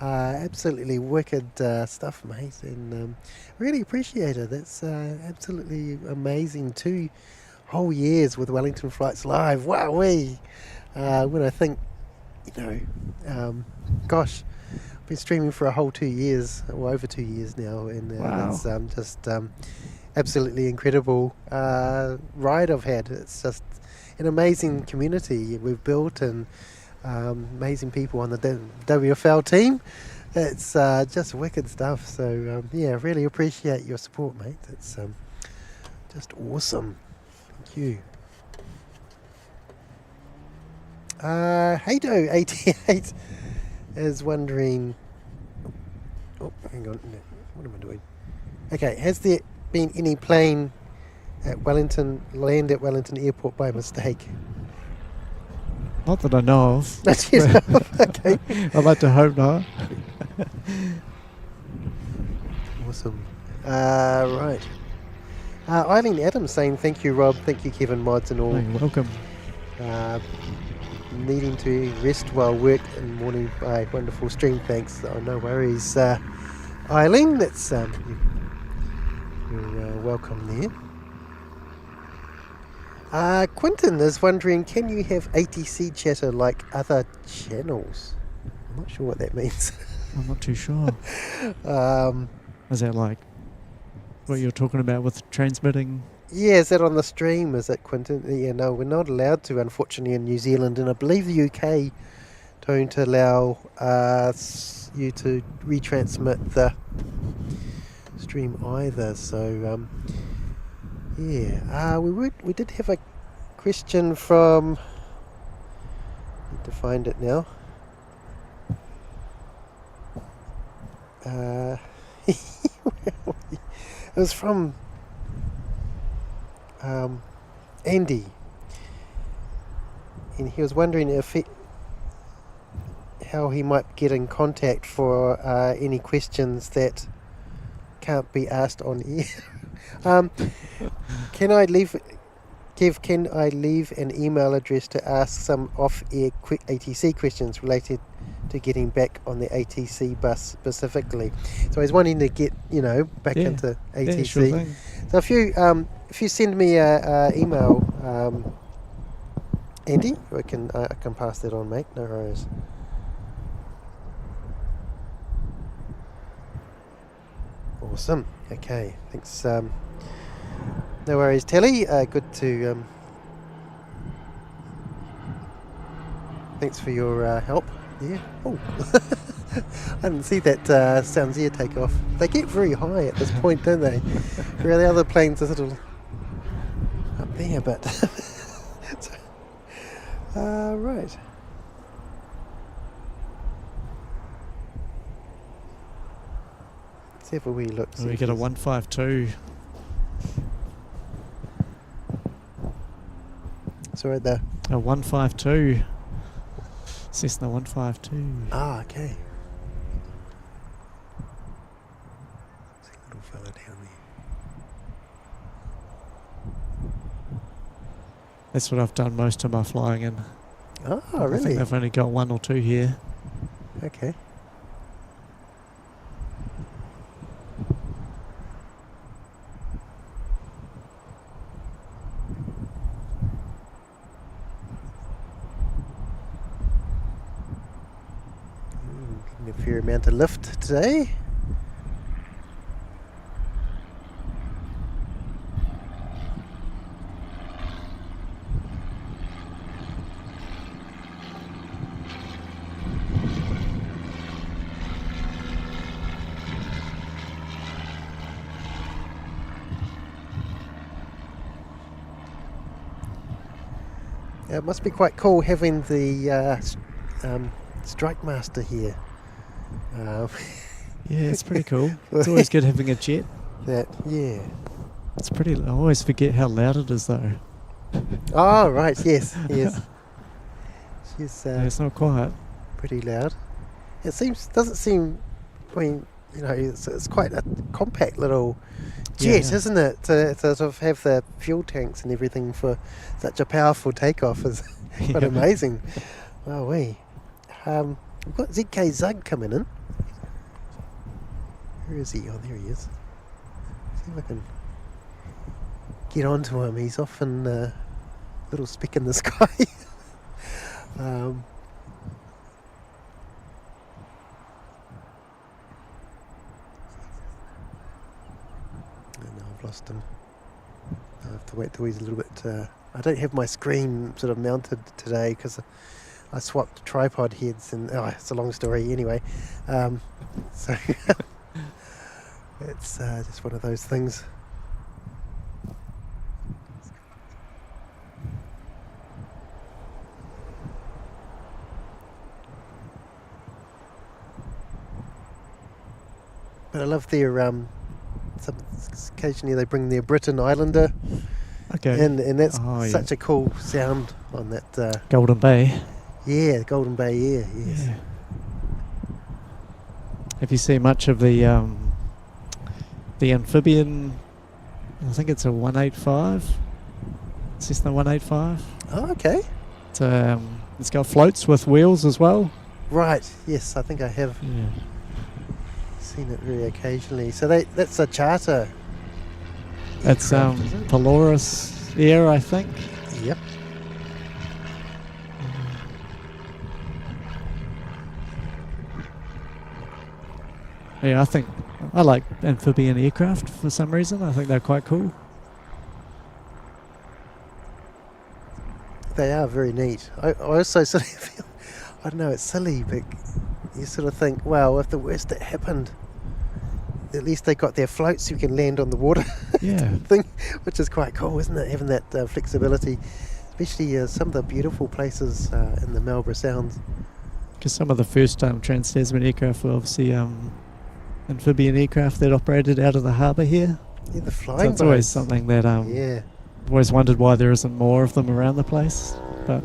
Absolutely wicked stuff, mate, and really appreciate it. That's absolutely amazing. 2 whole years with Wellington Flights Live. Wowee! When I think, you know, gosh. Been streaming for a whole 2 years, or over 2 years now, and it's just absolutely incredible ride I've had. It's just an amazing community we've built, and amazing people on the WFL team. It's just wicked stuff. So really appreciate your support, mate. It's just awesome. Thank you. Hado88 is wondering. Oh, hang on. No, what am I doing? Okay, has there been any plane at Wellington land at Wellington Airport by mistake? Not that I know of. Okay. I'd like to hope not. Awesome. Right. Eileen Adams saying thank you, Rob. Thank you, Kevin, mods and all. You're welcome. Needing to rest while work in the morning by wonderful stream. Thanks. Oh, no worries, Eileen. That's you're welcome there. Quinton is wondering, can you have ATC chatter like other channels? I'm not sure what that means. I'm not too sure. Is that like what you're talking about with transmitting? Yeah, is that on the stream? Is it, Quinton? Yeah, no, we're not allowed to, unfortunately, in New Zealand, and I believe the UK don't allow you to retransmit the stream either. So, we did have a question from. Need to find it now. It was from. Andy, and he was wondering how he might get in contact for any questions that can't be asked on air. Can I leave an email address to ask some off-air quick ATC questions related to getting back on the ATC bus specifically? So he's wanting to get, back into ATC. Yeah, sure thing. So if you send me a email, Andy, I can pass that on, mate. No worries. Awesome. Okay. Thanks. No worries, Telly. Good to. Thanks for your help. Yeah. Oh. I didn't see that Sounds Air takeoff. They get very high at this point, don't they? Where the other planes are sort of up there, but right. Let's have a wee look. We get a 152. Sorry, a 152. Cessna 152. Ah, okay. There's a little fella down there. That's what I've done most of my flying in. Oh, I really? think they've only got 1 or 2 here. Okay. a fair amount of lift today. It must be quite cool having the strike master here. Yeah, it's pretty cool. It's always good having a jet. Yeah. It's pretty. I always forget how loud it is though. Oh right, yes. She's Yeah, it's not quiet. pretty loud. Doesn't seem. I mean, it's quite a compact little jet, Yeah. isn't it? To sort of have the fuel tanks and everything for such a powerful takeoff is quite Yeah. amazing. Oh wee. We've got ZK Zug coming in. Where is he? Oh, there he is. See if I can get onto him. He's off in a little speck in the sky. No, I've lost him. I have to wait till he's a little bit... I don't have my screen sort of mounted today because I swapped tripod heads and... Oh, it's a long story anyway. So it's just one of those things. But I love their... occasionally they bring their Britain Islander Okay. in, and that's Oh, yeah. such a cool sound on that. Golden Bay. Yeah, Golden Bay Air, yes. Yeah. Have you seen much of the amphibian? I think it's a 185. Cessna 185. Oh, okay. It's got floats with wheels as well. Right, yes, I think I have Yeah. seen it very occasionally. So that's a charter. It's aircraft, is it? Polaris Air, I think. Yep. Yeah, I like amphibian aircraft for some reason. I think they're quite cool. They are very neat. I also sort of feel, I don't know, it's silly, but you sort of think, well, if the worst that happened, at least they got their floats so you can land on the water Yeah. thing, which is quite cool, isn't it? Having that flexibility, especially some of the beautiful places in the Marlborough Sounds. Because some of the first Trans-Tasman aircraft were obviously amphibian aircraft that operated out of the harbour here. Yeah, the So flying it's always boats. something that Yeah. I've always wondered why there isn't more of them around the place. But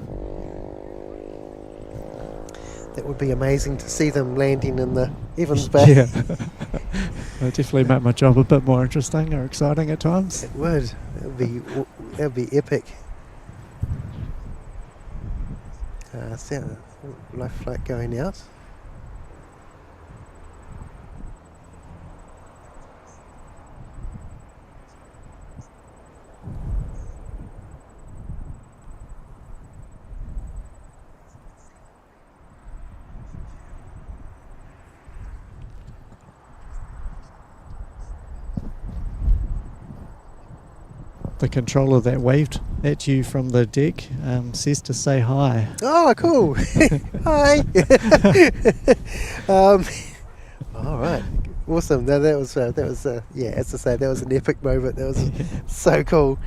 That would be amazing to see them landing in the Evans Bay. yeah, it'll definitely make my job a bit more interesting or exciting at times. It would. That would be epic. Life flight going out. The controller that waved at you from the deck says to say hi. Oh, cool. Hi. All right. Awesome. No, that was yeah. As I say, that was an epic moment. That was so cool.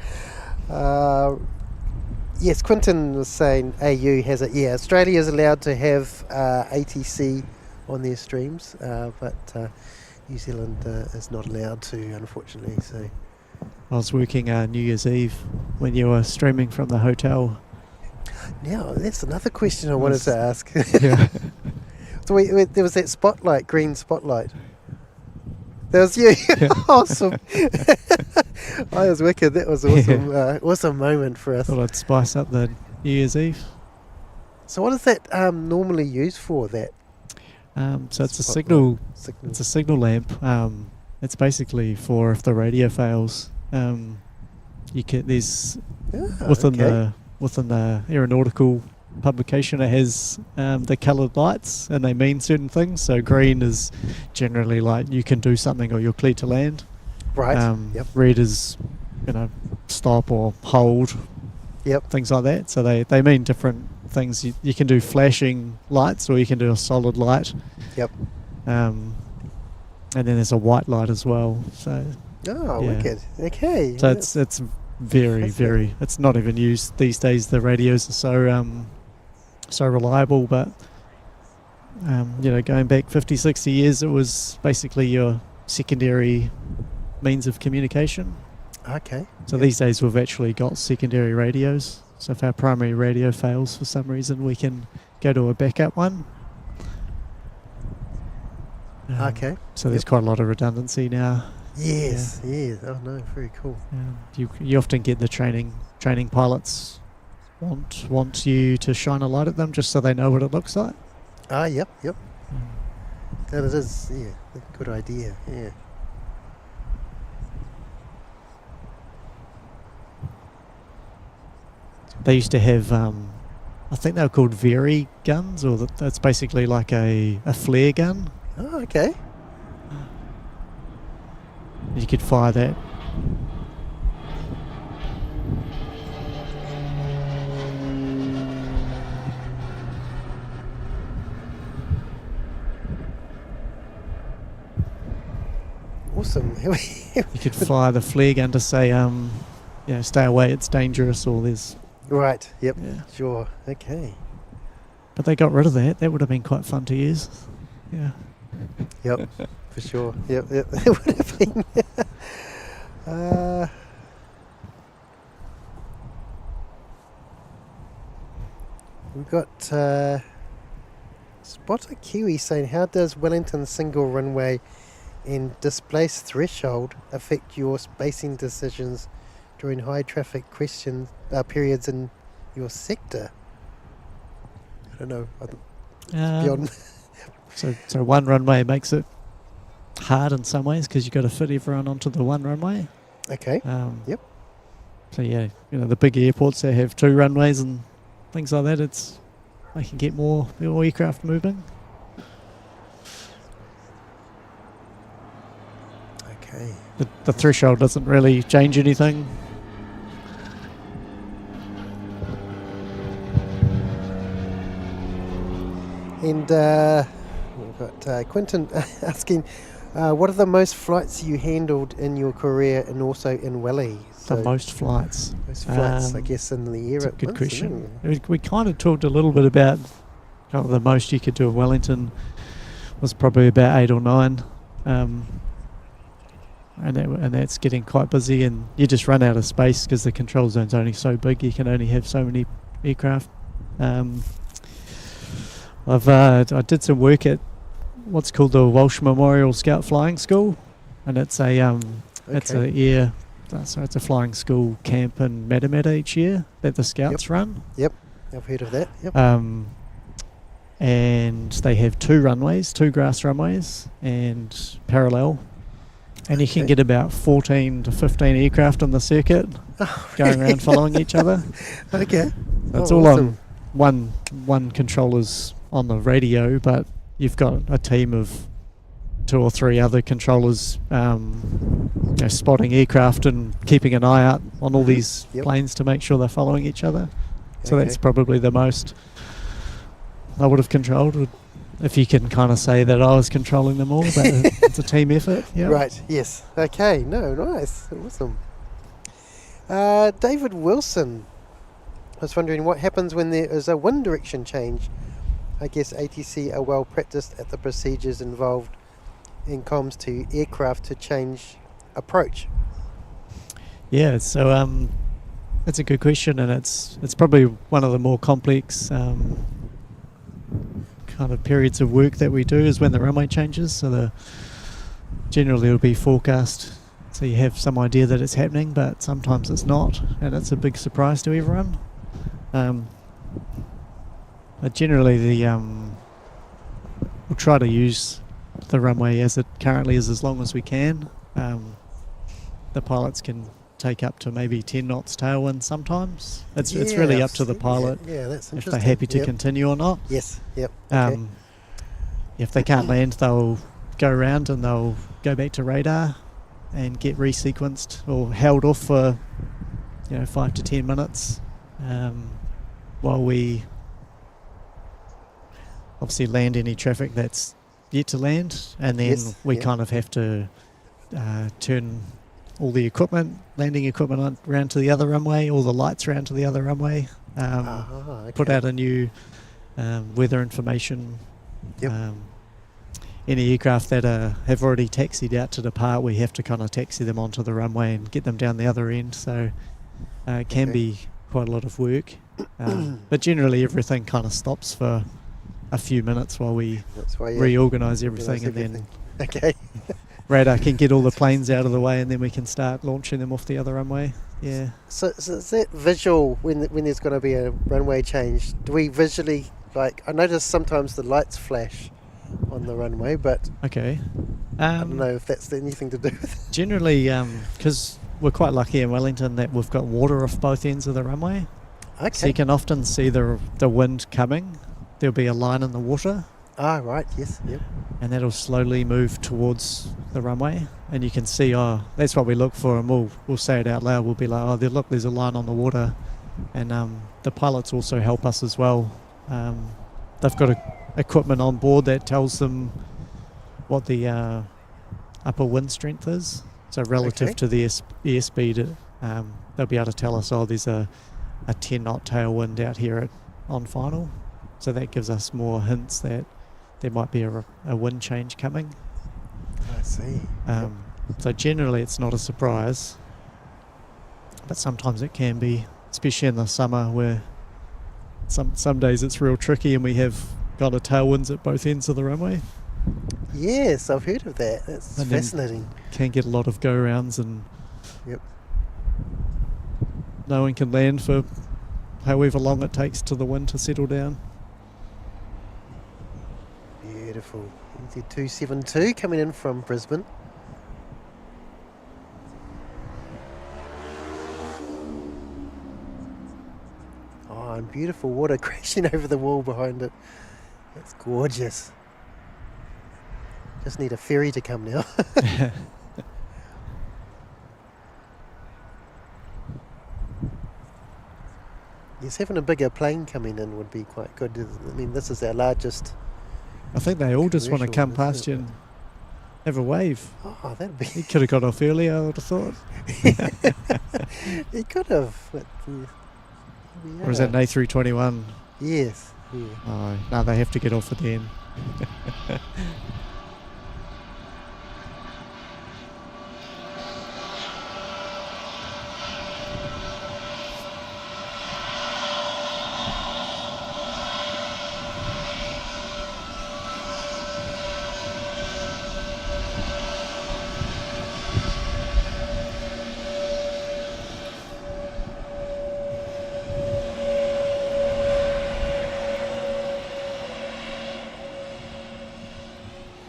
Yes, Quinton was saying AU has it. Yeah, Australia is allowed to have ATC on their streams, but New Zealand is not allowed to, unfortunately. So. I was working New Year's Eve when you were streaming from the hotel. Now, that's another question I wanted to ask. Yeah. So there was that spotlight, green spotlight. That was you. Yeah. Awesome. I was wicked. That was awesome. Awesome moment for us. Thought I'd spice up the New Year's Eve. So what is that normally used for? That So it's a spotlight? signal. It's a signal lamp. It's basically for if the radio fails. You get these within the aeronautical publication, it has the coloured lights, and they mean certain things. So green is generally like you can do something or you're clear to land. Right. Red is, stop or hold. Yep. Things like that. So they mean different things. You can do flashing lights, or you can do a solid light. Yep. And then there's a white light as well. So. Oh, Yeah. wicked. Okay. So it's very, very. It's not even used these days. The radios are so reliable, but going back 50, 60 years, it was basically your secondary means of communication. Okay. So these days we've actually got secondary radios. So if our primary radio fails for some reason, we can go to a backup one. Okay. So there's quite a lot of redundancy now. Yes. Yes. Oh no, very cool. You often get the training pilots want you to shine a light at them just so they know what it looks like. Yep. That it is. Yeah. Good idea. Yeah. They used to have, I think they were called Very guns, or that's basically like a flare gun. Oh, okay. You could fire that. Awesome. You could fire the flare gun to say, stay away, it's dangerous, or there's... Right. Yep. Yeah. Sure. Okay. But they got rid of that. That would have been quite fun to use. Yeah. Yep. For sure. Yep. It would have been. We've got Spotter Kiwi saying, how does Wellington's single runway and displaced threshold affect your spacing decisions during high traffic periods in your sector? I don't know. Beyond. So one runway makes it hard in some ways because you've got to fit everyone onto the one runway. Okay. Yep. So yeah, the big airports that have two runways and things like that, they can get more aircraft moving. Okay. The threshold doesn't really change anything. And we've got Quentin asking, what are the most flights you handled in your career and also in Welly? The most flights. Most flights, I guess, in the year. That's a good question. We kind of talked a little bit about the most you could do in Wellington was probably about 8 or 9. And that's getting quite busy, and you just run out of space because the control zone's only so big. You can only have so many aircraft. I did some work at what's called the Welsh Memorial Scout Flying School, and it's a it's a flying school camp in Matamata each year that the Scouts run. Yep, I've heard of that. Yep. And they have 2 runways, 2 grass runways, and parallel. And you can get about 14 to 15 aircraft on the circuit going around following each other. Okay. It's all awesome. On one controller's on the radio, but you've got a team of 2 or 3 other controllers spotting aircraft and keeping an eye out on all these planes to make sure they're following each other. So that's probably the most I would have controlled, if you can kind of say that I was controlling them all, but it's a team effort. Yep. Right, yes. Okay, no, nice. Awesome. David Wilson was wondering what happens when there is a wind direction change. I guess ATC are well practiced at the procedures involved in comms to aircraft to change approach. Yeah, so that's a good question, and it's probably one of the more complex kind of periods of work that we do is when the runway changes. So generally it'll be forecast, so you have some idea that it's happening, but sometimes it's not, and it's a big surprise to everyone. But generally we'll try to use the runway as it currently is as long as we can. The pilots can take up to maybe 10 knots tailwind sometimes. It's really up to the pilot that's interesting. if they're happy to continue or not. Yes, yep. Okay. If they can't land, they'll go around and they'll go back to radar and get resequenced or held off for 5 to 10 minutes while we obviously land any traffic that's yet to land, and then we kind of have to turn all the landing equipment around to the other runway, all the lights around to the other runway, put out a new weather information. Any aircraft that have already taxied out to depart, we have to kind of taxi them onto the runway and get them down the other end, so it can be quite a lot of work. But generally everything kind of stops for a few minutes while we reorganise everything, and then radar can get all the planes out of the way, and then we can start launching them off the other runway. Yeah. So is that visual when there's going to be a runway change? Do we visually, like, I notice sometimes the lights flash on the runway, but I don't know if that's anything to do with it. Generally, because we're quite lucky in Wellington that we've got water off both ends of the runway, so you can often see the wind coming. There'll be a line in the water. Ah, right, yes, yep. And that'll slowly move towards the runway, and you can see, that's what we look for, and we'll say it out loud. We'll be like, look, there's a line on the water. And the pilots also help us as well. They've got equipment on board that tells them what the upper wind strength is. So relative to the airspeed, they'll be able to tell us, there's a 10 knot tailwind out here on final. So that gives us more hints that there might be a wind change coming. I see. So generally it's not a surprise, but sometimes it can be, especially in the summer where some days it's real tricky and we have got a tailwinds at both ends of the runway. Yes, I've heard of that. That's fascinating. Can get a lot of go-rounds, and yep, no one can land for however long it takes to the wind to settle down. Beautiful. NZ272 coming in from Brisbane. Oh, and beautiful water crashing over the wall behind it. That's gorgeous. Just need a ferry to come now. Yes, having a bigger plane coming in would be quite good. I mean, this is our largest. I think they all just want to come past you and have a wave. Oh, that'd be... He could have got off earlier, I would have thought. He could have. But, Or is that an A321? Yes. Yeah. Oh, no, they have to get off at the end.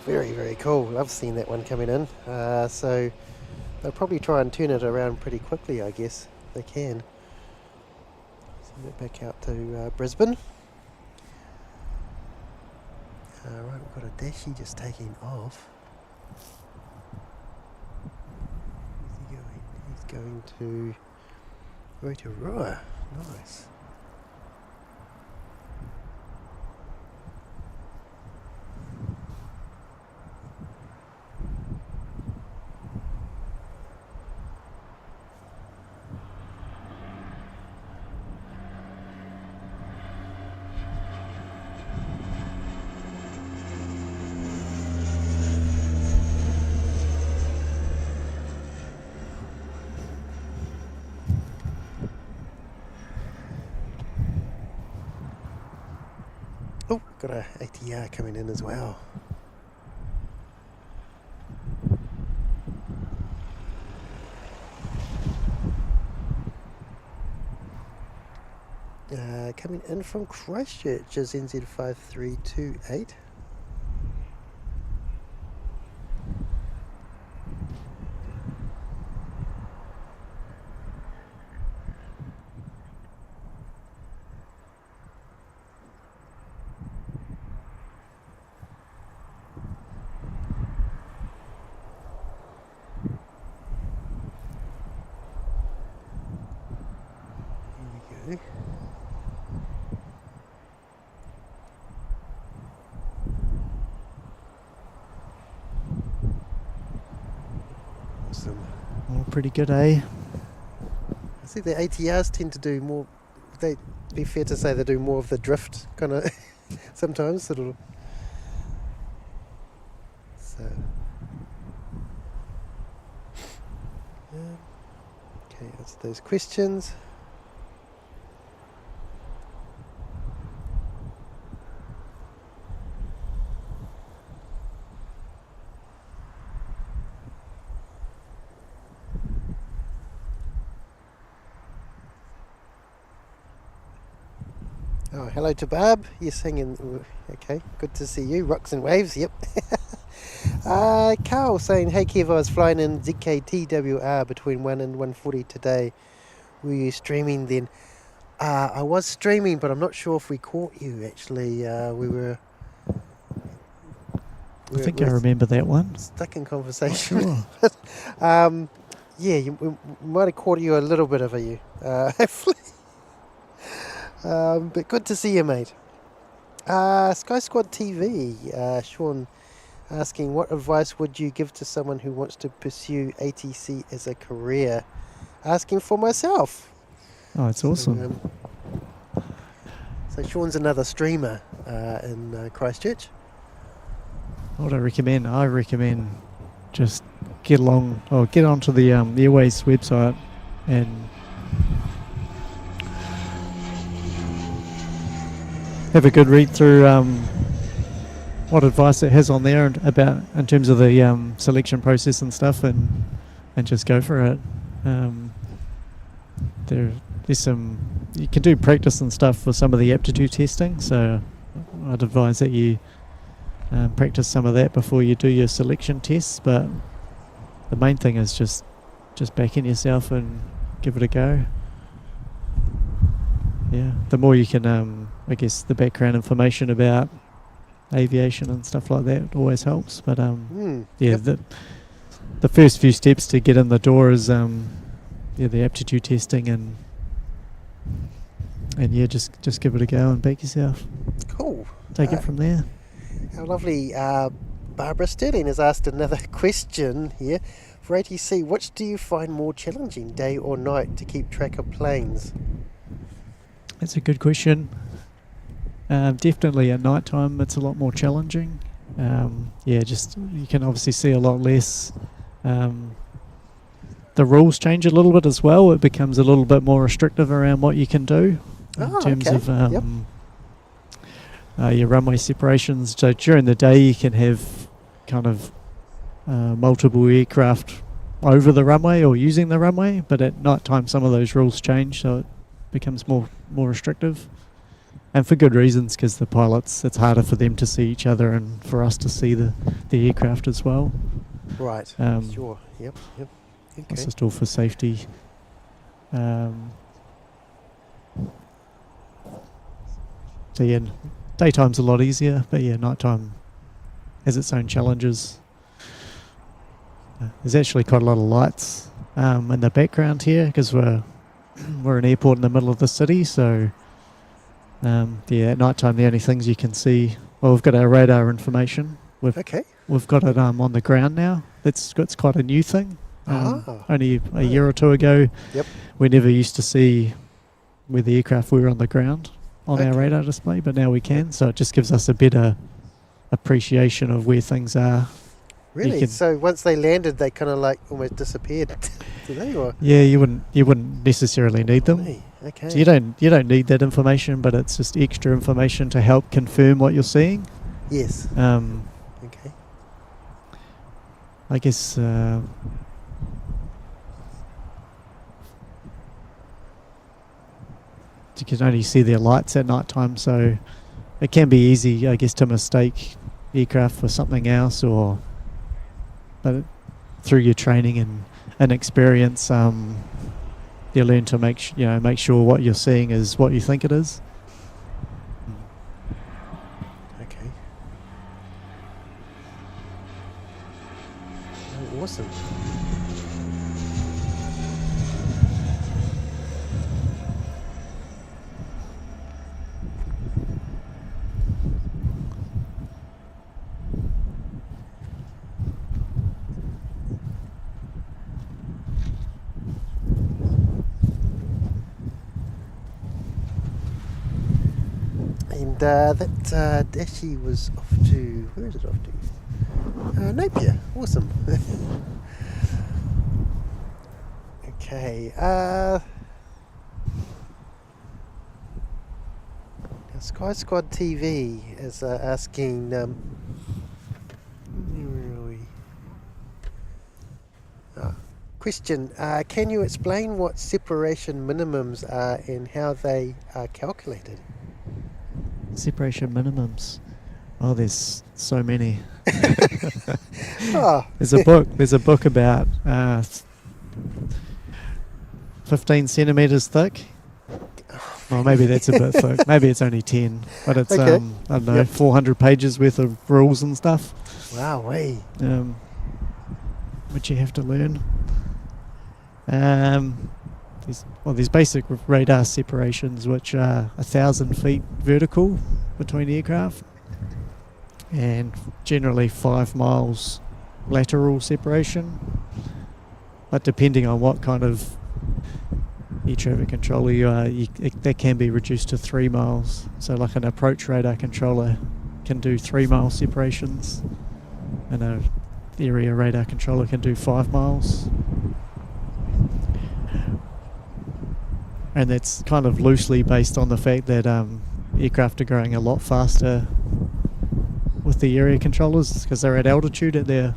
Very, very cool. Love seeing that one coming in. So they'll probably try and turn it around pretty quickly, I guess. They can. Send it back out to Brisbane. Right, we've got a Dashi just taking off. Where's he going? He's going to Rotorua. Nice. Oh, got a ATR coming in as well. Coming in from Christchurch is NZ5328. Awesome. All pretty good, eh? I think the ATRs tend to do more. They be fair to say they do more of the drift kind of sometimes. So. Okay, answer those questions. Oh, hello to Barb. You're singing. Okay, good to see you. Rocks and waves, yep. Carl saying, hey Kev, I was flying in ZKTWR between 1 and 1:40 today. Were you streaming then? I was streaming, but I'm not sure if we caught you actually. We were I think I remember that one. Stuck in conversation. Sure. Yeah, we might have caught you a little bit of you, hopefully. But good to see you, mate. Sky Squad TV, Sean asking, what advice would you give to someone who wants to pursue ATC as a career? Asking for myself. Oh, it's awesome. So Sean's another streamer in Christchurch. What I recommend just get onto the Airways website and have a good read through what advice it has on there about in terms of the selection process and stuff, and just go for it. There's some, you can do practice and stuff for some of the aptitude testing, so I'd advise that you practice some of that before you do your selection tests, but the main thing is just backing yourself and give it a go. Yeah, the more you can, I guess the background information about aviation and stuff like that always helps. But yep. the first few steps to get in the door is the aptitude testing and just give it a go and back yourself. Cool. Take it from there. Our lovely Barbara Sterling has asked another question here. For ATC, which do you find more challenging, day or night, to keep track of planes? That's a good question. Definitely at night time it's a lot more challenging. Just you can obviously see a lot less. The rules change a little bit as well. It becomes a little bit more restrictive around what you can do in terms of your runway separations. So during the day you can have kind of multiple aircraft over the runway or using the runway, but at night time some of those rules change, so it becomes more restrictive, and for good reasons, because the pilots, it's harder for them to see each other and for us to see the aircraft as well. Right. Sure. Yep. Okay. It's just all for safety. So yeah, daytime's a lot easier, but yeah, nighttime has its own challenges. There's actually quite a lot of lights in the background here, because we're an airport in the middle of the city, so at night time the only things you can see, well, we've got our radar information. We've got it on the ground now. It's quite a new thing. Only a year or two ago, we never used to see where the aircraft were on the ground on our radar display, but now we can, so it just gives us a better appreciation of where things are. Really? So once they landed, they kind of like almost disappeared. Do they? Or? Yeah, you wouldn't necessarily need them. Really? Okay. So you don't need that information, but it's just extra information to help confirm what you're seeing. Yes. Okay. I guess you can only see their lights at night time, so it can be easy, I guess, to mistake aircraft for something else, but through your training and experience, you learn to make sure what you're seeing is what you think it is. Okay. Oh, awesome. And that Dashi was off to, where is it off to? Napier. Awesome. Okay. Sky Squad TV is asking, where are we? Question, can you explain what separation minimums are and how they are calculated? Separation minimums. Oh, there's so many. Oh. There's a book about 15 centimeters thick. Well, maybe that's a bit thick. Maybe it's only 10, but it's Okay. I don't know, 400 pages worth of rules and stuff. Wow, way. Which you have to learn. There's basic radar separations, which are 1,000 feet vertical between aircraft, and generally 5 miles lateral separation. But depending on what kind of air traffic controller you are, that can be reduced to 3 miles. So like an approach radar controller can do 3 mile separations, and a area radar controller can do 5 miles. And that's kind of loosely based on the fact that aircraft are growing a lot faster with the area controllers because they're at altitude at their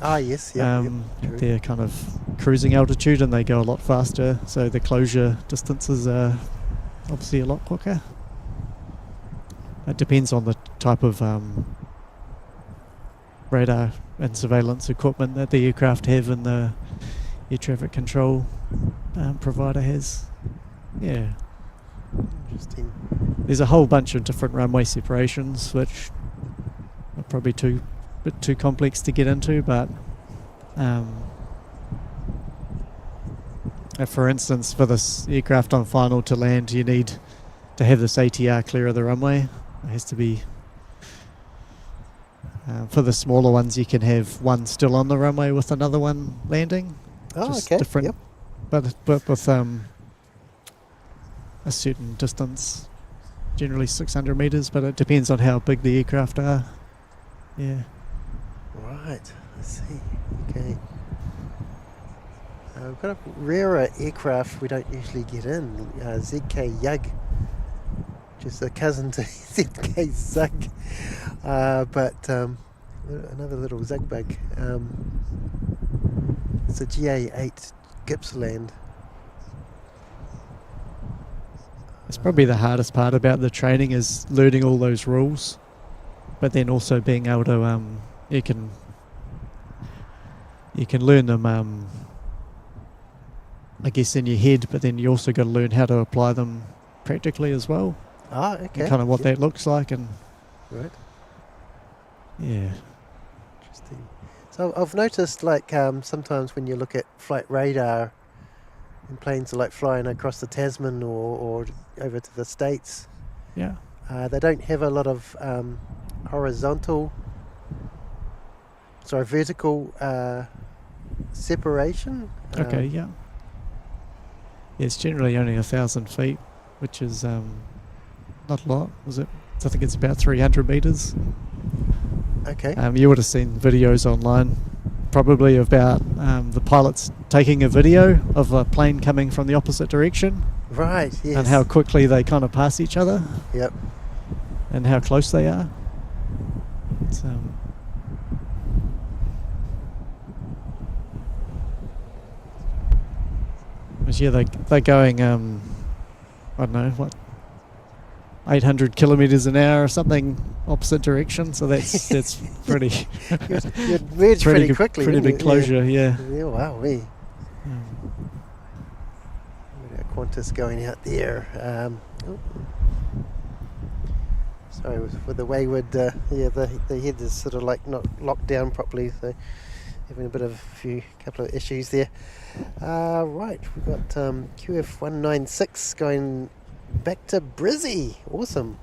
Yes, yeah. their kind of cruising altitude, and they go a lot faster, so the closure distances are obviously a lot quicker. It depends on the type of radar and surveillance equipment that the aircraft have and the air traffic control provider has. Yeah. Interesting. There's a whole bunch of different runway separations, which are probably bit too complex to get into, but for instance, for this aircraft on final to land, you need to have this ATR clear of the runway. It has to be for the smaller ones, you can have one still on the runway with another one landing. Okay. Different, Yep. but with a certain distance, generally 600 meters, but it depends on how big the aircraft are. Yeah. Right. Let's see. Okay. We've got a rarer aircraft we don't usually get in, ZK Yug, which is a cousin to ZK Zug, but another little Zugbug. It's a GA8 Gippsland. It's probably the hardest part about the training is learning all those rules, but then also being able to you can learn them I guess in your head, but then you also got to learn how to apply them practically as well. Okay. And kind of what that looks like, and Right. yeah. Interesting. So I've noticed, like, sometimes when you look at flight radar, and planes are like flying across the Tasman or over to the States, Yeah. they don't have a lot of vertical separation. Okay. Yeah. It's generally only 1,000 feet, which is not a lot, was it? I think it's about 300 meters. Okay. You would have seen videos online, probably about the pilots taking a video of a plane coming from the opposite direction, Right. Yes. and how quickly they kind of pass each other, Yep. and how close they are. It's, but yeah, they're going, I don't know, what, 800 kilometers an hour or something opposite direction. So that's pretty. You'd merge pretty good, quickly. Pretty wouldn't big you? closure, yeah. Yeah. Wow. Qantas going out there. Sorry, with the wayward. The head is sort of like not locked down properly. So having a bit of couple of issues there. Right, we've got QF196 going back to Brizzy. Awesome.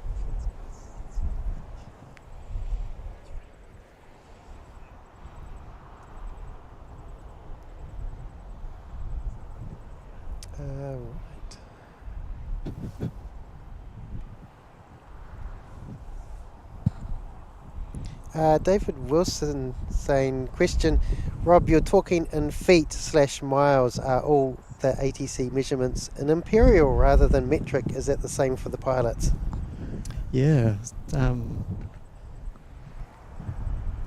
Right. David Wilson saying, question, Rob, you're talking in feet/miles. Are all the ATC measurements in imperial rather than metric? Is that the same for the pilots? Yeah. I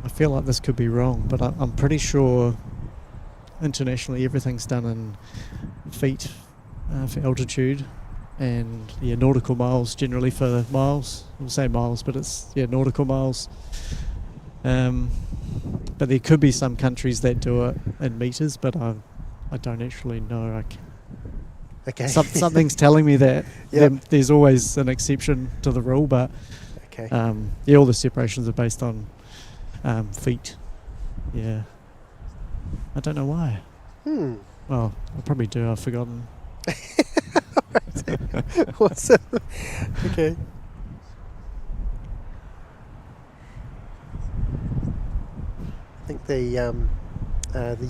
feel like this could be wrong, but I'm pretty sure internationally everything's done in feet for altitude, and nautical miles generally for miles. We'll say miles, but it's nautical miles. But there could be some countries that do it in meters, but I don't actually know. Okay. Something's telling me that there's always an exception to the rule, but okay. all the separations are based on feet. Yeah. I don't know why. Well, I probably do. I've forgotten. Awesome. Okay. I think the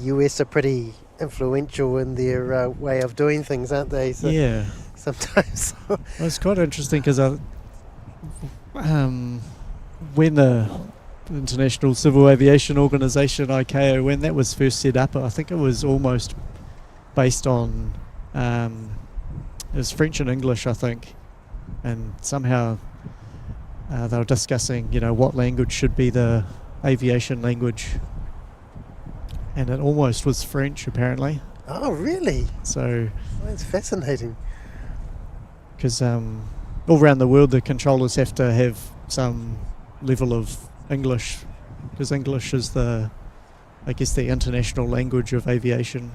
US are pretty influential in their way of doing things, aren't they? So Yeah. sometimes. Well, it's quite interesting because when the International Civil Aviation Organisation, ICAO, when that was first set up, I think it was almost based on it was French and English, I think, and somehow they were discussing, what language should be the aviation language, and it almost was French apparently. Oh, really? So That's fascinating. because all around the world the controllers have to have some level of English, because English is the international language of aviation.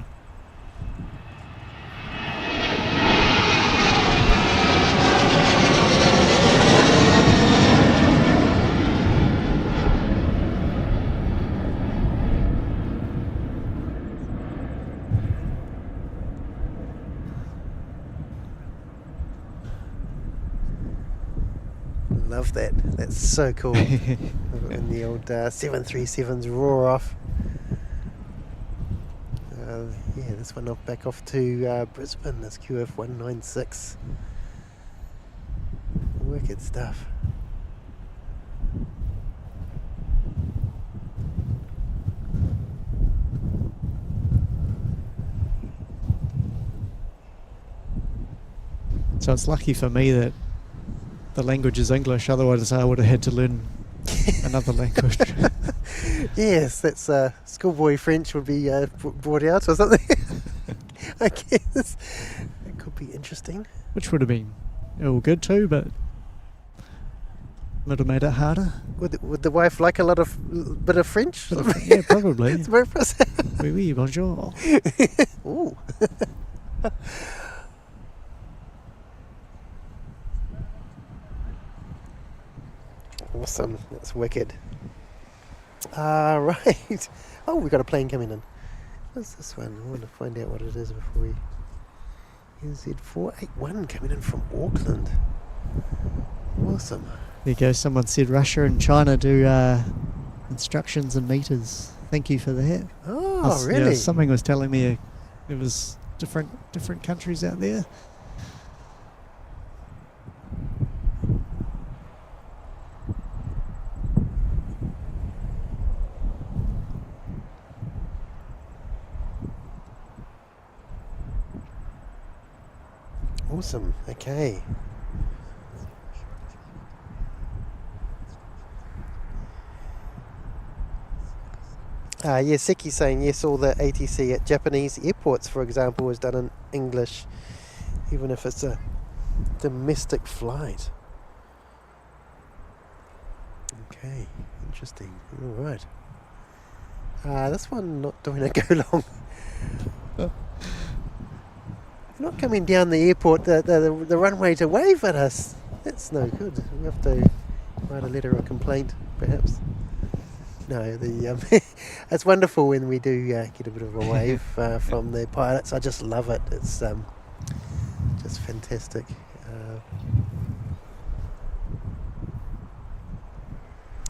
Love that. That's so cool. And the old 737s roar off. This one back off to Brisbane. That's QF 196. Wicked stuff. So it's lucky for me that the language is English, otherwise I would have had to learn another language. Yes, that's schoolboy French would be brought out or something. I guess it could be interesting. Which would have been all good too, but would have made it harder. Would the wife like a bit of French? Yeah, probably. It's very impressive. Oui, oui, bonjour. Ooh. Awesome. That's wicked. Right. Oh, we've got a plane coming in. What's this one? I want to find out what it is before we... NZ481 coming in from Auckland. Awesome. There you go. Someone said Russia and China do instructions in meters. Thank you for that. Oh, really? Yeah, something was telling me it was different countries out there. Awesome. Okay. Seki saying yes, all the ATC at Japanese airports, for example, is done in English, even if it's a domestic flight. Okay, interesting. All right. This one not doing a go long. Not coming down the airport, the runway to wave at us. That's no good. We have to write a letter of complaint, perhaps. No, it's wonderful when we do get a bit of a wave from the pilots. I just love it. It's just fantastic.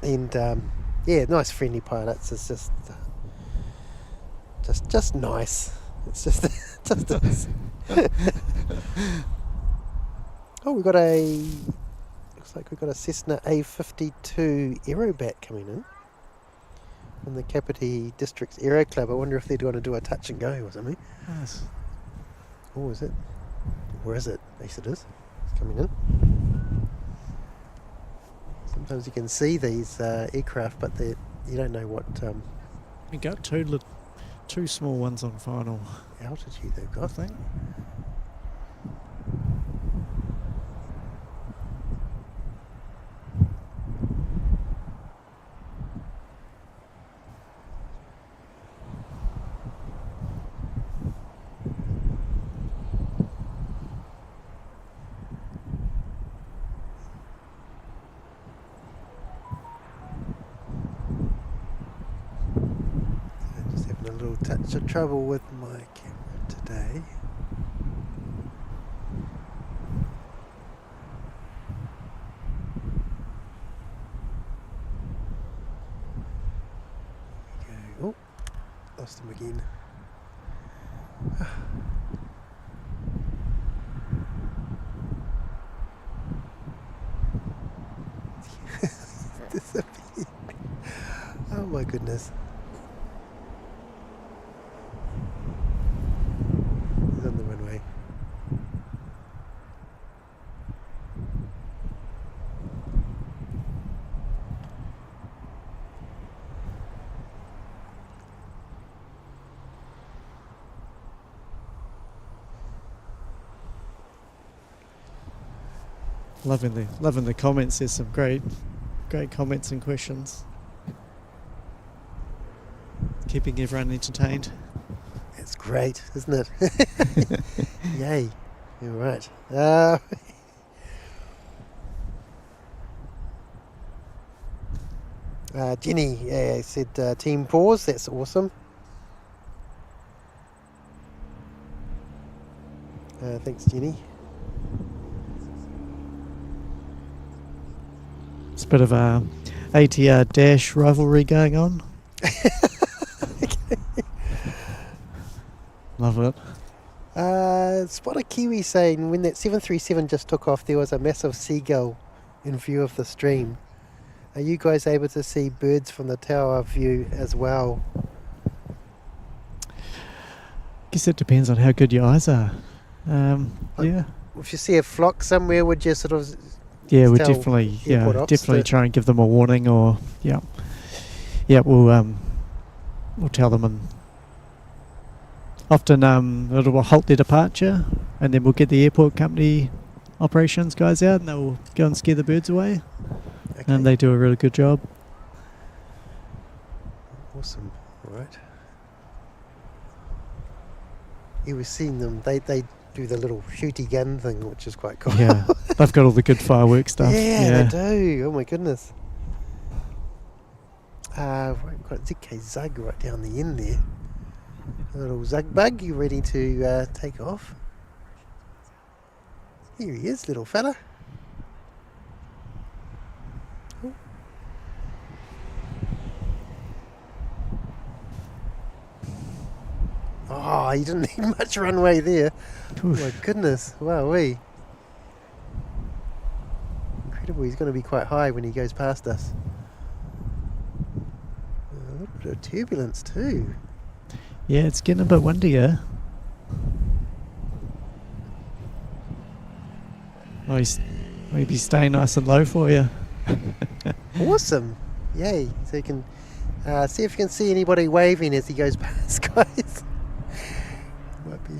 Nice friendly pilots. It's just nice. It's just nice. Oh, we've got looks Looks like we've got a Cessna A52 Aerobat coming in from the Kapiti District's Aero Club. I wonder if they're going to do a touch and go or something. Nice. Oh, is it? Where is it? Yes, it is. It's coming in. Sometimes you can see these aircraft, but you don't know what We got two small ones on final, altitude they've I got. think. Just having a little touch of trouble with my camera today. Oh, lost him again. Disappeared. Oh my goodness. He's on the runway. Loving the comments. There's some great comments and questions. Keeping everyone entertained. It's great, isn't it? Yay. You're right. Jenny said team pause. That's awesome. Thanks, Jenny. It's a bit of a ATR dash rivalry going on. Love it. Spot a Kiwi saying when that 737 just took off, there was a massive seagull in view of the stream. Are you guys able to see birds from the tower view as well? Guess it depends on how good your eyes are. Yeah. If you see a flock somewhere, would you sort of... Yeah, we tell definitely airport ops definitely to- try and give them a warning, or we'll tell them, and often it will halt their departure, and then we'll get the airport company operations guys out, and they'll go and scare the birds away, Okay. and they do a really good job. Awesome. All right. Yeah, we've seen them. They do the little shooty gun thing, which is quite cool. Yeah, they've got all the good fireworks stuff. Yeah, they do. Oh my goodness. We've got ZK Zug right down the end there. A little Zug bug, you ready to take off? Here he is, little fella. Oh, you didn't need much runway there. Oh my goodness, wowee. Incredible, he's going to be quite high when he goes past us. A little bit of turbulence too. Yeah, it's getting a bit windier. Oh, he's maybe staying nice and low for you. Awesome. Yay. So you can see if you can see anybody waving as he goes past, guys. Might be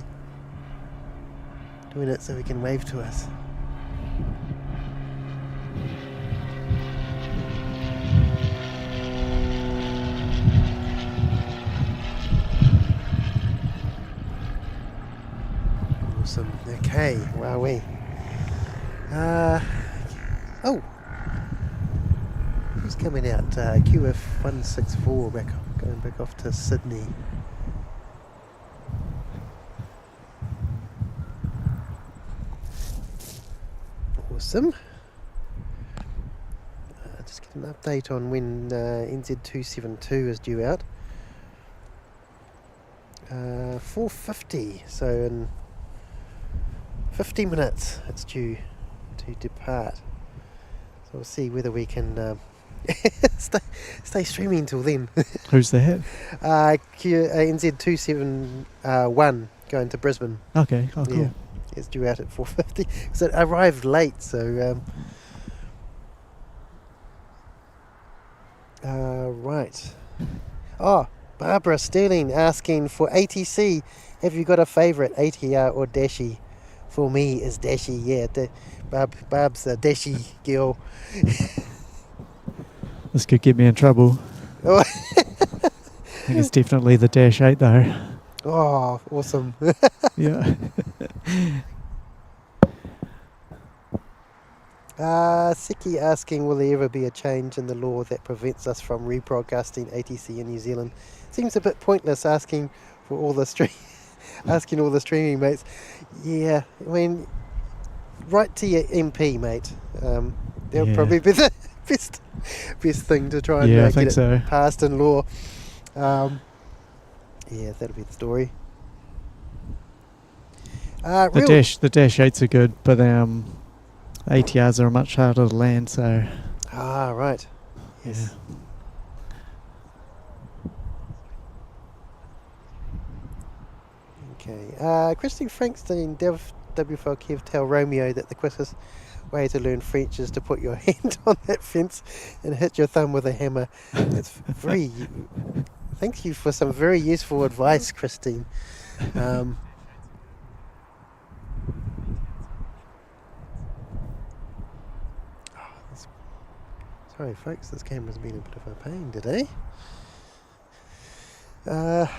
doing it so he can wave to us. Awesome. Okay. Wowee. Oh. Who's coming out? QF164 going back off to Sydney. Awesome. Just get an update on when NZ272 is due out. 4:50, so in 50 minutes it's due to depart. we'll see whether we can stay streaming till then. Who's that? NZ 271 going to Brisbane. Okay, oh cool. Yeah, it's due out at 4:50. So it arrived late, so right. Oh, Barbara Sterling asking for ATC. Have you got a favourite, ATR or Dashi? For me, is Dashi. Yeah, Barb's a Dashi girl. This could get me in trouble. Oh, I think it's definitely the Dash 8 though. oh, awesome. Yeah. Siki asking, will there ever be a change in the law that prevents us from rebroadcasting ATC in New Zealand? Seems a bit pointless asking for all the asking all the streaming mates. Yeah, I mean, write to your MP, mate. That'll probably be the best thing to try and I get think it so. passed in law. Yeah, that'll be the story. The Dash 8s are good, but ATRs are much harder to land, so... Ah, right. Yes. Yeah. Okay. Christine Frankston, WFL Kev, tell Romeo that the quickest way to learn French is to put your hand on that fence and hit your thumb with a hammer. It's very... Thank you for some very useful advice, Christine. Sorry folks, this camera's been a bit of a pain today. Right,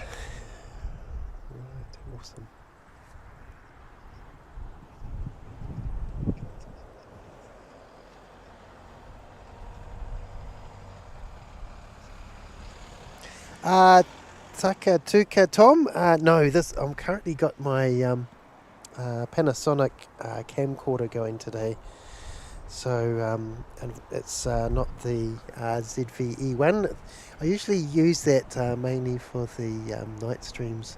awesome. Tuka Tom? No, I'm currently got my Panasonic camcorder going today. So and it's not the ZV-E1. I usually use that mainly for the night streams.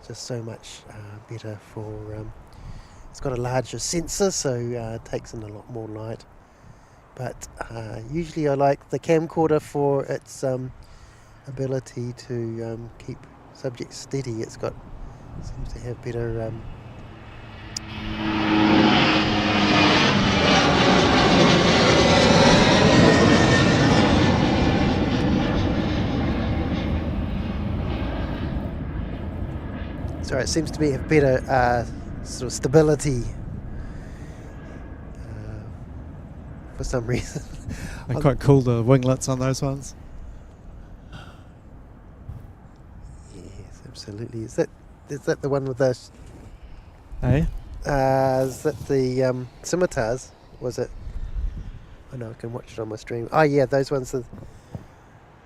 Just so much better for... it's got a larger sensor, so it takes in a lot more light. But usually I like the camcorder for its ability to keep subjects steady. Seems to have better... Sorry, it seems to have better sort of stability for some reason. They're quite cool, the winglets on those ones. Yes, absolutely. Is that the one with the... Hey? Is that the scimitars? Was it? I know I can watch it on my stream. Oh yeah, those ones.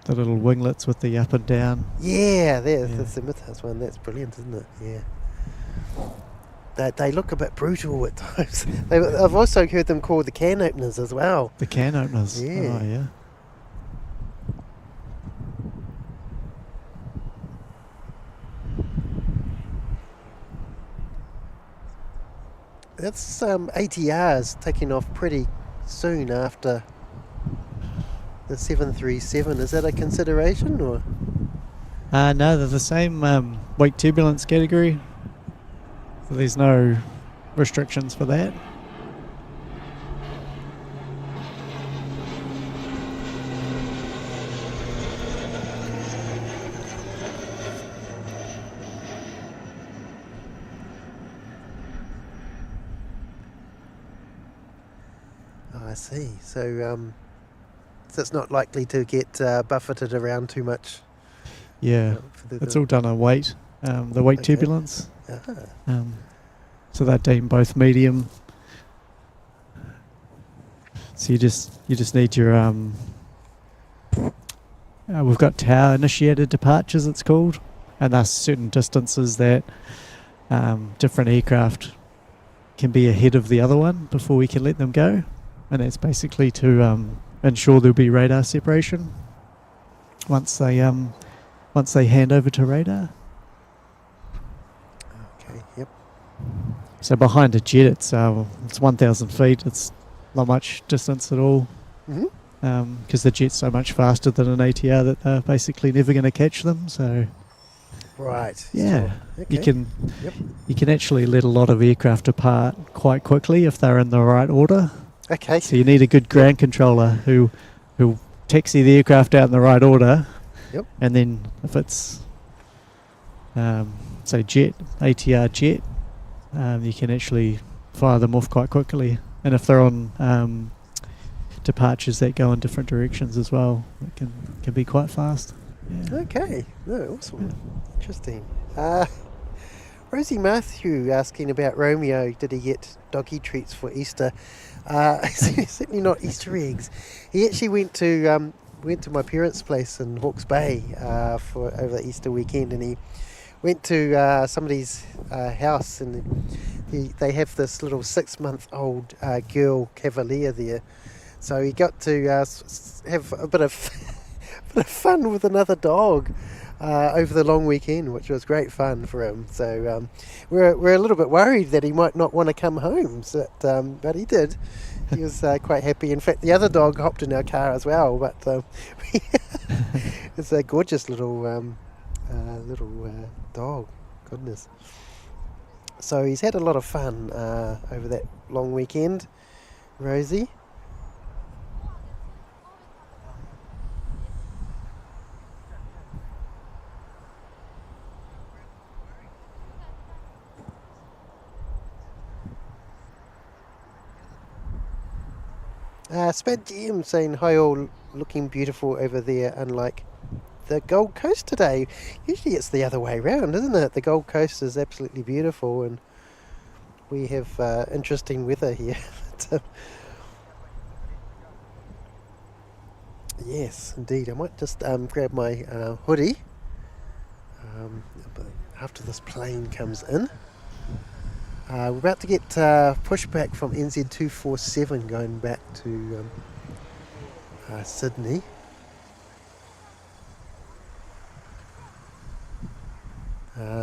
The little winglets with the up and down. Yeah, there's the scimitars one. That's brilliant, isn't it? Yeah. They look a bit brutal at times. I've also heard them called the can openers as well. The can openers? Yeah. Oh, yeah. That's ATRs taking off pretty soon after the 737. Is that a consideration or? No, they're the same weight turbulence category. So there's no restrictions for that. I see. So it's not likely to get buffeted around too much. Yeah, it's all done on weight. The weight Okay. turbulence. Uh-huh. So they're deemed both medium. So you just need your we've got tower initiated departures, it's called, and there's certain distances that different aircraft can be ahead of the other one before we can let them go, and that's basically to ensure there'll be radar separation once they hand over to radar. Okay. Yep. So behind a jet, it's 1,000 feet. It's not much distance at all. Hmm. Because the jet's so much faster than an ATR that they're basically never going to catch them. So Right. yeah, Sure. Okay. Yep. you can actually let a lot of aircraft apart quite quickly if they're in the right order. Okay. So you need a good ground controller who taxi the aircraft out in the right order. Yep. And then if it's say ATR jet, you can actually fire them off quite quickly. And if they're on departures that go in different directions as well, it can be quite fast. Yeah. Okay. No, awesome. Interesting. Rosie Matthew asking about Romeo. Did he get doggy treats for Easter? Certainly not Easter eggs. He actually went to my parents' place in Hawke's Bay for over the Easter weekend, and he went to somebody's house, and they have this little 6-month-old girl cavalier there. So he got to have a bit of fun with another dog over the long weekend, which was great fun for him. So we're a little bit worried that he might not want to come home, but he did. He was quite happy. In fact, the other dog hopped in our car as well. But it's a gorgeous little dog. Goodness. So he's had a lot of fun over that long weekend, Rosie. Spad GM saying, hi all, looking beautiful over there, unlike the Gold Coast today. Usually it's the other way around, isn't it? The Gold Coast is absolutely beautiful and we have interesting weather here. But, yes, indeed. I might just grab my hoodie after this plane comes in. We're about to get pushback from NZ247 going back to Sydney.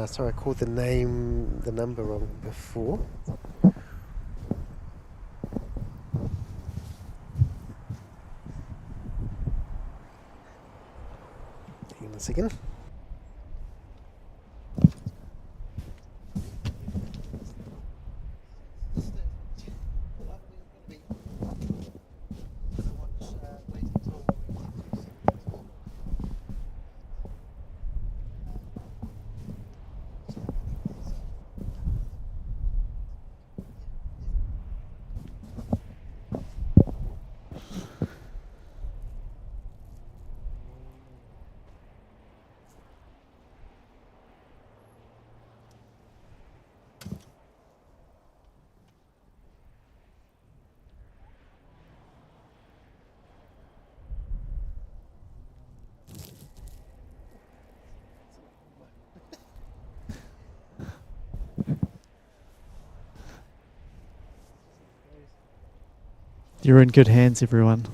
Sorry, I called the number wrong before. Hang on a second. You're in good hands, everyone.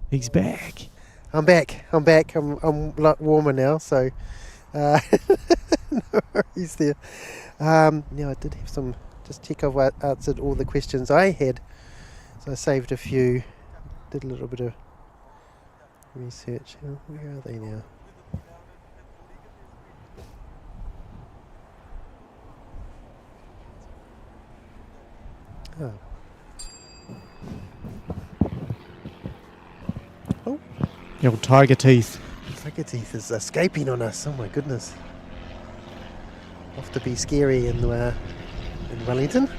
He's back. I'm back. I'm a lot warmer now, so no worries there. I did have some. Just check I've answered all the questions I had. So I saved a few. Did a little bit of research. Where are they now? Oh, The old tiger teeth. tiger teeth is escaping on us. Oh my goodness. Off to be scary in Wellington.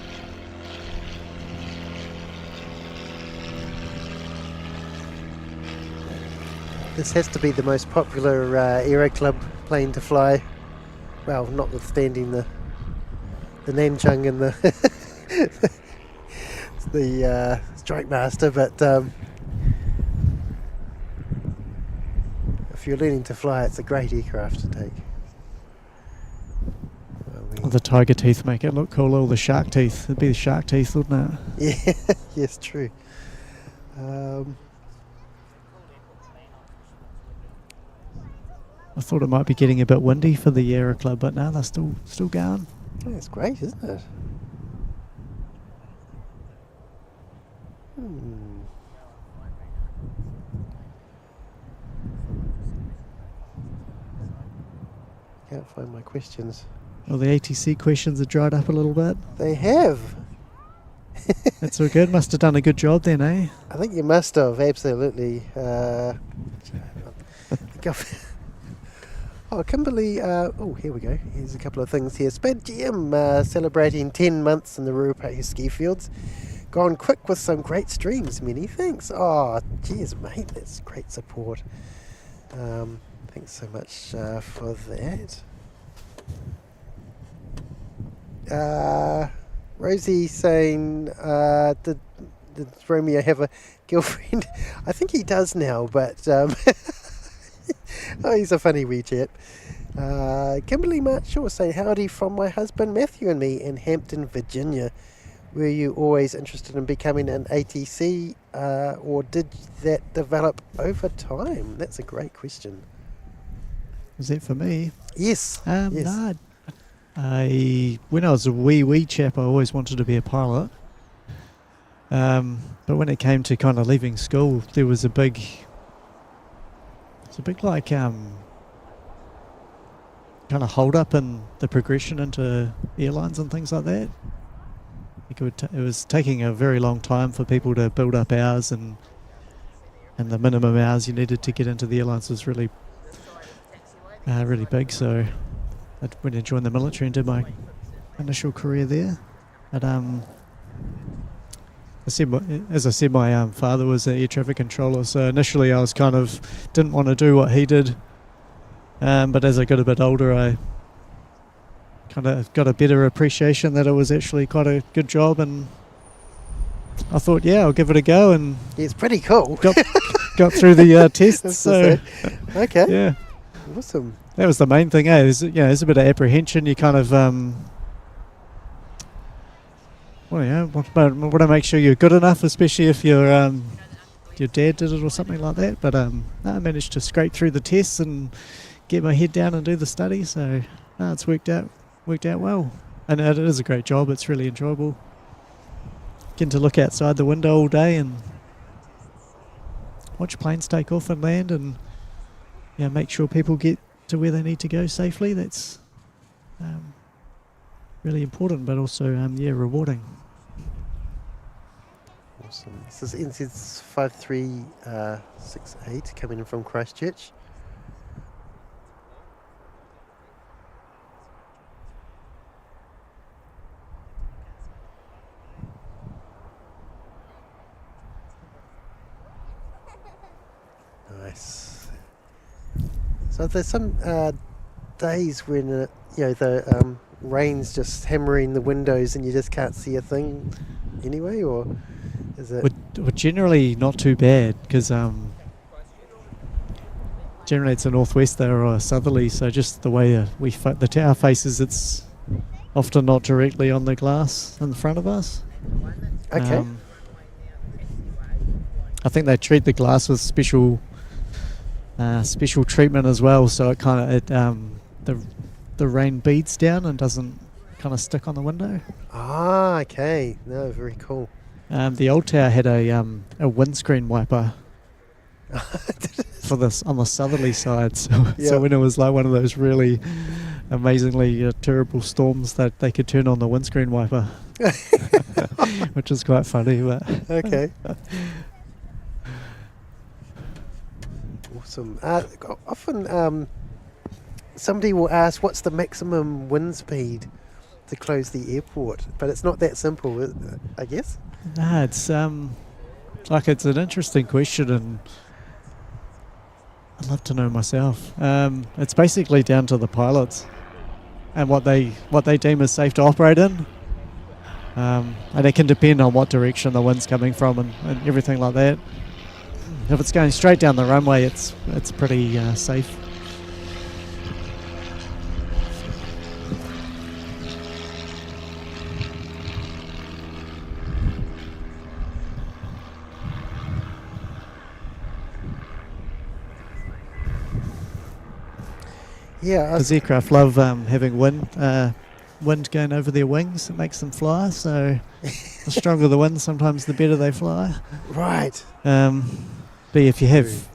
This has to be the most popular Aero Club plane to fly. Well, notwithstanding the Nanchung and the Strike Master, but if you're learning to fly, it's a great aircraft to take. Oh, the tiger teeth make it look cool. All the shark teeth. It'd be the shark teeth, wouldn't it? Yeah, yes, true. I thought it might be getting a bit windy for the Aero Club, but no, they're still going. Yeah, it's great, isn't it? Can't find my questions. Well, the ATC questions have dried up a little bit. They have. That's all good. Must have done a good job then, eh? I think you must have, absolutely. Kimberley, here we go. Here's a couple of things here. Spad GM celebrating 10 months in the Ruapehu ski fields. Gone quick with some great streams. Many thanks. Oh, cheers, mate. That's great support. Thanks so much for that. Rosie saying, did Romeo have a girlfriend? I think he does now, but oh, he's a funny wee chap. Kimberly Marshall saying, howdy from my husband Matthew and me in Hampton, Virginia. Were you always interested in becoming an ATC, or did that develop over time? That's a great question. Was that for me? Yes. Yes. Yes. When I was a wee chap, I always wanted to be a pilot. But when it came to kind of leaving school, there was a big like kind of hold up in the progression into airlines and things like that. It was taking a very long time for people to build up hours, and the minimum hours you needed to get into the airlines was really big. So I went and joined the military and did my initial career there. But as I said, my father was an air traffic controller, so initially I was kind of didn't want to do what he did. But as I got a bit older, I kind of got a better appreciation that it was actually quite a good job, and I thought, yeah, I'll give it a go, and Yeah, it's pretty cool. got through the tests. So okay. yeah, Awesome. that was the main thing. There's a bit of apprehension. You kind of want to make sure you're good enough, especially if your dad did it or something like that. But I managed to scrape through the tests and get my head down and do the study. So it's worked out well, and it is a great job. It's really enjoyable. Getting to look outside the window all day and watch planes take off and land, and make sure people get to where they need to go safely. That's really important, but also rewarding. Awesome. This is NZ 5368 coming in from Christchurch. Nice. So there's some days when the rain's just hammering the windows and you just can't see a thing anyway, or is it? We're generally not too bad, because generally it's a northwester or a southerly, so just the way the tower faces, it's often not directly on the glass in front of us. Okay. I think they treat the glass with special treatment as well, so it kind of the rain beads down and doesn't kind of stick on the window. Ah, okay. No, very cool. The old tower had a windscreen wiper for this on the southerly side, so when it was like one of those really amazingly terrible storms, that they could turn on the windscreen wiper, which is quite funny. But Okay. Awesome. Often somebody will ask, what's the maximum wind speed to close the airport? But it's not that simple, I guess. nah, it's it's an interesting question, and I'd love to know myself. It's basically down to the pilots and what they deem as safe to operate in, and it can depend on what direction the wind's coming from and everything like that. If it's going straight down the runway, it's pretty safe. Yeah. Because aircraft love having wind wind going over their wings. It makes them fly. So the stronger the wind, sometimes the better they fly. Right. But if you have,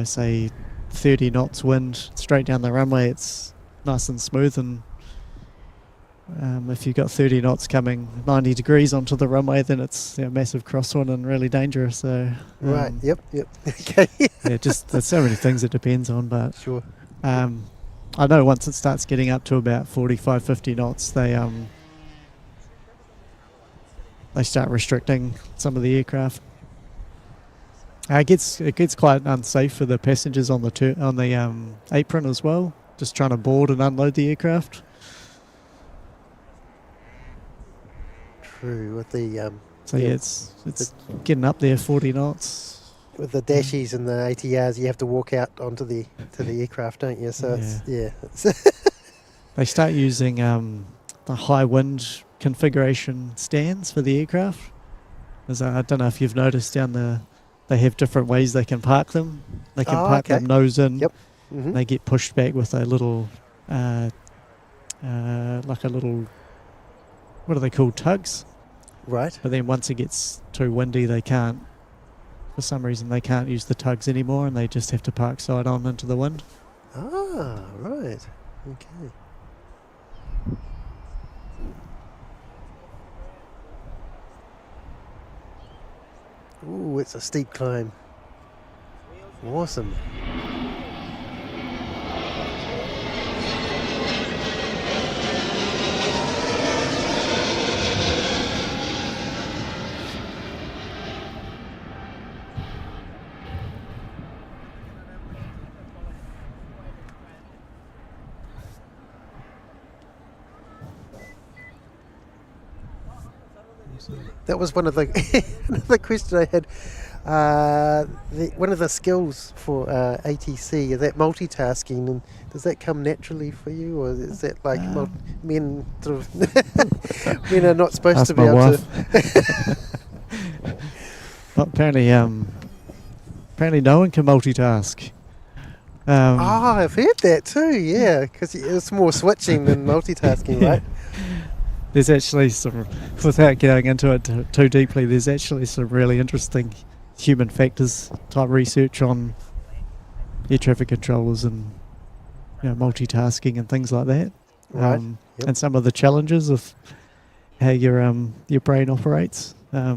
say 30 knots wind straight down the runway, it's nice and smooth. And if you've got 30 knots coming 90 degrees onto the runway, then it's massive crosswind and really dangerous. So Right. Yep. Okay. there's so many things it depends on. But Sure. I know once it starts getting up to about 45, 50 knots, they start restricting some of the aircraft. It gets quite unsafe for the passengers on the apron as well, just trying to board and unload the aircraft. True. With the it's getting up there 40 knots. with the dashies and the ATRs, you have to walk out onto the aircraft, don't you? So it's They start using the high wind configuration stands for the aircraft. I don't know if you've noticed they have different ways they can park them. They can park them nose in. Yep. Mm-hmm. They get pushed back with a little, like a little, what are they called, tugs? Right. But then once it gets too windy, for some reason they can't use the tugs anymore, and they just have to park side on into the wind. Ah, right. Okay. Ooh, it's a steep climb. Awesome. That was one of the another question I had. One of the skills for ATC is that multitasking, and does that come naturally for you, or is that like men sort of men are not supposed to be able to? Well, apparently no one can multitask. I've heard that too. Yeah, because it's more switching than multitasking, right? There's actually some, without going into it too deeply, there's actually some really interesting human factors type research on air traffic controllers and multitasking and things like that. Right. And some of the challenges of how your brain operates. So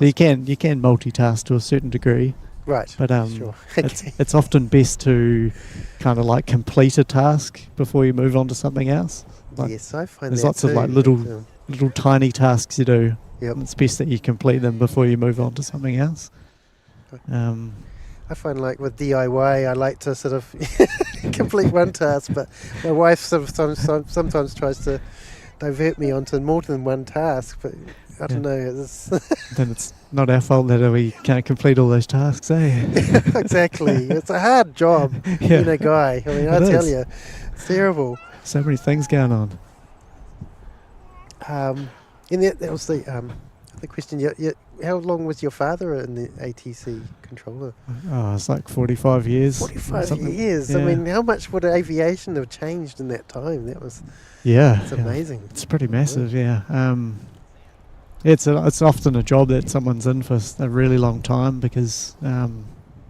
you can multitask to a certain degree. Right. But sure. it's often best to kind of like complete a task before you move on to something else. Yes, I find there's that lots too. of like little tiny tasks you do. Yep. And it's best that you complete them before you move on to something else. I find like with DIY, I like to sort of complete one task, but my wife sometimes tries to divert me onto more than one task. But I don't know. Then it's not our fault that we can't complete all those tasks, eh? Exactly. It's a hard job being a guy. I mean, I tell you, it's terrible. So many things going on. And that was the question. How long was your father in the ATC controller? Oh, it's like 45 years. 45 years. Yeah. I mean, how much would aviation have changed in that time? That was it's amazing. It's pretty massive, yeah. It's often a job that someone's in for a really long time because I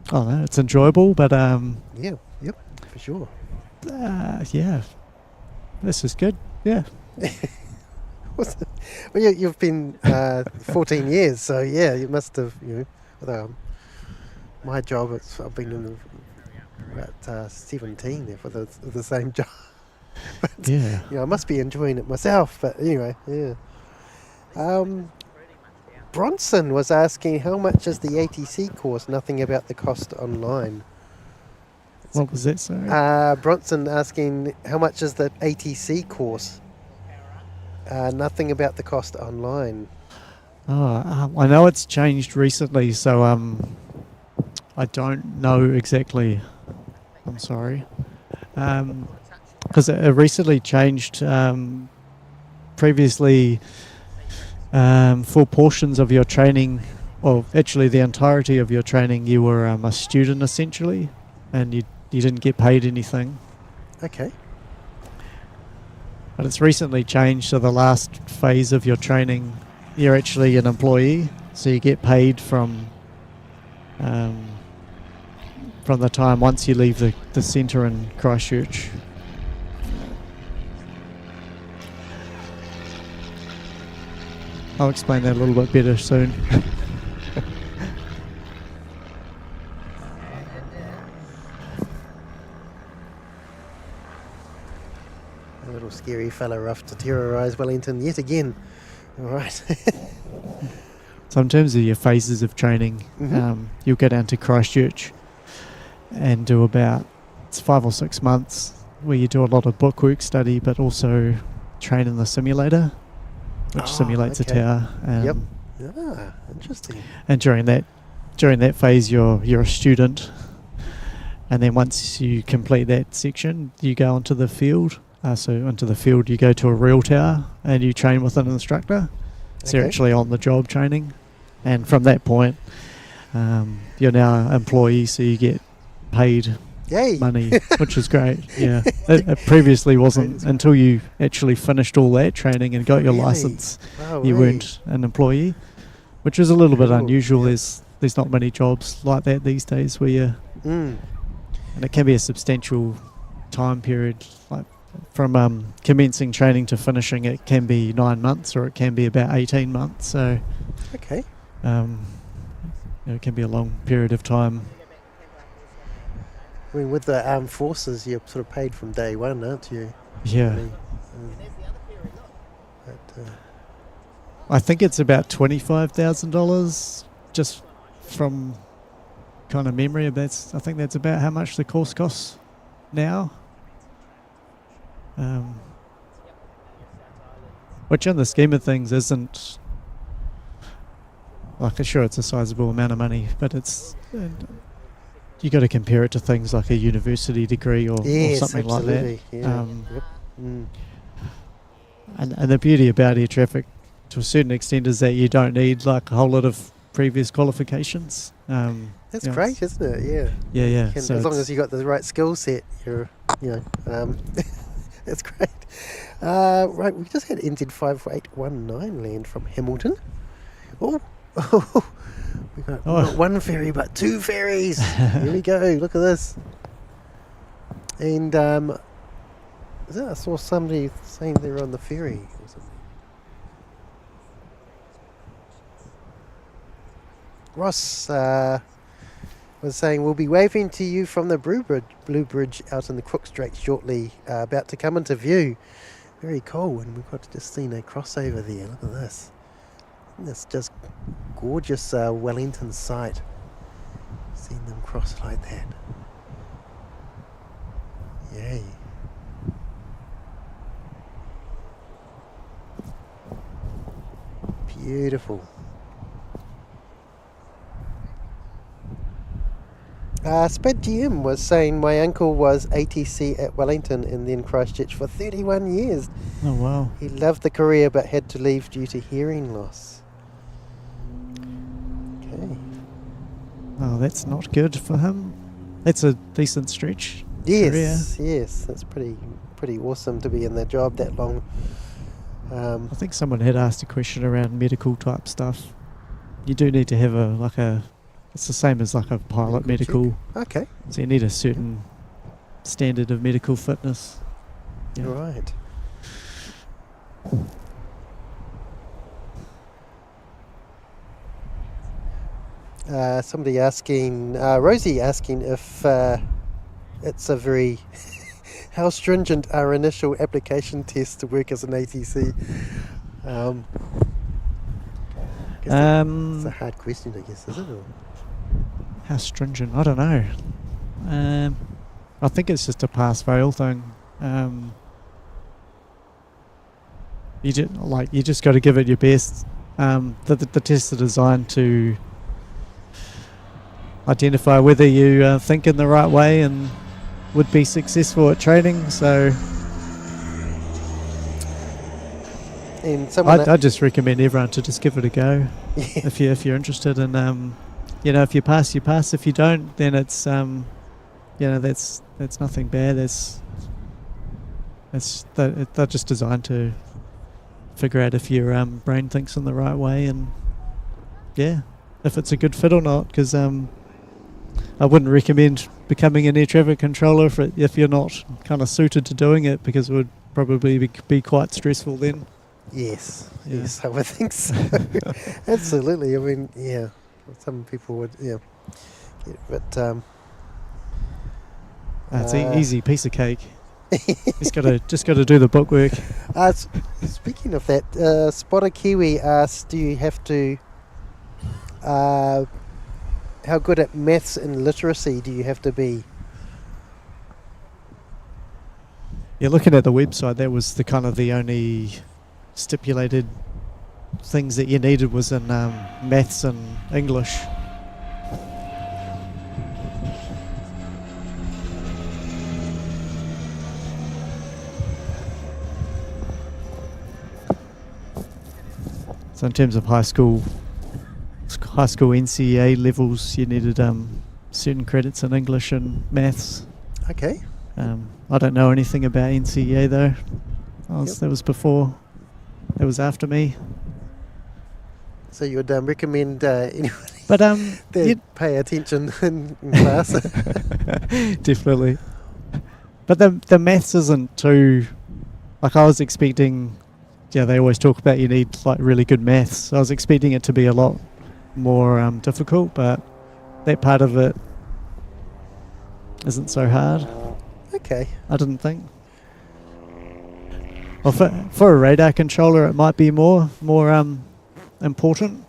don't know, it's enjoyable, but for sure. This is good. Yeah. Well, you've been 14 years, so yeah, you must have. My job, I've been in about 17 there for the same job. But, I must be enjoying it myself. But anyway, yeah. Bronson was asking how much is the ATC course? Nothing about the cost online. What was that, sorry? Bronson asking how much is the ATC course? Nothing about the cost online. I know it's changed recently, so I don't know exactly. I'm sorry. Because it recently changed. Previously, for portions of your training, or actually the entirety of your training, you were a student essentially, and you didn't get paid anything. Okay. But it's recently changed, so the last phase of your training, you're actually an employee, so you get paid from the time once you leave the centre in Christchurch. I'll explain that a little bit better soon. A little scary fella off to terrorise Wellington yet again. All right. So in terms of your phases of training, you'll go down to Christchurch and do about 5 or 6 months where you do a lot of bookwork study, but also train in the simulator, which simulates a tower. Yep. Ah, interesting. And during that phase, you're a student, and then once you complete that section, you go onto the field. So into the field, you go to a real tower and you train with an instructor. So you're actually on the job training, and from that point, you're now an employee, so you get paid money, which is great. Yeah, it previously wasn't until you actually finished all that training and got your license. You weren't an employee, which is a little bit unusual. There's not many jobs like that these days where you, and it can be a substantial time period, like from commencing training to finishing. It can be 9 months, or it can be about 18 months. So it can be a long period of time. I mean, with the armed forces, you're sort of paid from day one, aren't you? Yeah. Really? I think it's about $25,000, just from kind of memory. I think that's about how much the course costs now. Which in the scheme of things isn't, like, sure, it's a sizable amount of money, but it's, you got to compare it to things like a university degree or something like that. Yeah. And the beauty about air traffic, to a certain extent, is that you don't need like a whole lot of previous qualifications. That's great, isn't it? Yeah. Yeah. So as long as you got the right skill set, that's great. Right, we just had NZ 5819 land from Hamilton. We got not one ferry, but 2 ferries. Here we go. Look at this. And I saw somebody saying they were on the ferry or something. Ross was saying, we'll be waving to you from the Blue Bridge out in the Crook Strait shortly, about to come into view. Very cool, and we've got just seen a crossover there. Look at this. That's just gorgeous Wellington site. Seeing them cross like that. Yay. Beautiful. Sped GM was saying my uncle was ATC at Wellington and then Christchurch for 31 years. Oh, wow. He loved the career but had to leave due to hearing loss. Okay. Oh, that's not good for him. That's a decent stretch. Yes, that's pretty awesome to be in that job that long. I think someone had asked a question around medical type stuff. You do need to have it's the same as like a pilot medical. Okay. So you need a certain standard of medical fitness. Yeah. Right. Somebody asking, Rosie asking if it's a very, how stringent are initial application tests to work as an ATC? It's a hard question, I guess, isn't it? How stringent? I don't know. I think it's just a pass-fail thing. You just got to give it your best. The tests are designed to identify whether you think in the right way and would be successful at training. So, and I just recommend everyone to just give it a go if you're interested. And if you pass, you pass. If you don't, then it's that's nothing bad. They're just designed to figure out if your brain thinks in the right way, and if it's a good fit or not. Because I wouldn't recommend becoming an air traffic controller if you're not kind of suited to doing it, because it would probably be quite stressful then. Yes, I would think so. Absolutely. I mean, some people would, but it's an easy piece of cake. just got to do the bookwork. Speaking of that, Spotter Kiwi asked, do you have to? How good at maths and literacy do you have to be? Yeah, looking at the website, that was the only stipulated things that you needed was in maths and English. So in terms of high school NCEA levels, you needed certain credits in English and maths. Okay. I don't know anything about NCEA though. That was before. That was after me. So you would recommend anybody but pay attention in class? Definitely. But the maths isn't too, like I was expecting. Yeah, they always talk about you need like really good maths. I was expecting it to be a lot more difficult, but that part of it isn't so hard. Okay. I didn't think. Well, for a radar controller, it might be more important,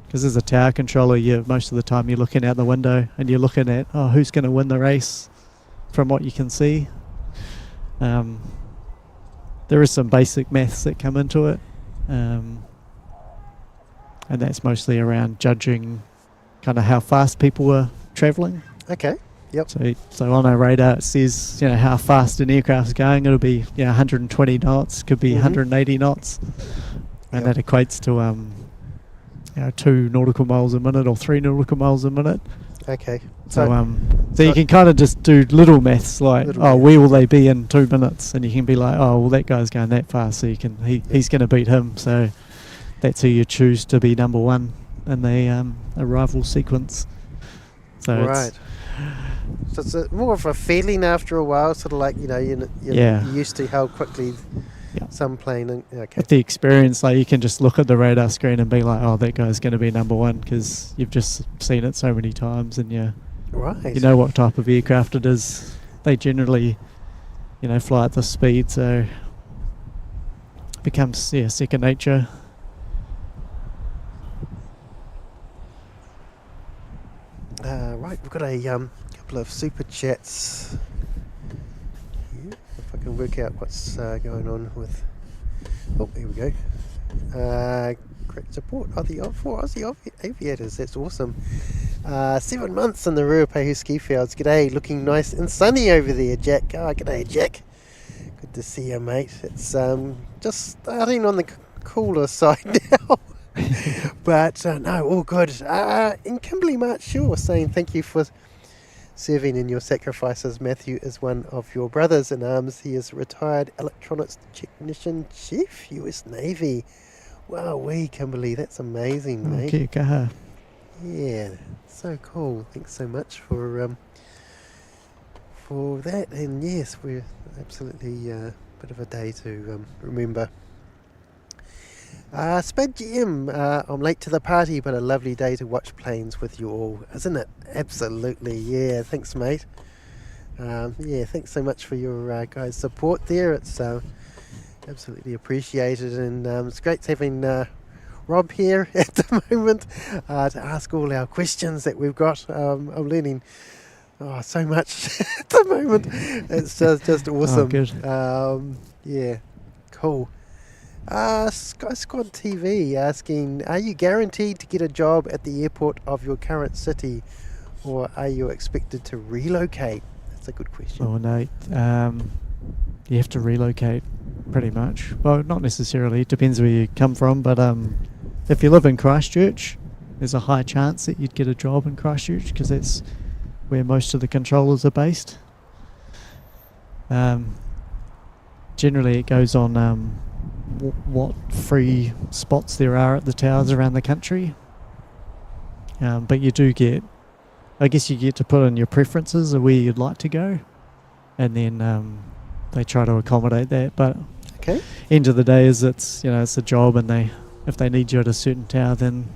because as a tower controller, most of the time you're looking out the window and you're looking at who's going to win the race from what you can see. There is some basic maths that come into it, and that's mostly around judging kind of how fast people are travelling. Okay. Yep. So on a radar it says how fast an aircraft's going. It'll be 120 knots, could be 180 knots, and that equates to 2 nautical miles a minute or 3 nautical miles a minute. Okay. So you can kind of just do little maths like, where will they be in 2 minutes? And you can be like, well, that guy's going that fast, so he's going to beat him. So that's who you choose to be number one in the arrival sequence. So right. So it's more of a feeling after a while, sort of like, you're used to how quickly some plane. Okay. With the experience, like you can just look at the radar screen and be like, that guy's going to be number one, because you've just seen it so many times, and you know what type of aircraft it is. They generally, fly at this speed, so it becomes second nature. Right, we've got a couple of super chats here. If I can work out what's going on with. Oh, here we go. Great support for Aussie aviators. That's awesome. 7 months in the Ruapehu ski fields. G'day, looking nice and sunny over there, Jack. G'day, Jack. Good to see you, mate. It's just starting on the cooler side now. But no, all good. In Kimberley March Shaw saying thank you for serving in your sacrifices. Matthew is one of your brothers in arms. He is retired electronics technician chief, US Navy. Wow, Kimberley, that's amazing, mate. Kia kaha. Yeah, so cool. Thanks so much for that. And yes, we're absolutely a bit of a day to remember. Spud GM, I'm late to the party, but a lovely day to watch planes with you all, isn't it? Absolutely, yeah. Thanks, mate. Thanks so much for your guys' support there. It's absolutely appreciated, and it's great having Rob here at the moment to ask all our questions that we've got. I'm learning so much at the moment. It's just awesome. Good. Yeah, cool. Sky Squad TV asking, are you guaranteed to get a job at the airport of your current city, or are you expected to relocate? That's a good question. Oh no, you have to relocate pretty much. Well, not necessarily, it depends where you come from, but if you live in Christchurch, there's a high chance that you'd get a job in Christchurch, because that's where most of the controllers are based. generally it goes on what free spots there are at the towers around the country. But you do get, I guess you get to put in your preferences of where you'd like to go, and then they try to accommodate that. But Okay. end of the day is it's a job, and if they need you at a certain tower, then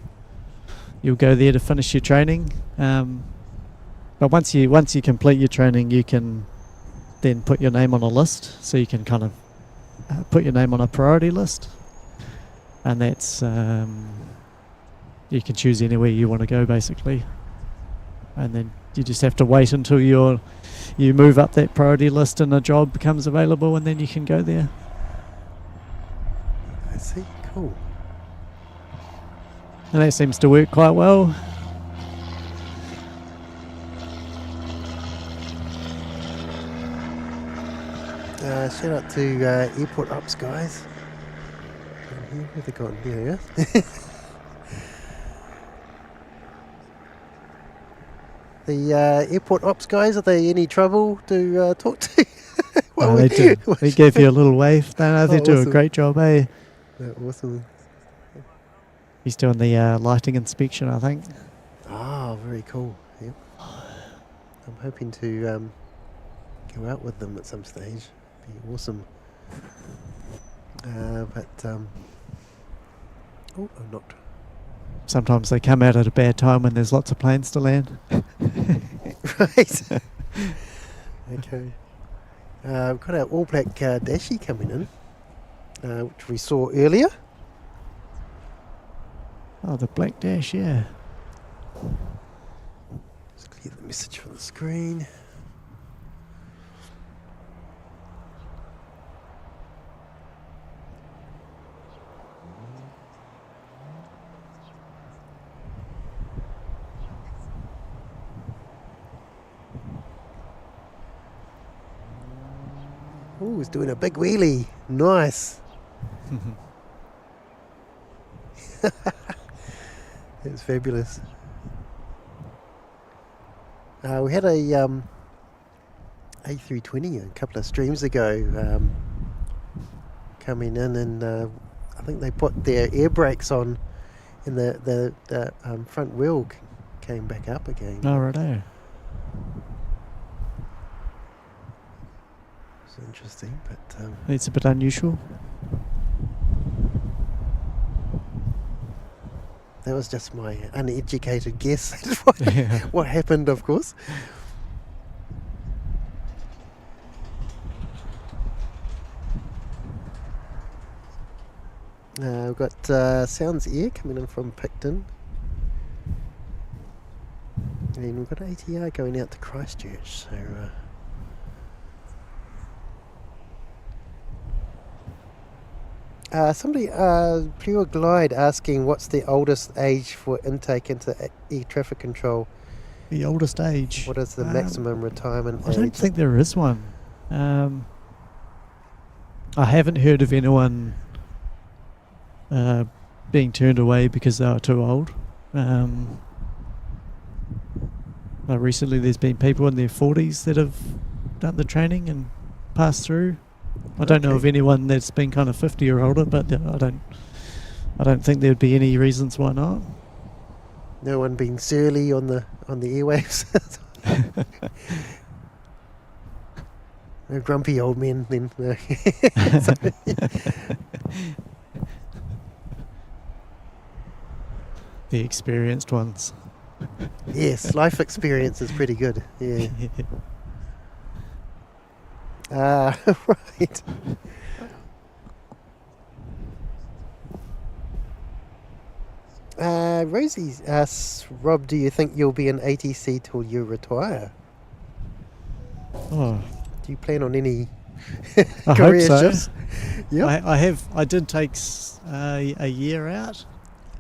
you'll go there to finish your training. But once you complete your training, you can then put your name on a list, so you can kind of put your name on a priority list, and that's you can choose anywhere you want to go basically, and then you just have to wait until you move up that priority list and a job becomes available, and then you can go there. I see. Cool. And that seems to work quite well. Shout out to Airport Ops guys. Where have they gone? There, yeah. The Airport Ops guys, are they any trouble to talk to? They do. They gave you a little wave. They do awesome. a great job, eh? Awesome. He's doing the lighting inspection, I think. Ah, very cool. Yep. I'm hoping to go out with them at some stage. Be awesome. Oh, I'm not. Sometimes they come out at a bad time when there's lots of planes to land. Right. Okay. We've got our All Black Dashi coming in, which we saw earlier. Oh, the black dash, yeah. Let's clear the message from the screen. Oh, he's doing a big wheelie. Nice. It's fabulous. We had a A320 a couple of streams ago coming in, and I think they put their air brakes on, and the front wheel came back up again. Oh, righto. It's interesting, but It's a bit unusual. that was just my uneducated guess at what happened, of course. We've got Sounds Air coming in from Picton. And we've got ATR going out to Christchurch. So somebody, Pure Glide, asking what's the oldest age for intake into air traffic control? The oldest age. What is the maximum retirement I age? don't think there is one. I haven't heard of anyone being turned away because they were too old. Recently there's been people in their 40s that have done the training and passed through. I don't know of anyone that's been kind of 50 or older, but I don't think there'd be any reasons why not. No one being surly on the airwaves. No grumpy old men then. No. The experienced ones. Yes, life experience is pretty good. Yeah. Right. Rosie asks, Rob, do you think you'll be an ATC till you retire? Oh, Do you plan on any I hope career so. shifts? Yep. I did take a year out.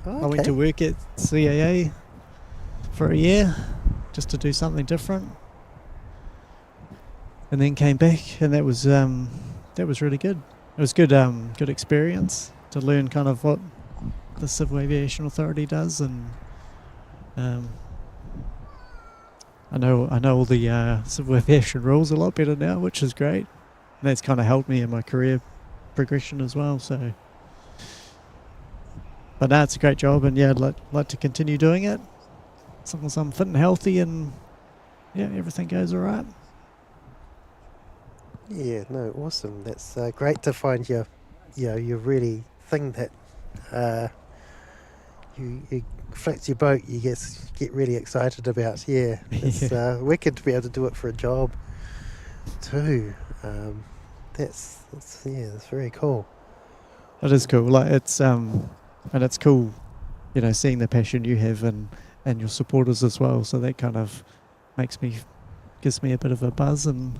Oh, I went to work at CAA for a year just to do something different, and then came back, and that was really good. It was good experience to learn kind of what the Civil Aviation Authority does, and I know all the civil aviation rules a lot better now, which is great. that's kind of helped me in my career progression as well. So, but no, it's a great job, and yeah, I'd like to continue doing it as long as I'm fit and healthy, and yeah, everything goes all right. Yeah, no, awesome. That's great to find your really thing that you floats your boat. You get really excited about. Yeah, it's wicked to be able to do it for a job too. That's very cool. It is cool. Like and it's cool, seeing the passion you have and your supporters as well. So that kind of gives me a bit of a buzz, and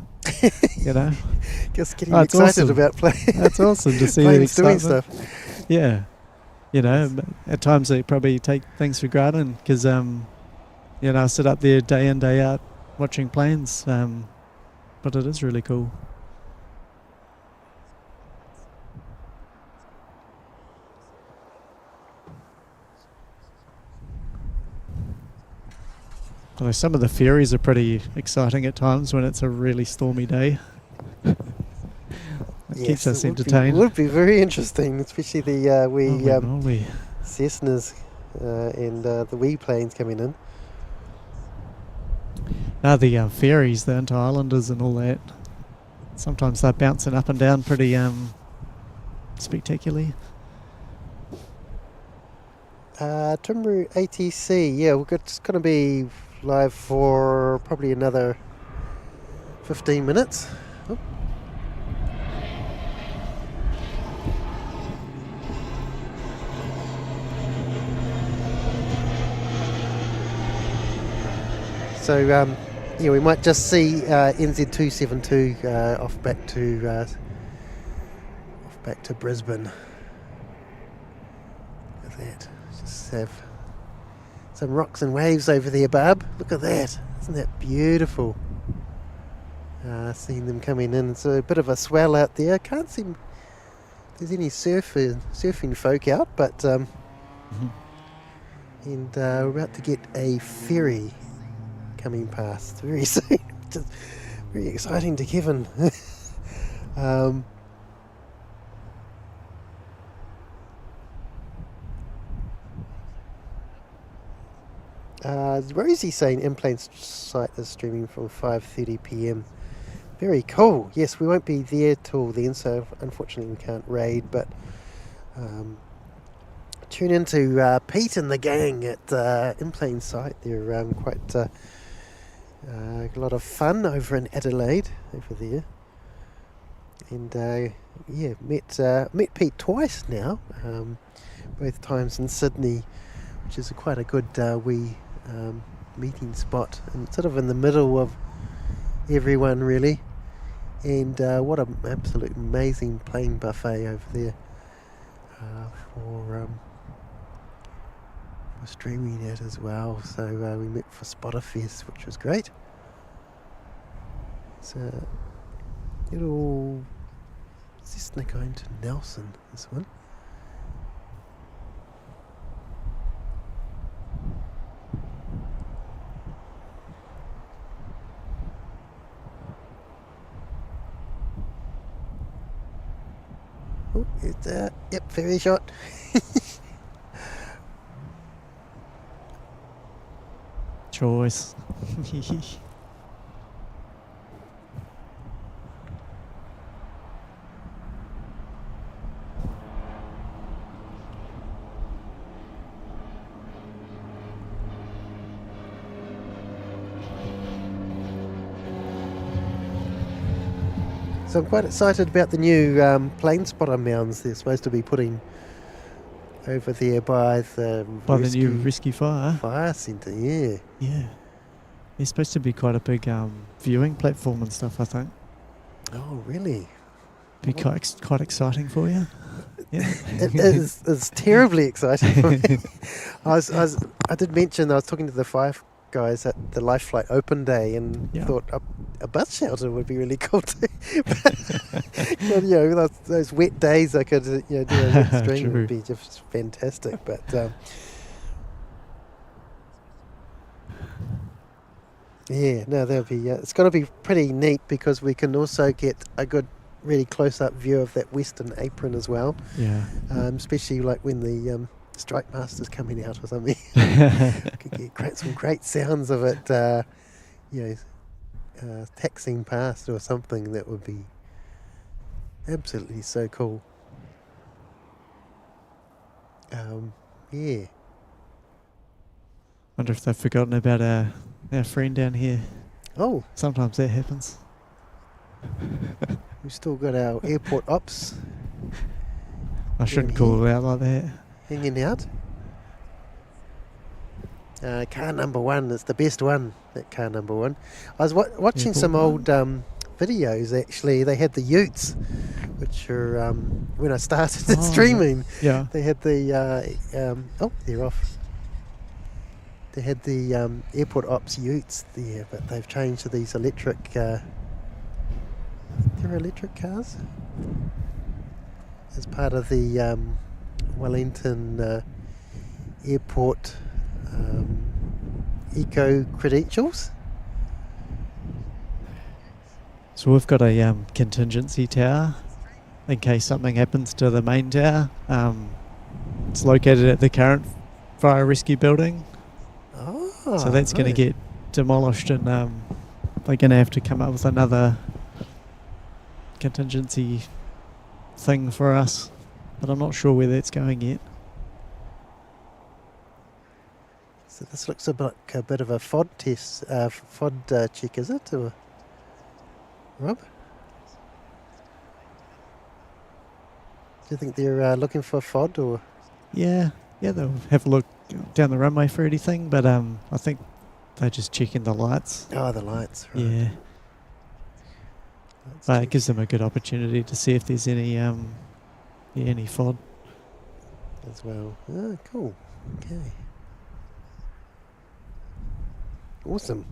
just getting excited awesome. About playing. That's awesome to see players doing excitement. stuff. Yeah, at times they probably take things for granted because I sit up there day in day out watching planes, but it is really cool. Although some of the ferries are pretty exciting at times when it's a really stormy day. It keeps us entertained. It would be very interesting, especially the wee Cessnas and the wee planes coming in. The ferries, the inter-islanders and all that, sometimes they're bouncing up and down pretty spectacularly. Timbru ATC, yeah, it's going to be live for probably another 15 minutes. Oh. So we might just see NZ272 off back to Brisbane. Look at that. Just have some rocks and waves over there, Barb. Look at that. Isn't that beautiful? Seeing them coming in. It's a bit of a swell out there. Can't see there's any surfing folk out, but and we're about to get a ferry coming past very soon, which is very exciting to Kevin. Rosie saying in-plane site is streaming from 5:30 p.m. Very cool. Yes, we won't be there till then, so unfortunately we can't raid, but tune into Pete and the gang at in-plane site. They're quite a lot of fun over in Adelaide over there, and met Pete twice now, both times in Sydney, which is quite a good meeting spot, and sort of in the middle of everyone really. And what an absolute amazing plane buffet over there for streaming it as well. So we met for Spotterfest, which was great. It's a little Cessna going to Nelson, this one. Oh, it's yep, very short. Choice. So I'm quite excited about the new plane spotter mounds they're supposed to be putting over there by the new rescue fire centre. Yeah. It's supposed to be quite a big viewing platform and stuff, I think. Oh, really? Be quite exciting for you. Yeah. It's terribly exciting for me. I did mention I was talking to the five guys at the Life Flight Open Day and thought a bus shelter would be really cool too. But, those wet days I could do a wet stream would be just fantastic. But that'll be it's going to be pretty neat because we can also get a good really close-up view of that western apron as well. Yeah. Especially like when the strike master's coming out or something. Could get some great sounds of it, taxing past or something. That would be absolutely so cool. Yeah. Wonder if they've forgotten about our friend down here. Oh, Sometimes that happens. we've still got our airport ops I shouldn't call it out like that. hanging out. Car number 1 is the best one, that car number 1. I was watching Airport some one. old videos, actually. They had the utes, which are, when I started streaming, Yeah. they had the, they're off. They had the airport ops utes there, but they've changed to these electric, they're electric cars? As part of the Wellington Airport eco credentials. So we've got a contingency tower in case something happens to the main tower. It's located at the current fire rescue building. Oh, So that's going to get demolished, and they're going to have to come up with another contingency thing for us. But I'm not sure where that's going yet. So this looks like a bit of a FOD test, FOD check, is it? Or Rob? Do you think they're looking for FOD or? Yeah, they'll have a look down the runway for anything, but I think they're just checking the lights. Oh, the lights, right. Yeah, Lights but it check. gives them a good opportunity to see if there's any FOD. As well. Oh, cool. Okay. Awesome.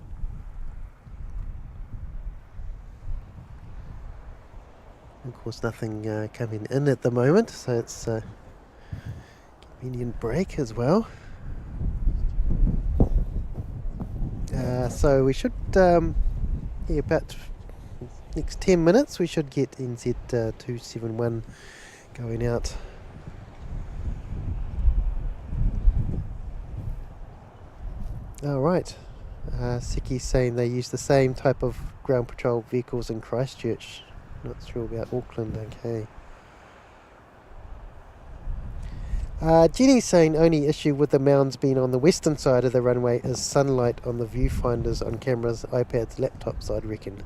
Of course, nothing coming in at the moment, so it's a convenient break as well. So we should, about next 10 minutes, we should get NZ 271 going out. All right. Siki's saying they use the same type of ground patrol vehicles in Christchurch. Not sure about Auckland, okay. Jenny's saying only issue with the mounds being on the western side of the runway is sunlight on the viewfinders on cameras, iPads, laptops, I'd reckon.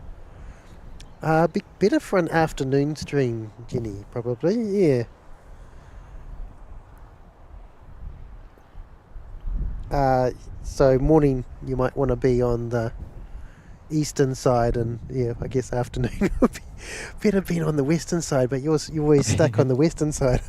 Be better for an afternoon stream, Jenny, probably, yeah. So morning you might want to be on the eastern side, and yeah, I guess afternoon would be better being on the western side, but you're always stuck on the western side.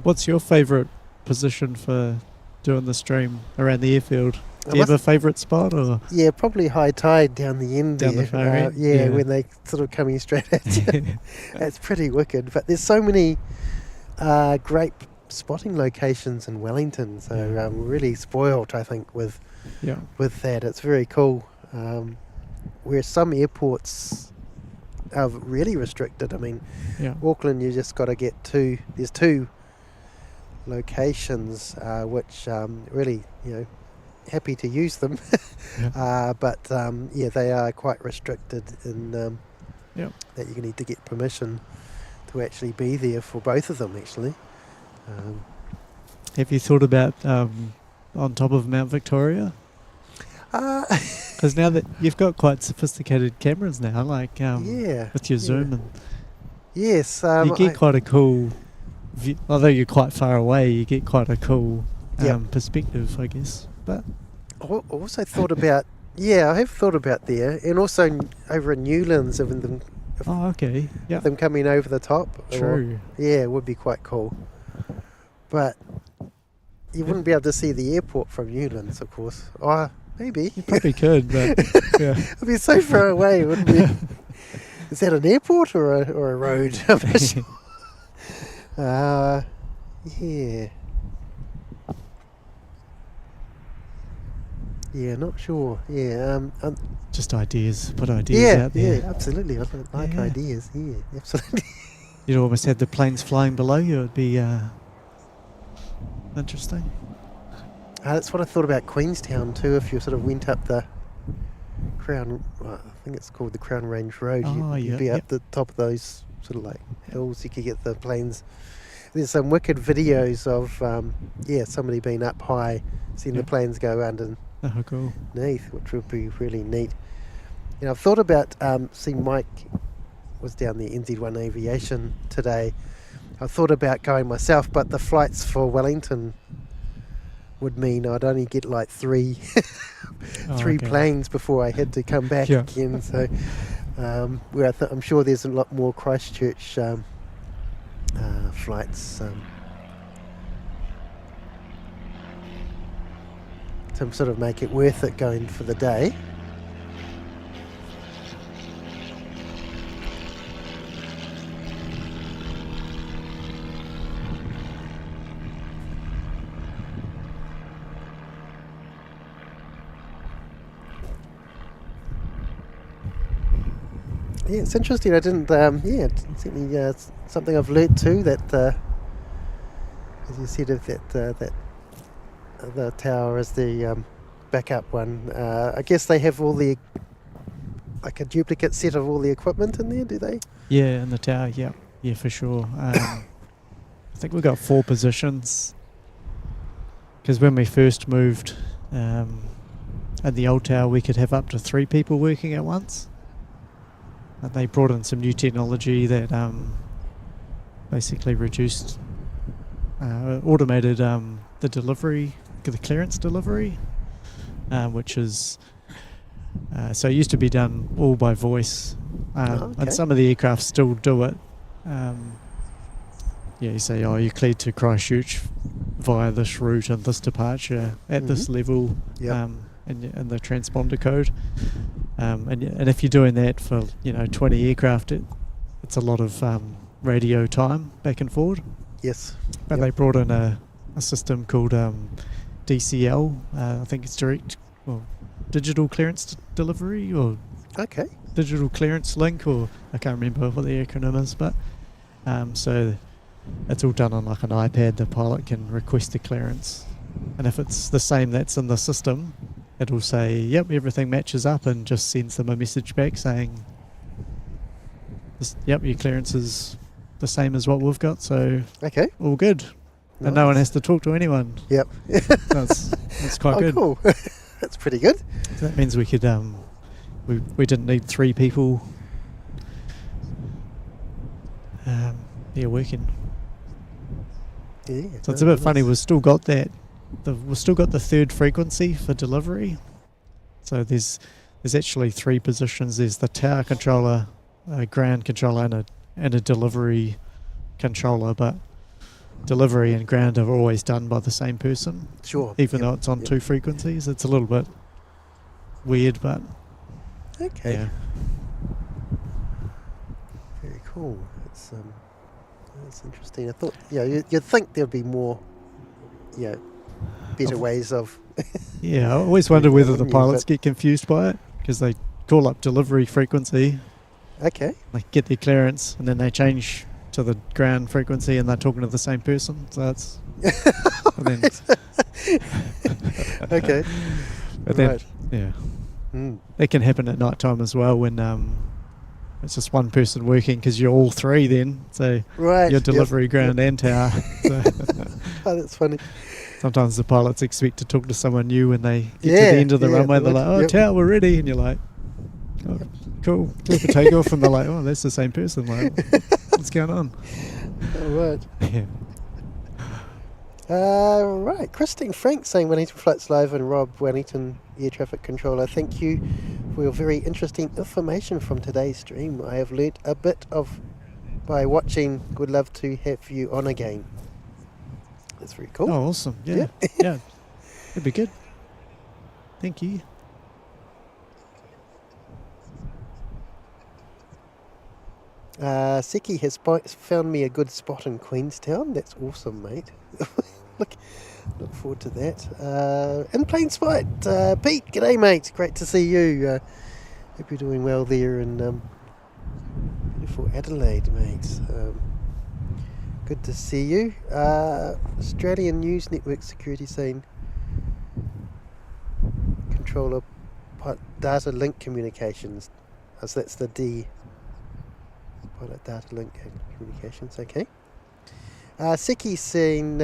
What's your favourite position for doing the stream around the airfield? I Do you have a must- favourite spot, or? Yeah, probably high tide down the end Down the there. far end? Yeah, Yeah. when they sort of coming straight at you. That's pretty wicked. But there's so many great spotting locations in Wellington, so Yeah. we're really spoilt, I think, with Yeah. that. It's very cool. Where some airports are really restricted. I mean, Yeah. Auckland, you just got to get there's two locations which really, happy to use them. Yeah. But they are quite restricted in Yeah. that you need to get permission to actually be there for both of them, actually. Have you thought about on top of Mount Victoria? Because now that you've got quite sophisticated cameras now, like Yeah. with your zoom, and Yes. you get quite a cool view. Although you're quite far away, you get quite a cool Yep. perspective, I guess. But I also thought about, I have thought about there, and also over in Newlands, of them okay, yeah, coming over the top. true. Yeah, it would be quite cool. But you wouldn't be able to see the airport from Newlands, of course. Or maybe. You probably could, but yeah. It'd be so far away, wouldn't it? Is that an airport or a road? I'm not sure. Yeah. Yeah, not sure. Yeah, Just ideas, put ideas out there. yeah, absolutely. I like Yeah. ideas. Yeah, absolutely. You'd almost have the planes flying below you. It'd be interesting. That's what I thought about Queenstown too. If you sort of went up the Crown, I think it's called the Crown Range Road. Oh, You'd yeah, be up the top of those sort of like hills. You could get the planes. There's some wicked videos of somebody being up high, seeing the planes go underneath, Oh, cool. which would be really neat. You know, I've thought about seeing Mike was down the NZ1 Aviation today. I thought about going myself, but the flights for Wellington would mean I'd only get like three planes before I had to come back again. So where I'm sure there's a lot more Christchurch flights to sort of make it worth it going for the day. Yeah, it's interesting. I didn't. It's certainly something I've learnt too. That, as you said, of that the tower is the backup one. I guess they have all the like a duplicate set of all the equipment in there. Do they? Yeah, in the tower. Yeah, for sure. I think we got 4 positions. Because when we first moved, at the old tower, we could have up to 3 people working at once. And they brought in some new technology that basically reduced, automated the delivery, the clearance delivery, which is, so it used to be done all by voice, and some of the aircraft still do it. You say, you're cleared to Christchurch via this route and this departure at this level, in the transponder code. And if you're doing that for 20 aircraft, it's a lot of radio time back and forward. Yes. But they brought in a system called DCL. I think it's digital clearance delivery, or digital clearance link, or I can't remember what the acronym is. But so it's all done on like an iPad. The pilot can request the clearance, and if it's the same that's in the system, it'll say, yep, everything matches up, and just sends them a message back saying, yep, your clearance is the same as what we've got, so all good. Nice. And no one has to talk to anyone. Yep. That's quite good. Cool. That's pretty good. So that means we could, we didn't need 3 people working. Yeah. So it's a bit funny, we've still got that. We've still got the 3rd frequency for delivery. So there's actually 3 positions. There's the tower controller, a ground controller, and a delivery controller. But delivery and ground are always done by the same person. Sure. Even though it's on 2 frequencies. It's a little bit weird, but very cool. It's interesting. I thought you'd think there'd be more better ways of I always wonder whether the pilots get confused by it, because they call up delivery frequency, like get their clearance, and then they change to the ground frequency and they're talking to the same person, so that's that can happen at night time as well, when it's just one person working, because you're all 3 then, so your delivery, ground and tower. So that's funny. Sometimes the pilots expect to talk to someone new when they get to the end of the runway. They're like, tower, we're ready. And you're like, oh, cool, clear for takeoff. And they're like, oh, that's the same person. Like, what's going on? All right. Yeah. Right. Christine Frank saying Wellington Flights Live, and Rob, Wellington Air Traffic Controller. Thank you for your very interesting information from today's stream. I have learnt a bit by watching. Would love to have you on again. That's very cool. Oh, awesome. Yeah. Yeah. That'd be good. Thank you. Seki has found me a good spot in Queenstown. That's awesome, mate. Look forward to that. In plain sight, Pete, g'day mate, great to see you. Hope you're doing well there in beautiful Adelaide, mate. Good to see you. Australian News Network Security saying controller data link communications. So that's the D. Pilot data link communications, okay. Seki's saying,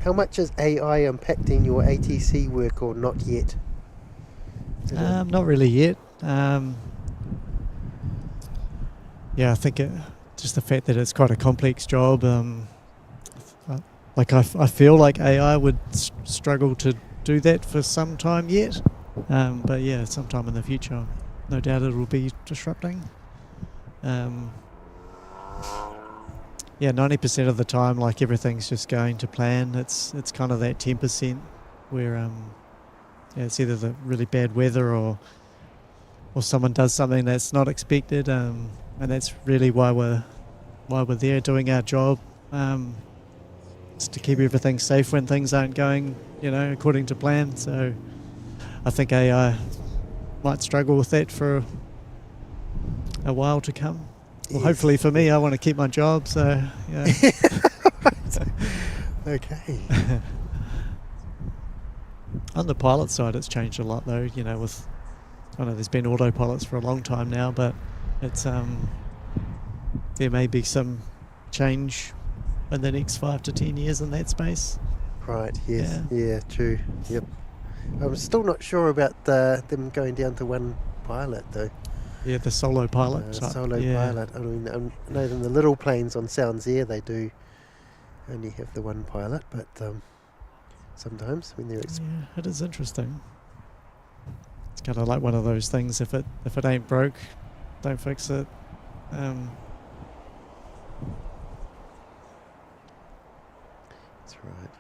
how much is AI impacting your ATC work or not yet? Not really yet. Yeah, I think just the fact that it's quite a complex job. I feel like AI would struggle to do that for some time yet. But yeah, sometime in the future, no doubt it will be disrupting. Yeah, 90% of the time, like everything's just going to plan. It's kind of that 10% where it's either the really bad weather or someone does something that's not expected, and that's really why we're there doing our job. It's to keep everything safe when things aren't going, according to plan. So I think AI might struggle with that for a while to come. Well, hopefully for me, I want to keep my job, so yeah. Okay. On the pilot side, it's changed a lot, though. I know there's been autopilots for a long time now, but it's there may be some change in the next 5 to 10 years in that space. Right. Yes. Yeah. True. Yep. I'm still not sure about them going down to one pilot, though. Yeah, the solo pilot. Pilot. I mean, I know in the little planes on Sounds Air they do only have the one pilot, but sometimes when they're it is interesting. It's kind of like one of those things. If it ain't broke, don't fix it. That's right.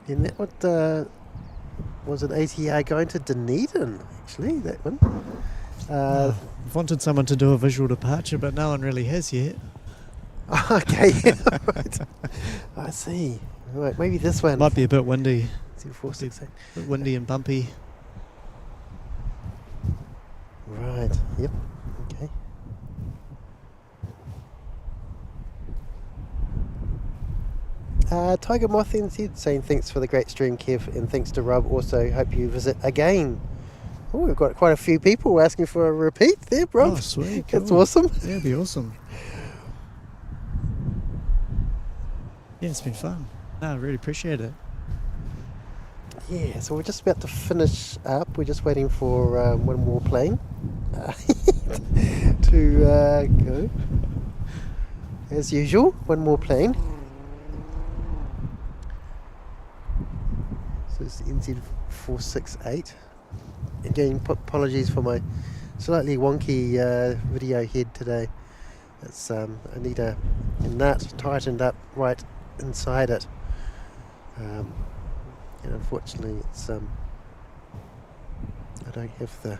And that was an ATR going to Dunedin, actually, that one. I've wanted someone to do a visual departure, but no one really has yet. Okay, right. I see. Right, maybe this one. Might be a bit windy. 468. A bit windy and bumpy. Right, yep, okay. Tiger Moth NZ saying thanks for the great stream, Kev, and thanks to Rob. Also, hope you visit again. Oh, we've got quite a few people asking for a repeat there, Rob. Oh, sweet. That's cool. awesome. Yeah, it'd be awesome. Yeah, it's been fun. No, I really appreciate it. Yeah, so we're just about to finish up. We're just waiting for one more plane to go. As usual, one more plane. So it's NZ468. Again, apologies for my slightly wonky video head today. It's I need a nut tightened up right inside it. And unfortunately, it's I don't have the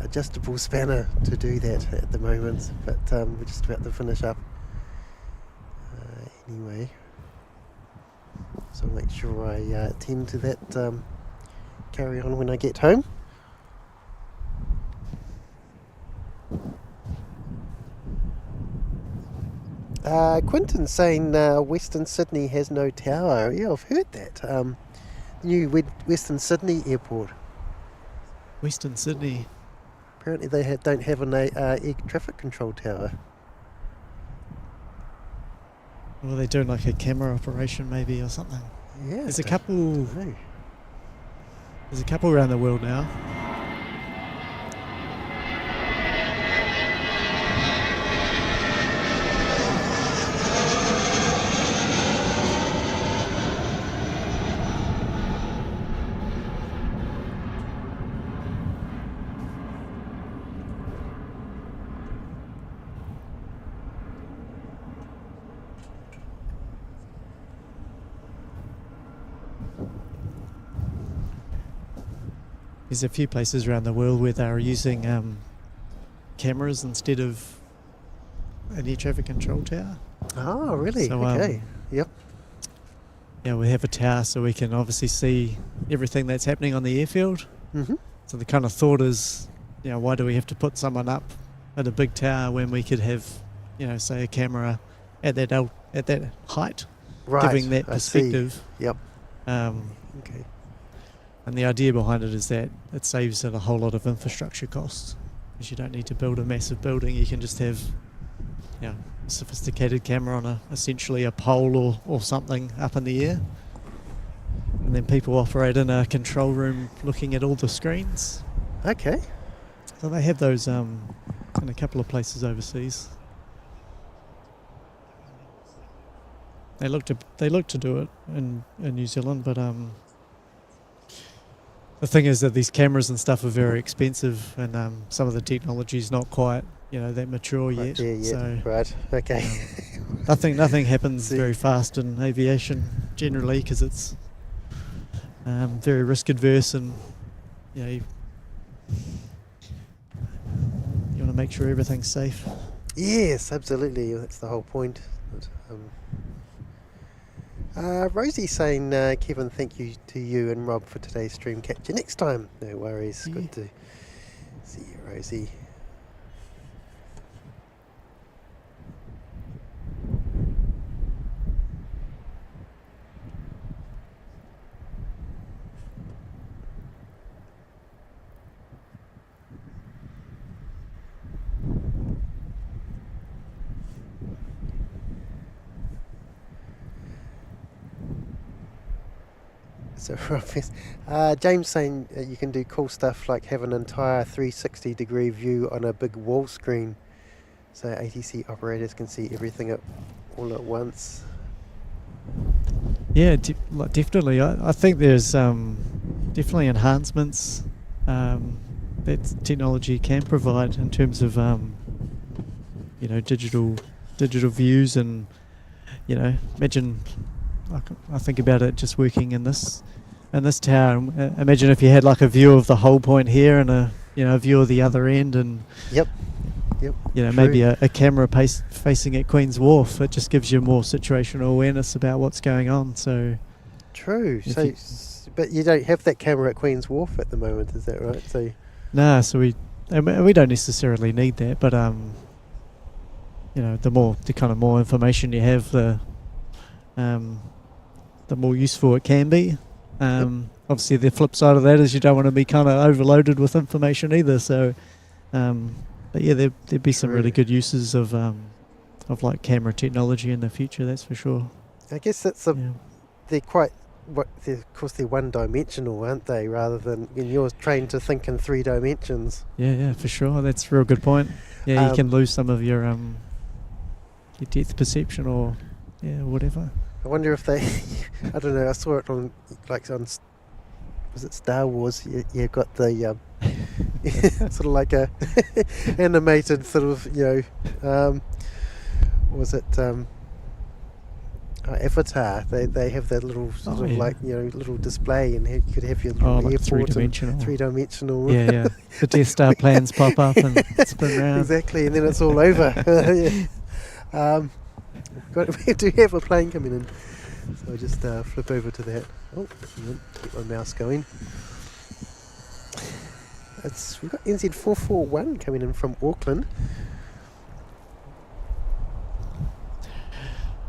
adjustable spanner to do that at the moment. But we're just about to finish up anyway. So I'll make sure I attend to that. Carry on when I get home. Quinton's saying Western Sydney has no tower. Yeah, I've heard that. New Western Sydney Airport. Western Sydney. Apparently they don't have an air traffic control tower. Well, they're doing like a camera operation maybe or something. Yeah. There's a couple around the world now. there's a few places around the world where they're using cameras instead of an air traffic control tower. Oh, really? So, Okay. Yep. Yeah, we have a tower so we can obviously see everything that's happening on the airfield. Mm-hmm. So the kind of thought is, why do we have to put someone up at a big tower when we could have, say a camera at that height, Right. giving that I see. perspective. Yep. Um, Okay. and the idea behind it is that it saves it a whole lot of infrastructure costs, because you don't need to build a massive building. You can just have, a sophisticated camera on essentially a pole or something up in the air. And then people operate in a control room looking at all the screens. Okay. So they have those in a couple of places overseas. They look to do it in New Zealand, but the thing is that these cameras and stuff are very expensive, and some of the technology is not quite that mature Right yet. there yet. So Right. Okay. nothing happens See. very fast in aviation generally, because it's very risk adverse, and you want to make sure everything's safe. Yes, absolutely. That's the whole point. But, Rosie's saying, Kevin, thank you to you and Rob for today's stream. Catch you next time. No worries. Yeah. Good to see you, Rosie. So James saying you can do cool stuff like have an entire 360 degree view on a big wall screen, so ATC operators can see everything all at once. Yeah, definitely. I think there's definitely enhancements that technology can provide in terms of digital views, and imagine. I think about it just working in this tower. Imagine if you had like a view of the whole point here and a view of the other end, and Yep. maybe a camera facing at Queen's Wharf. It just gives you more situational awareness about what's going on. So True. So, but you don't have that camera at Queen's Wharf at the moment, is that right? So so we don't necessarily need that, but the kind of more information you have, the more useful it can be. Obviously, the flip side of that is you don't want to be kind of overloaded with information either. So, but yeah, there'd be some really good uses of like camera technology in the future. That's for sure. I guess they're quite. Of course, they're one-dimensional, aren't they? Rather than you're trained to think in 3 dimensions. Yeah, for sure. That's a real good point. Yeah, you can lose some of your depth perception or whatever. I wonder if they, I don't know, I saw it on was it Star Wars? You've got the, sort of like a animated sort of, was it Avatar? They have that little sort of like, little display, and you could have your little like airport three-dimensional. Three-dimensional. Yeah. The Death Star plans pop up and spin around. Exactly, and then it's all over. We do have a plane coming in, so I'll just flip over to that. Oh, get my mouse going. We've got NZ441 coming in from Auckland.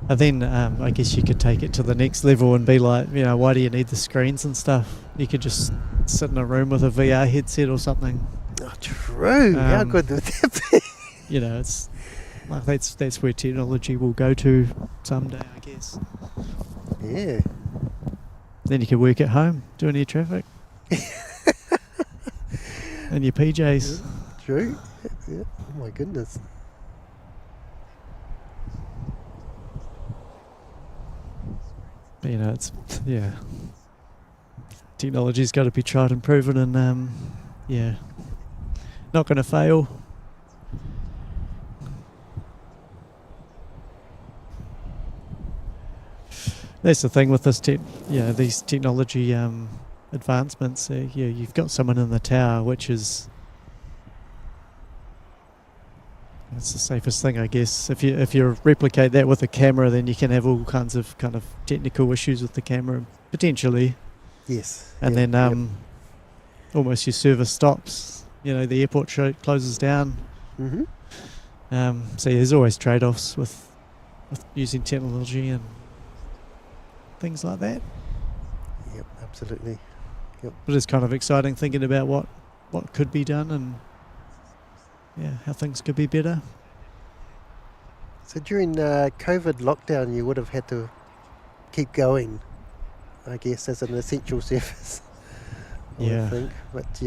And then I guess you could take it to the next level and be like, why do you need the screens and stuff? You could just sit in a room with a VR headset or something. Oh, true. How good would that be? It's like that's where technology will go to someday, I guess. Yeah. Then you could work at home doing your traffic. In your PJs. Yeah, true. Yeah. Oh my goodness. But, technology's got to be tried and proven, and not going to fail. That's the thing with this these technology advancements. You've got someone in the tower, which is it's the safest thing, I guess. If you replicate that with a camera, then you can have all kinds of kind of technical issues with the camera potentially. Yes. And then almost your service stops. The airport closes down. Mm-hmm. So there's always trade-offs with using technology and things like that. Yep, absolutely. Yep. But it's kind of exciting thinking about what could be done and how things could be better. So during COVID lockdown, you would have had to keep going, I guess, as an essential service. I would think. But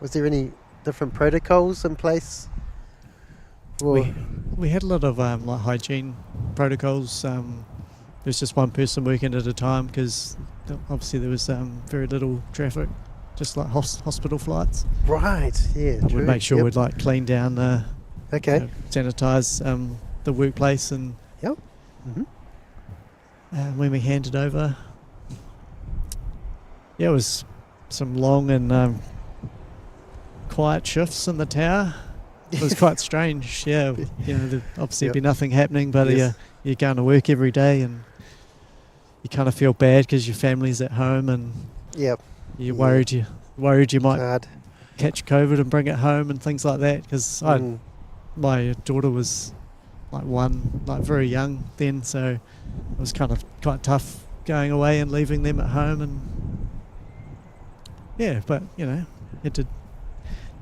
was there any different protocols in place? We had a lot of like hygiene protocols. There was just one person working at a time because obviously there was very little traffic, just like hospital flights. Right, yeah, true. We'd make sure we'd like clean down the, sanitise the workplace and when we handed over. Yeah, it was some long and quiet shifts in the tower. It was quite strange, there'd obviously be nothing happening, but you're going to work every day and you kind of feel bad because your family's at home and you're worried you might catch COVID and bring it home and things like that, because my daughter was like very young then, so it was kind of quite tough going away and leaving them at home, and but you had to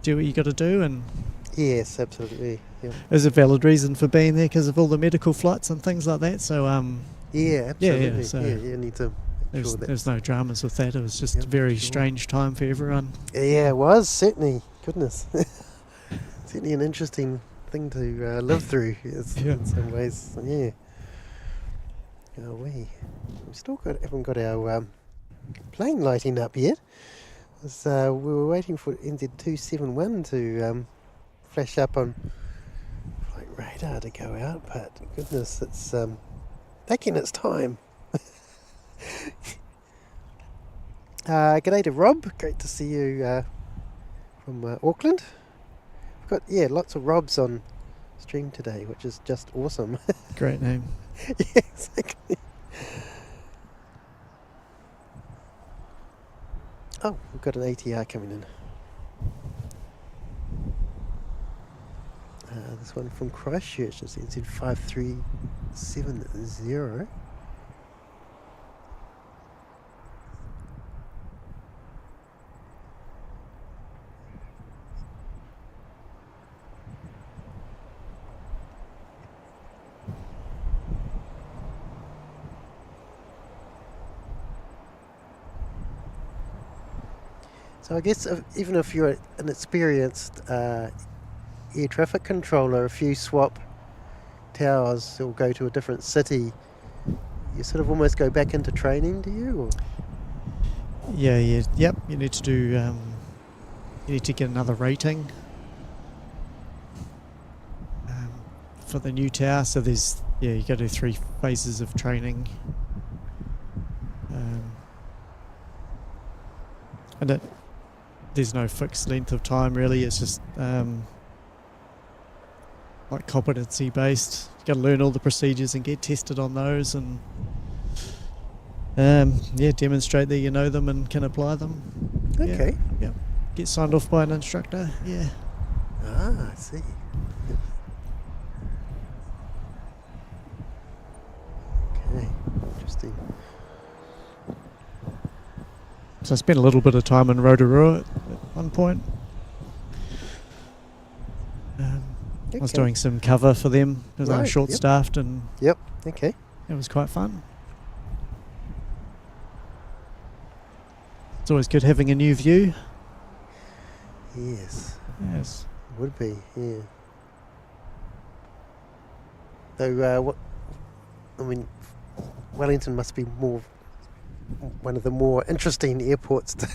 do what you got to do. And yes, absolutely. There's a valid reason for being there because of all the medical flights and things like that. So absolutely. So you need to. There's no dramas with that. It was just a very strange time for everyone. Yeah, it was certainly. Goodness, certainly an interesting thing to live through in some ways. Yeah. Oh, we still haven't got our plane lighting up yet. We were waiting for NZ271 to flash up on flight radar to go out, but goodness, it's taking its time. G'day to Rob, great to see you from Auckland. We've got lots of Robs on stream today, which is just awesome. Great name. Yeah, exactly. Oh, we've got an ATR coming in. This one from Christchurch is NZ5370. So I guess even if you're an experienced air traffic controller, if you swap towers or go to a different city, you sort of almost go back into training, do you? Or? Yep. You need to do. You need to get another rating for the new tower. So there's you got to do 3 phases of training, and there's no fixed length of time really. It's just like competency based. You got to learn all the procedures and get tested on those, and demonstrate that you know them and can apply them. Okay. Yeah. Get signed off by an instructor. Yeah. Ah, I see. Yep. Okay, interesting. So I spent a little bit of time in Rotorua at one point. I was doing some cover for them because I was short-staffed, and okay, it was quite fun. It's always good having a new view. Yes. Would be, yeah. So, Wellington must be one of the more interesting airports to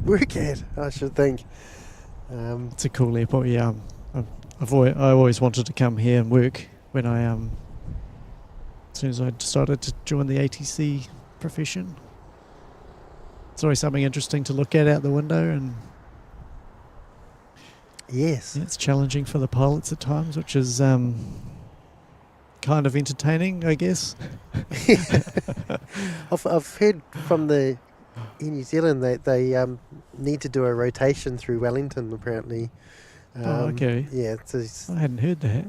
work at, I should think. It's a cool airport, yeah. I always wanted to come here and work when as soon as I decided to join the ATC profession. It's always something interesting to look at out the window, and Yes. it's challenging for the pilots at times, which is kind of entertaining, I guess. I've heard from in New Zealand that they need to do a rotation through Wellington, apparently. Okay. Yeah, it's I hadn't heard that.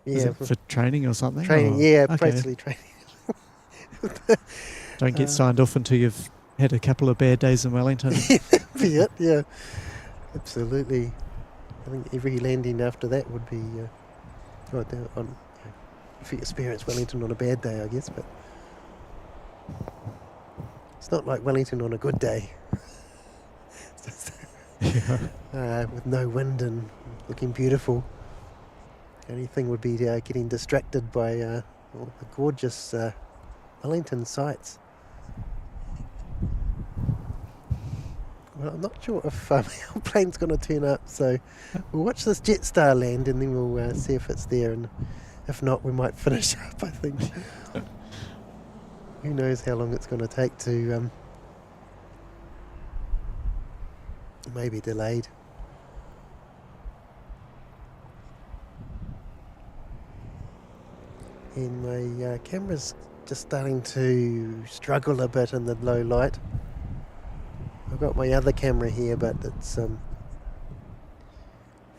Is yeah, it for training or something? training. Or- Yeah, okay. basically training. Don't get signed off until you've had a couple of bad days in Wellington. Be it, yeah, absolutely. I think every landing after that would be if you experience Wellington on a bad day, I guess, but it's not like Wellington on a good day. Yeah. With no wind and looking beautiful. The only thing would be getting distracted by all the gorgeous Wellington sights. Well, I'm not sure if our plane's going to turn up, so we'll watch this Jetstar land and then we'll see if it's there, and if not, we might finish up, I think. Who knows how long it's going to take to maybe delayed. And my camera's just starting to struggle a bit in the low light. I've got my other camera here, but it's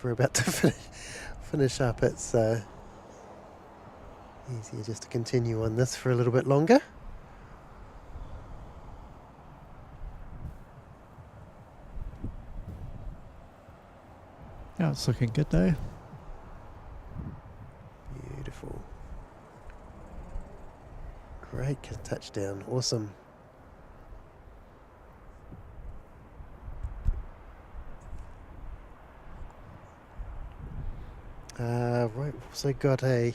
we're about to finish up. It's easier just to continue on this for a little bit longer. Yeah, it's looking good though. Beautiful. Great touchdown. Awesome. Right, we've also got a...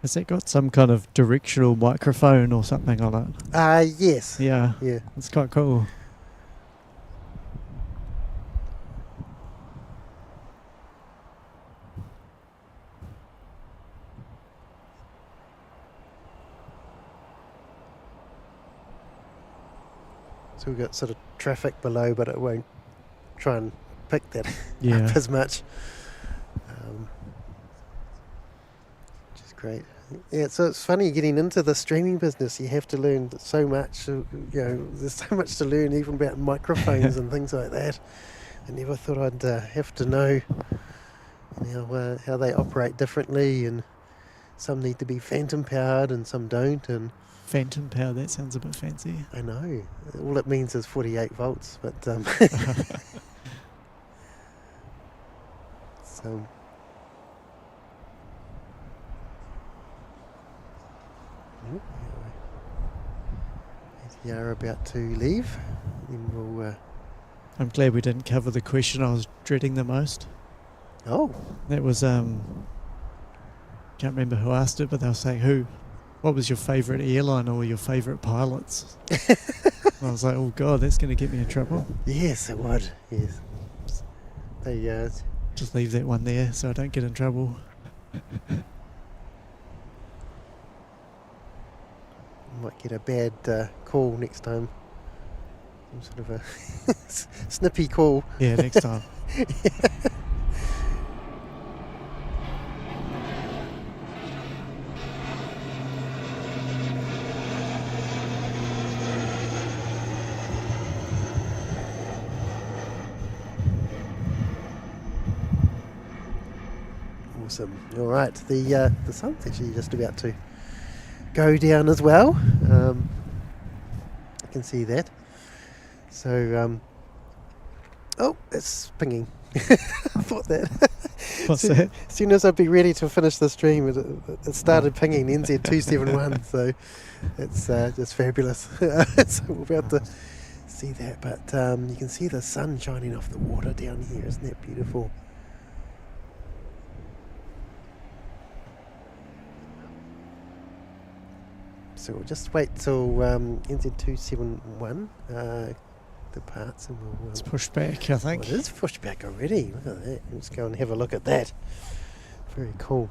Has that got some kind of directional microphone or something on it? Yes. Yeah, Yeah. it's quite cool. So we've got sort of traffic below, but it won't try and pick that Yeah. up as much. Which is great. Yeah, so it's funny getting into the streaming business. You have to learn so much. There's so much to learn, even about microphones and things like that. I never thought I'd have to know how they operate differently, and some need to be phantom powered and some don't. And Phantom power, that sounds a bit fancy. I know all it means is 48 volts, but so. We are about to leave. Then we'll. I'm glad we didn't cover the question I was dreading the most. Oh, That was, can't remember who asked it, but they were saying what was your favourite airline or your favourite pilots? And I was like, oh God, that's going to get me in trouble. yes, it would. Yes. They Just leave that one there so I don't get in trouble. might get a bad call next time. Some sort of a snippy call. Yeah, next time. Awesome. All right, the sun's actually just about to go down as well. I can see that. So, oh, it's pinging. I thought that. What's that? As soon as I'd be ready to finish the stream, it started pinging NZ271. So it's just fabulous. So we're about to see that, but you can see the sun shining off the water down here. Isn't that beautiful? So we'll just wait till NZ271 departs, and we'll... It's pushed back, I think. Oh, it is pushed back already. Look at that. Let's go and have a look at that. Very cool.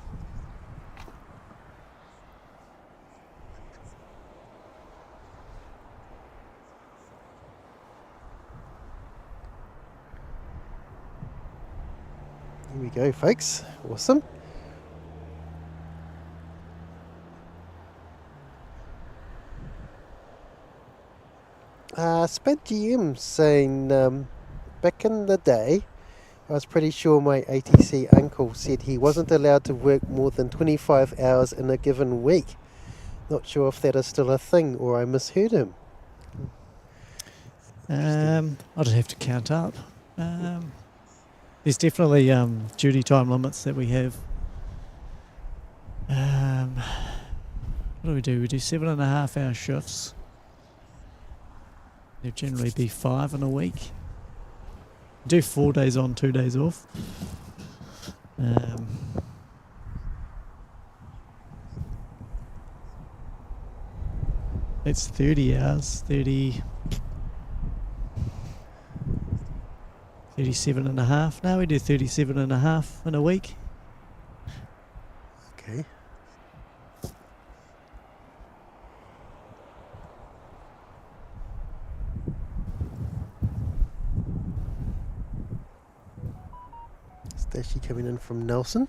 we go, folks. Awesome. Sped GM saying, back in the day, I was pretty sure my ATC uncle said he wasn't allowed to work more than 25 hours in a given week. Not sure if that is still a thing or I misheard him. I'll just have to count up. There's definitely duty time limits that we have. What do? We do 7.5 hour shifts. There'll generally be 5 in a week. Do 4 days on, 2 days off. It's 30 hours, 37.5. Now we do 37.5 in a week. Okay. Stashy coming in from Nelson.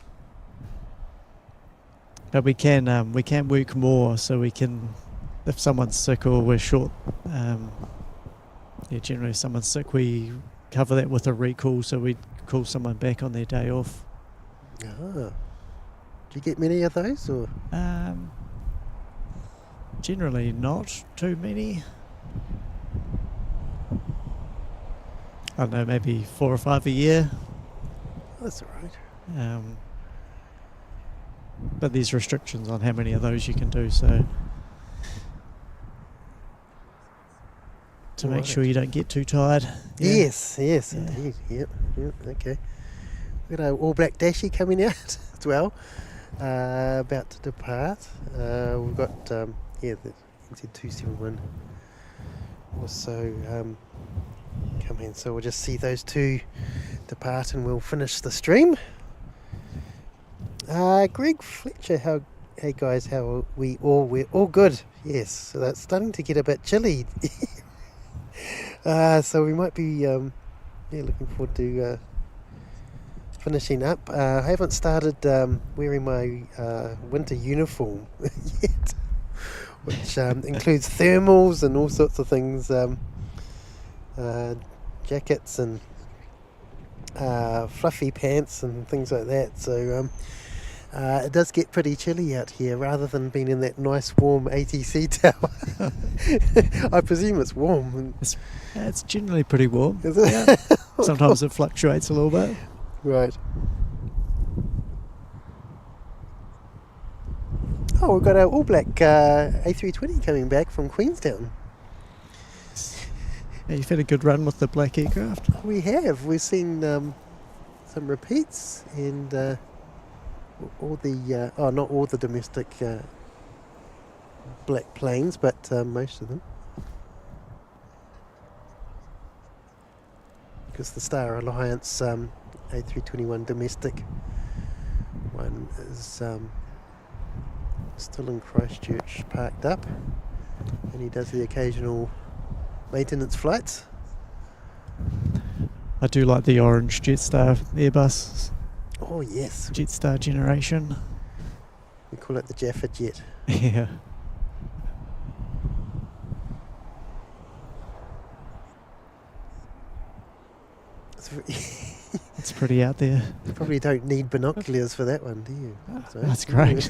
But we can work more, so we can, if someone's sick or we're short, generally if someone's sick we cover that with a recall, so we call someone back on their day off. Do you get many of those, or? Generally not too many. I don't know, maybe 4 or 5 a year. That's all right. But there's restrictions on how many of those you can do, so to make sure you don't get too tired. Yeah. Yes, indeed. Yep, okay. We've got our All Black Dashy coming out as well, about to depart. We've got, the NZ271 also come in, so we'll just see those two depart and we'll finish the stream. Greg Fletcher, hey guys, how we're all good. Yes, so that's starting to get a bit chilly. So we might be looking forward to finishing up. I haven't started wearing my winter uniform yet, which includes thermals and all sorts of things, jackets and fluffy pants and things like that. So it does get pretty chilly out here, rather than being in that nice warm ATC tower. I presume it's warm. It's generally pretty warm. Is it? Yeah. Sometimes it fluctuates a little bit. Right. Oh, we've got our All Black A320 coming back from Queenstown. Yeah, you've had a good run with the black aircraft. We have. We've seen some repeats and all the not all the domestic black planes, but most of them. Because the Star Alliance A321 domestic one is still in Christchurch, parked up, and he does the occasional maintenance flights. I do like the orange Jetstar Airbus. Oh yes, Jetstar generation. we call it the Jaffa Jet. Yeah. It's pretty out there. You probably don't need binoculars for that one, do you? So, That's great.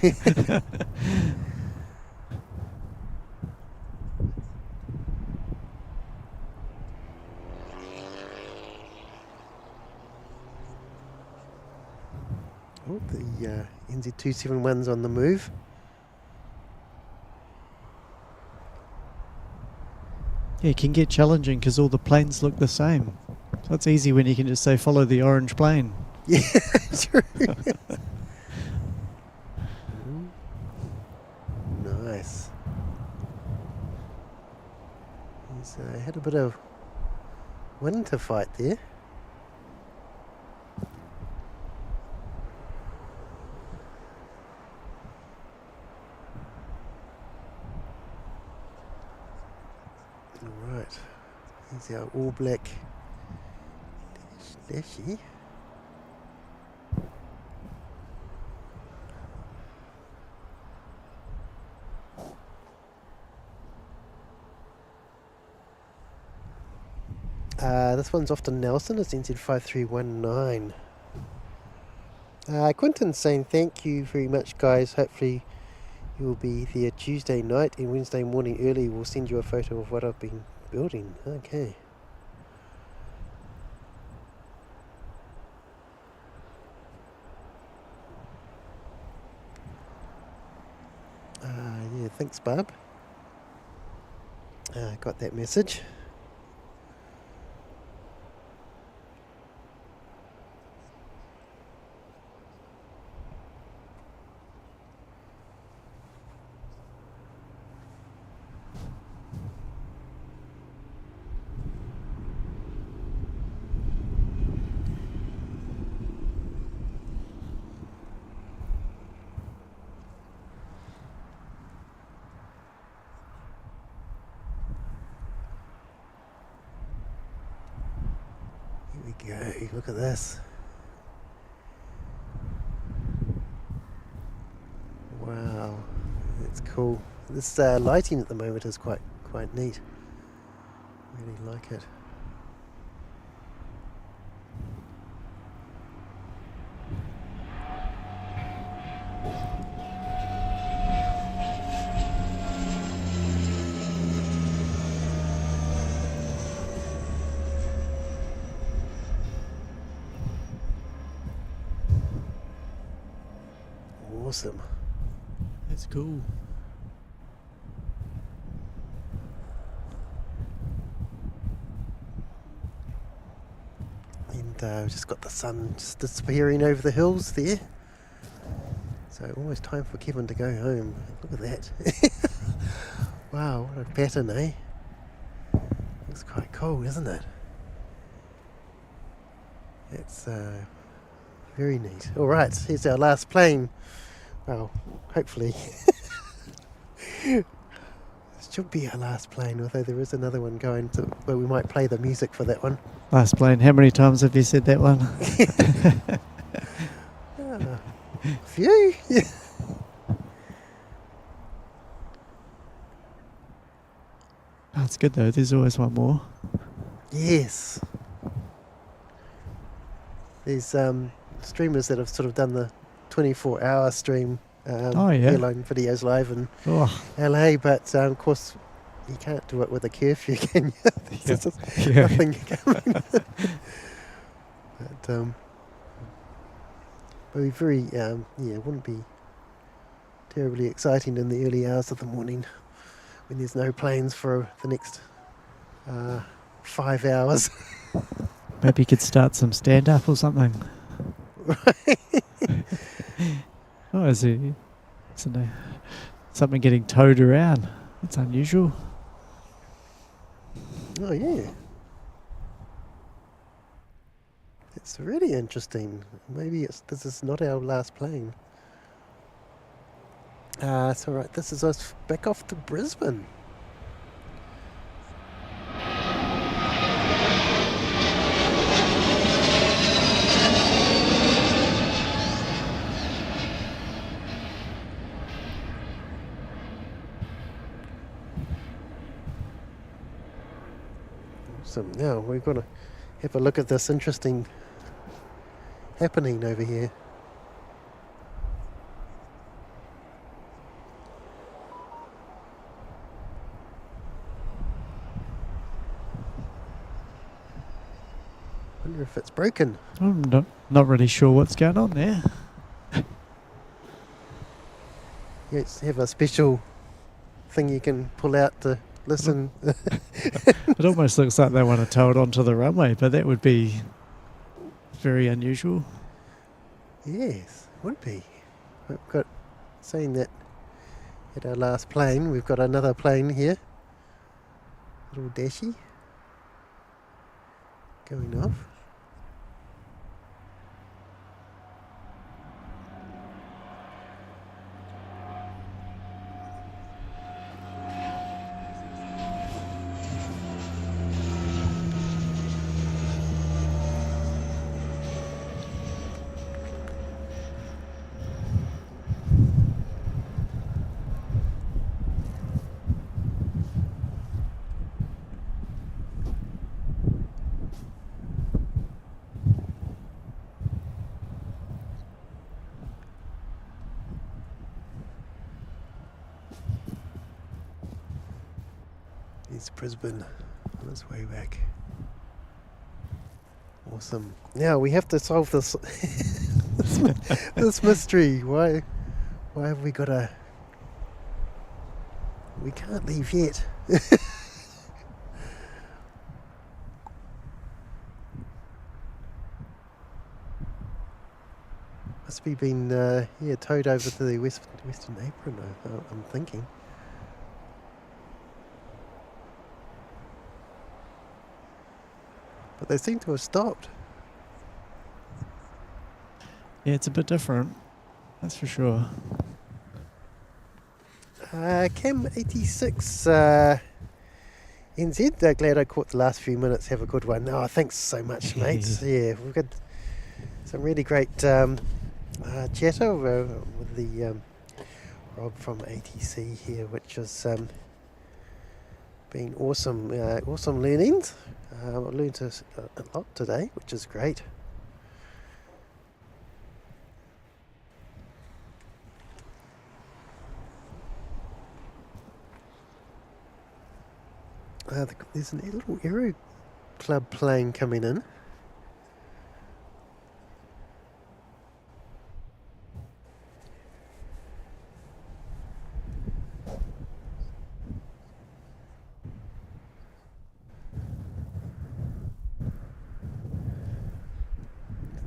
Oh, the NZ271's on the move. Yeah, it can get challenging because all the planes look the same. So it's easy when you can just say follow the orange plane. Yeah, true. Nice. He's had a bit of wind to fight there. Right, here's our All Black Dashy. This one's off to Nelson. It's NZ5319. Quinton's saying thank you very much, guys. Hopefully you'll be there Tuesday night, and Wednesday morning early we'll send you a photo of what I've been building. Okay. Yeah, thanks, Barb. Got that message. Here we go, look at this. Wow, that's cool. This lighting at the moment is quite neat. Really like it. Awesome. That's cool. And we've just got the sun just disappearing over the hills there. So almost time for Kevin to go home. Look at that. Wow, what a pattern, eh? Looks quite cool, isn't it? It's very neat. Alright, here's our last plane. Well, hopefully. This should be our last plane, although there is another one going, but we might play the music for that one. Last plane. How many times have you said that one? A few. Yeah. That's good though. There's always one more. Yes. There's streamers that have sort of done the 24-hour stream airline videos live in LA, but of course you can't do it with a curfew, can you? There's just nothing coming. But be very, wouldn't be terribly exciting in the early hours of the morning when there's no planes for the next 5 hours. Maybe you could start some stand-up or something. Oh, isn't there something getting towed around? That's unusual. Oh, yeah. It's really interesting. Maybe this is not our last plane. It's alright. This is us back off to Brisbane. Awesome. Now we're going to have a look at this interesting happening over here. Wonder if it's broken. I'm not really sure what's going on there. You have a special thing you can pull out to listen. It almost looks like they want to tow it onto the runway, but that would be very unusual. Yes, would be. We've got, saying that at our last plane, we've got another plane here. Little dashy. Going off. It's Brisbane on its way back. Awesome. Now we have to solve this this mystery. Why have we got to... We can't leave yet. Must be been towed over to the western apron, I'm thinking. But they seem to have stopped. Yeah, it's a bit different. That's for sure. Cam 86 NZ, glad I caught the last few minutes. Have a good one. Oh, thanks so much, mates. Yeah, we've got some really great chatter with the Rob from ATC here, which has been awesome. Awesome learnings. I learned a lot today, which is great. There's a little Aero Club plane coming in.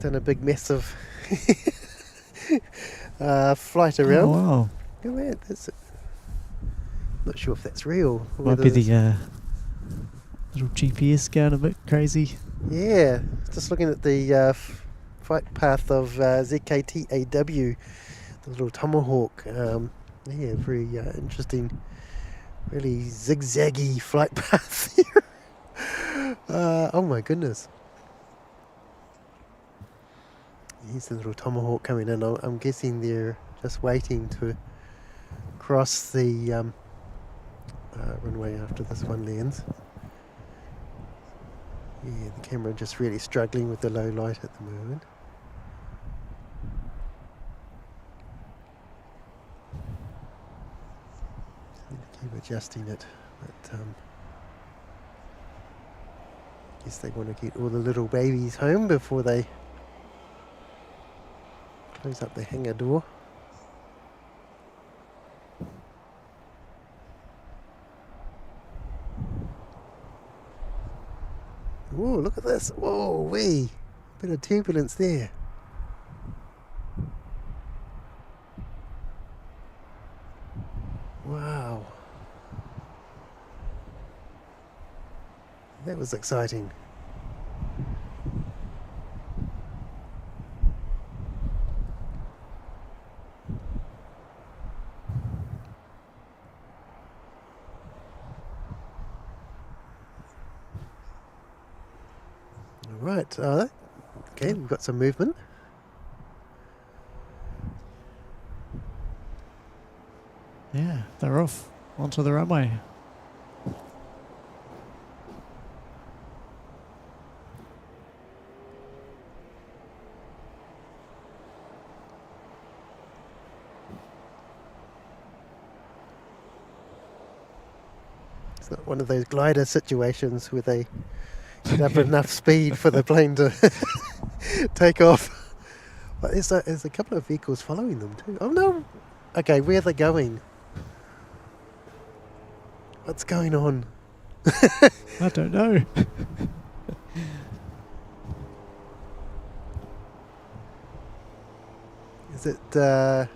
Done a big mess of flight around. Oh, wow. Look at that. That's it. Not sure if that's real. Might be the little GPS going a bit crazy. Yeah, just looking at the flight path of ZKTAW, the little Tomahawk. Yeah, very interesting, really zigzaggy flight path here. Oh my goodness. Here's the little Tomahawk coming in. I'm guessing they're just waiting to cross the runway after this one lands. Yeah, the camera just really struggling with the low light at the moment. Just need to keep adjusting it, but guess they want to get all the little babies home before they close up the hangar door. Whoa, look at this. Whoa, wee. Bit of turbulence there. Wow. That was exciting. Right, okay, we've got some movement. Yeah, they're off onto the runway. It's not one of those glider situations where they get up enough speed for the plane to take off. But there's a couple of vehicles following them too. Oh no! Okay, where are they going? What's going on? I don't know. Is it oh.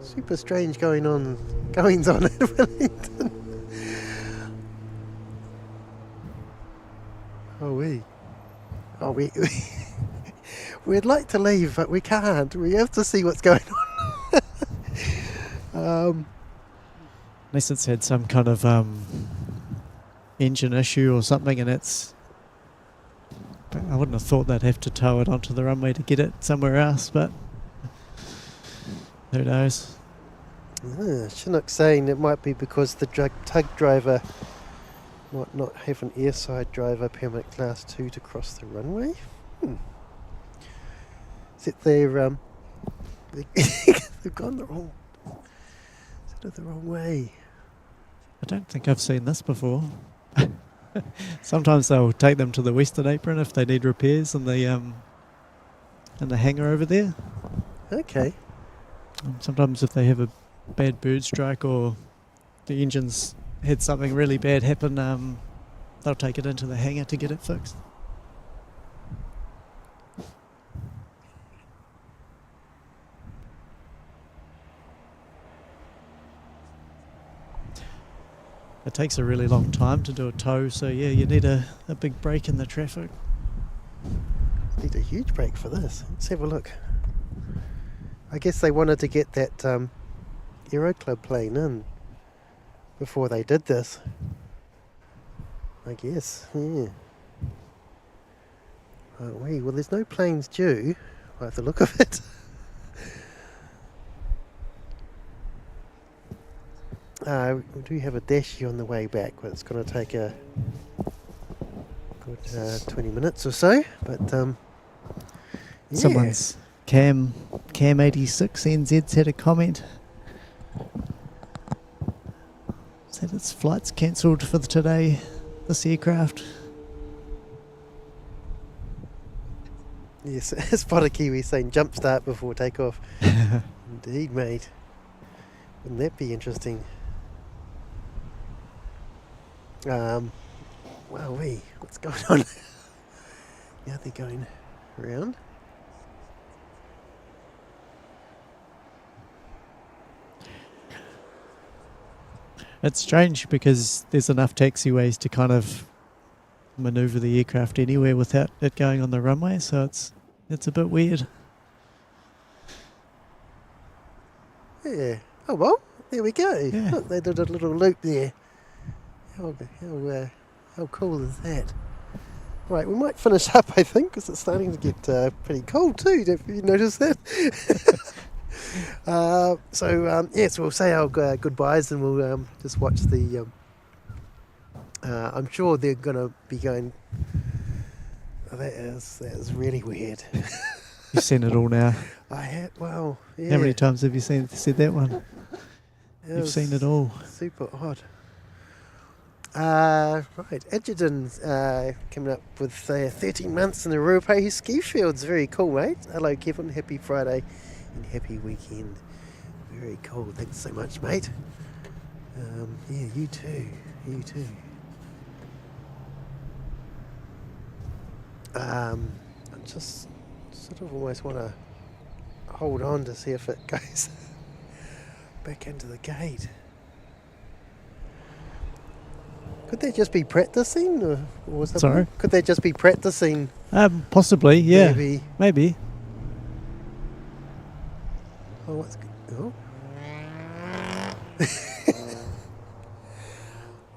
Super strange goings on at Wellington. We'd like to leave, but we can't. We have to see what's going on. Unless it's had some kind of engine issue or something, and it's... I wouldn't have thought they'd have to tow it onto the runway to get it somewhere else, but who knows? Chinook saying it might be because the tug driver might not have an airside driver permit class 2 to cross the runway. Is it they've gone the wrong Sort of the wrong way. I don't think I've seen this before. Sometimes they'll take them to the Western Apron if they need repairs in the hangar over there. Okay. Sometimes if they have a bad bird strike or the engine's had something really bad happen, they'll take it into the hangar to get it fixed. It takes a really long time to do a tow, so yeah, you need a big break in the traffic. Need a huge break for this. Let's have a look. I guess they wanted to get that Aero Club plane in before they did this. I guess, yeah. Well, there's no planes due by the look of it. We do have a dash here on the way back, but it's going to take a good 20 minutes or so. But yeah. Someone's Cam 86 NZ's had a comment. Said its flight's cancelled for today, this aircraft. Yes, Spotted Kiwi saying jump start before takeoff. Indeed, mate. Wouldn't that be interesting? Wowee, what's going on? Now they're going around. It's strange because there's enough taxiways to kind of manoeuvre the aircraft anywhere without it going on the runway, so it's a bit weird. Yeah. Oh well, there we go. Yeah. Look, they did a little loop there. How cool is that? Right, we might finish up, I think, because it's starting to get pretty cold too. Have you noticed that? Yes, we'll say our goodbyes and we'll just watch the. I'm sure they're going to be going. Oh, that is really weird. You've seen it all now. I had. Well, yeah. How many times have you said that one? You've seen it all. Super odd. Right, Edgerton coming up with 13 months in the Ruapehu ski fields. Very cool, mate. Hello, Kevin. Happy Friday and happy weekend. Very cool. Thanks so much, mate. Yeah, you too. You too. I just sort of almost want to hold on to see if it goes back into the gate. Could they just be practicing, or was that? Sorry? Could they just be practicing? Possibly, yeah. Maybe. Maybe. Oh, what's? Oh.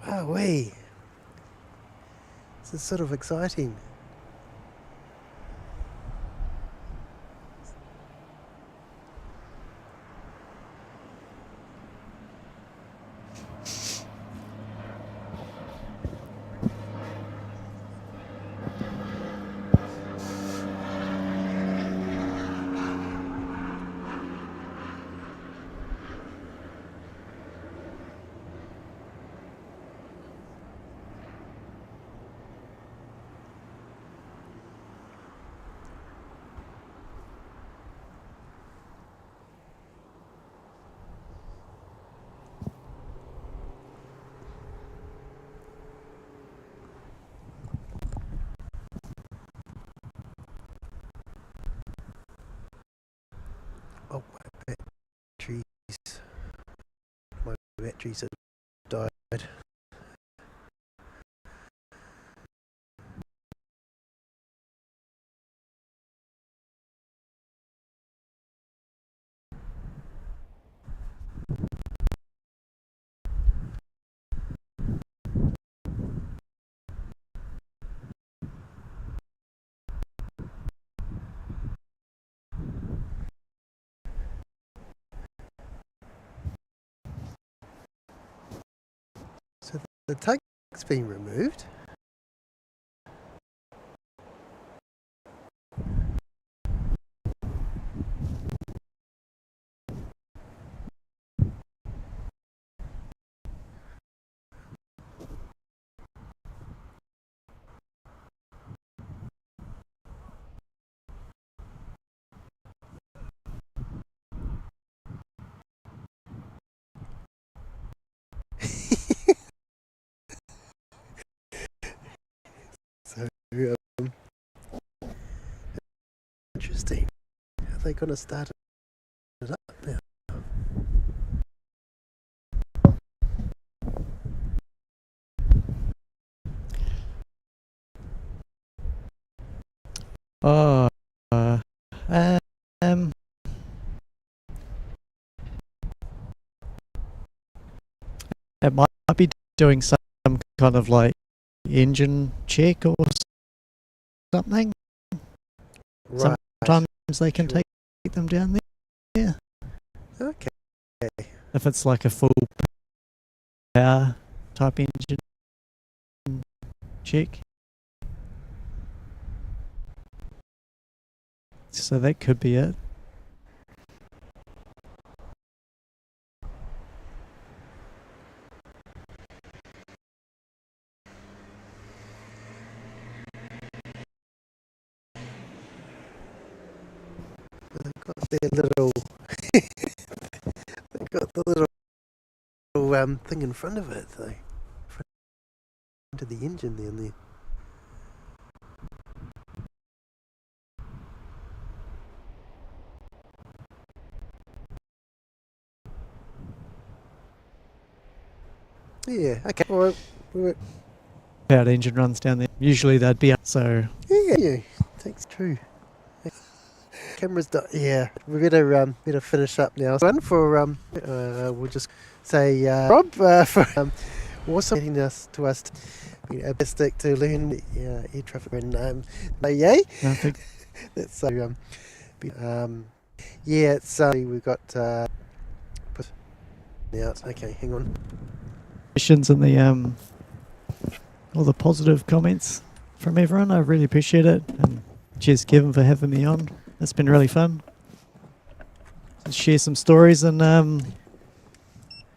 Wowee. This is sort of exciting. Oh, my batteries have died. So the tug's been removed. um, interesting. Are they going to start it up now? Oh, um, it might be doing some kind of like engine check or something. Right. Sometimes they can Sure. take them down there. Okay. If it's like a full power type engine check. So that could be it. They've got their little. They've got the little thing in front of it, though. Front of the engine down there. Yeah. Okay. Well, Powered engine runs down there. Usually they'd be up, so yeah. That's true. Cameras. Yeah. We better finish up now. One for we'll just say Rob for also getting us best to learn air traffic and yay. I think That's so yeah. It's we've got put out. Okay, hang on. questions and the all the positive comments from everyone. I really appreciate it. And cheers, Kevin, for having me on. It's been really fun. Let's share some stories and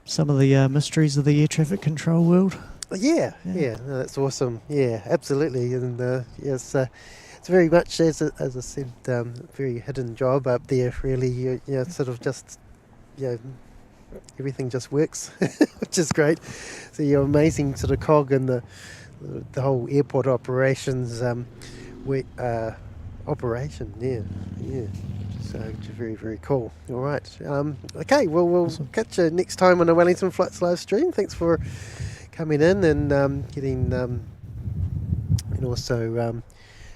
some of the mysteries of the air traffic control world. Yeah. No, that's awesome. Yeah, absolutely. And yes, it's very much as I said, very hidden job up there. Really, sort of just everything just works, which is great. So you're amazing sort of cog in the whole airport operations operation. Yeah. So which is very, very cool. All right. Okay. Well, we'll Awesome. catch you next time on the Wellington Flights live stream. Thanks for coming in and getting and also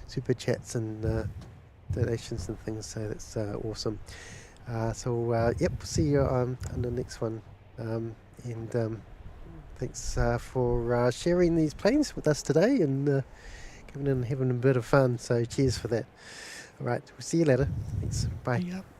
super chats and donations and things. So that's awesome. Yep. See you on the next one. And thanks for sharing these planes with us today and coming in and having a bit of fun. So cheers for that. All right. We'll see you later. Thanks. Bye. Yep.